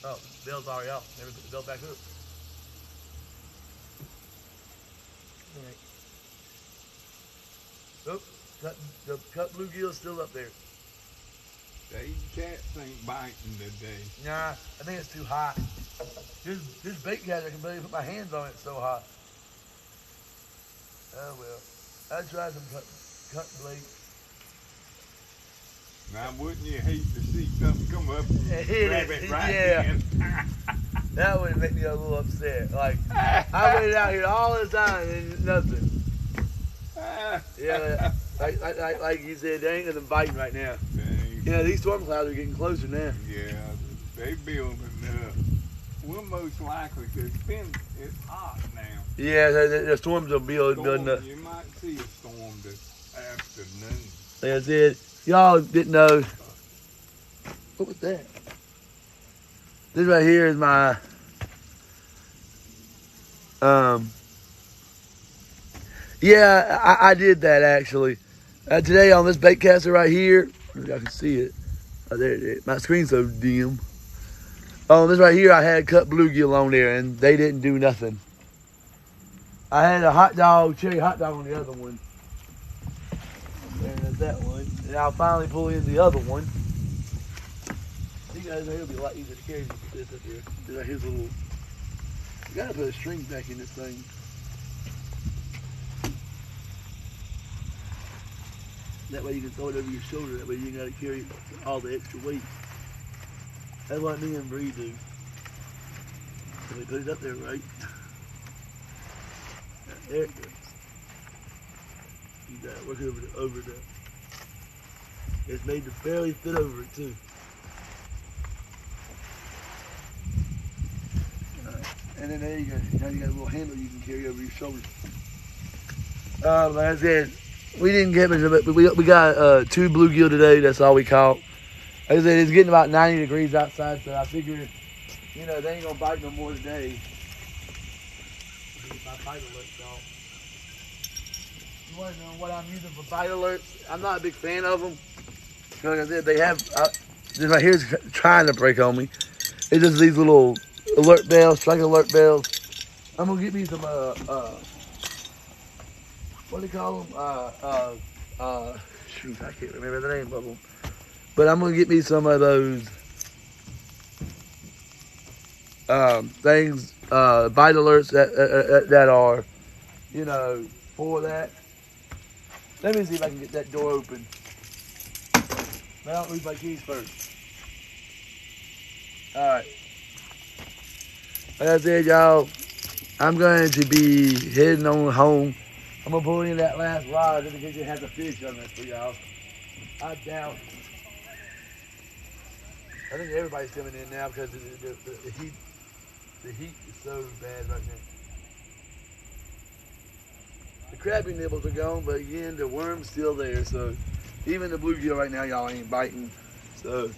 Oh, the bill's already off. Never put the bill back up. All right. Oh, the cut bluegill's still up there. These cats ain't biting today. Nah, I think it's too hot. This bait catcher, I can barely put my hands on it. It's so hot. Oh well. I'll try some cut blade. Now, wouldn't you hate to see something come up and Hit grab it, it right yeah. in? That would make me a little upset. Like, I waited out here all this time and nothing. Yeah, like you said, they ain't nothing biting right now. Yeah, these storm clouds are getting closer now. Yeah, they building up. We're most likely, because it's hot now. Yeah, the storms will be building up. You might see a storm this afternoon. Like I said, y'all didn't know. What was that? This right here is my yeah, I did that actually. Today on this bait caster right here, maybe I can see it. Oh, there it is. My screen's so dim. On this right here, I had cut bluegill on there, and they didn't do nothing. I had a cherry hot dog on the other one. There's that one. And I'll finally pull in the other one. You guys know it'll be a lot easier to carry than this up here. Here's a little. You gotta put a string back in this thing. That way you can throw it over your shoulder. That way you ain't gotta carry all the extra weight. That's what me and Bree do. So we put it up there, right? There it goes. You gotta work over that. It's made to barely fit over it too. Alright. And then there you go. Now you got a little handle you can carry over your shoulder. Like I said, we didn't get much of it, but we got 2 bluegill today. That's all we caught. Like I said, it's getting about 90 degrees outside, so I figured, you know, they ain't gonna bite no more today. My bite alerts, y'all. You want to know what I'm using for bite alerts? I'm not a big fan of them. Like I said, they have, this right here's trying to break on me. It's just these little alert bells, strike alert bells. I'm gonna get me some, what do you call them? Shoot, I can't remember the name of them. But I'm gonna get me some of those things, bite alerts that are, you know, for that. Let me see if I can get that door open. But I don't lose my keys first. All right. Like I said, y'all, I'm going to be heading on home. I'm gonna pull in that last rod just in case it has a fish on it for y'all. I doubt. I think everybody's coming in now because the heat. The heat is so bad right now. The crappie nibbles are gone, but again, the worm's still there. So even the bluegill right now, y'all ain't biting. So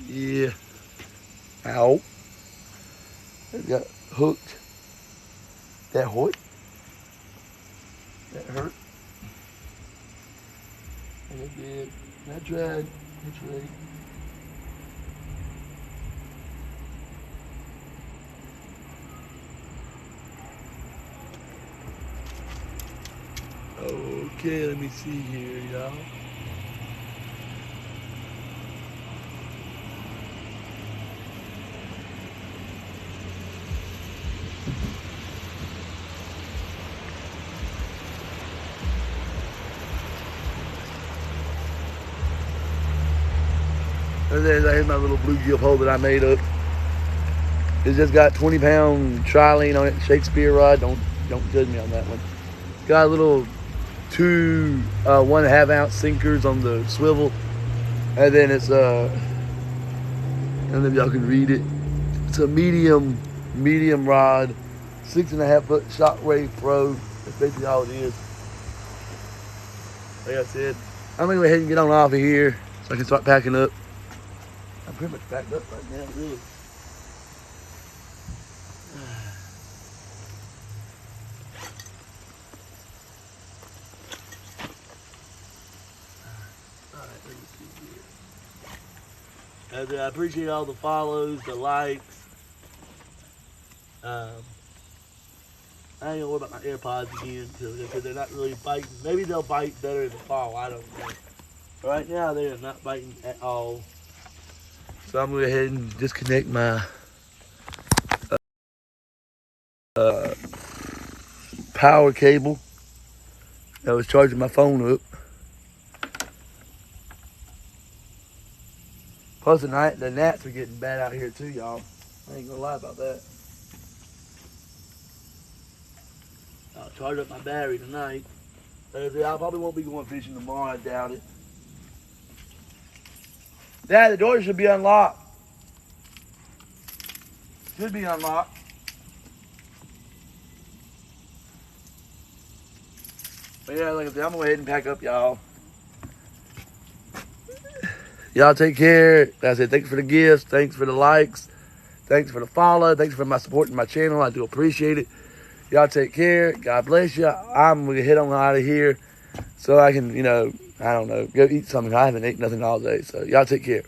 yeah. Ow. I got hooked. That hurt. That hurt. And it did. I tried. That's right. Okay, let me see here, y'all. And there's my little bluegill pole that I made up. It's just got 20-pound trilene on it, Shakespeare rod. Don't judge me on that one. Got a little 2 1/2 ounce sinkers on the swivel, and then it's I don't know if y'all can read it. It's a medium rod, 6.5 foot Shockwave Pro. That's basically all it is. Like I said, I'm gonna go ahead and get on off of here so I can start packing up. I'm pretty much packed up right now, really. I appreciate all the follows, the likes. I ain't gonna worry about my AirPods again because they're not really biting. Maybe they'll bite better in the fall. I don't know. But right now they are not biting at all. So I'm gonna go ahead and disconnect my power cable that was charging my phone up. Plus the gnats are getting bad out here too, y'all. I ain't gonna lie about that. I'll charge up my battery tonight. I probably won't be going fishing tomorrow, I doubt it. Dad, the door should be unlocked. Should be unlocked. But yeah, like I said, I'm gonna go ahead and pack up, y'all. Y'all take care. Like I said, thanks for the gifts. Thanks for the likes. Thanks for the follow. Thanks for my support in my channel. I do appreciate it. Y'all take care. God bless you. I'm going to head on out of here so I can, I don't know, go eat something. I haven't eaten nothing all day. So y'all take care.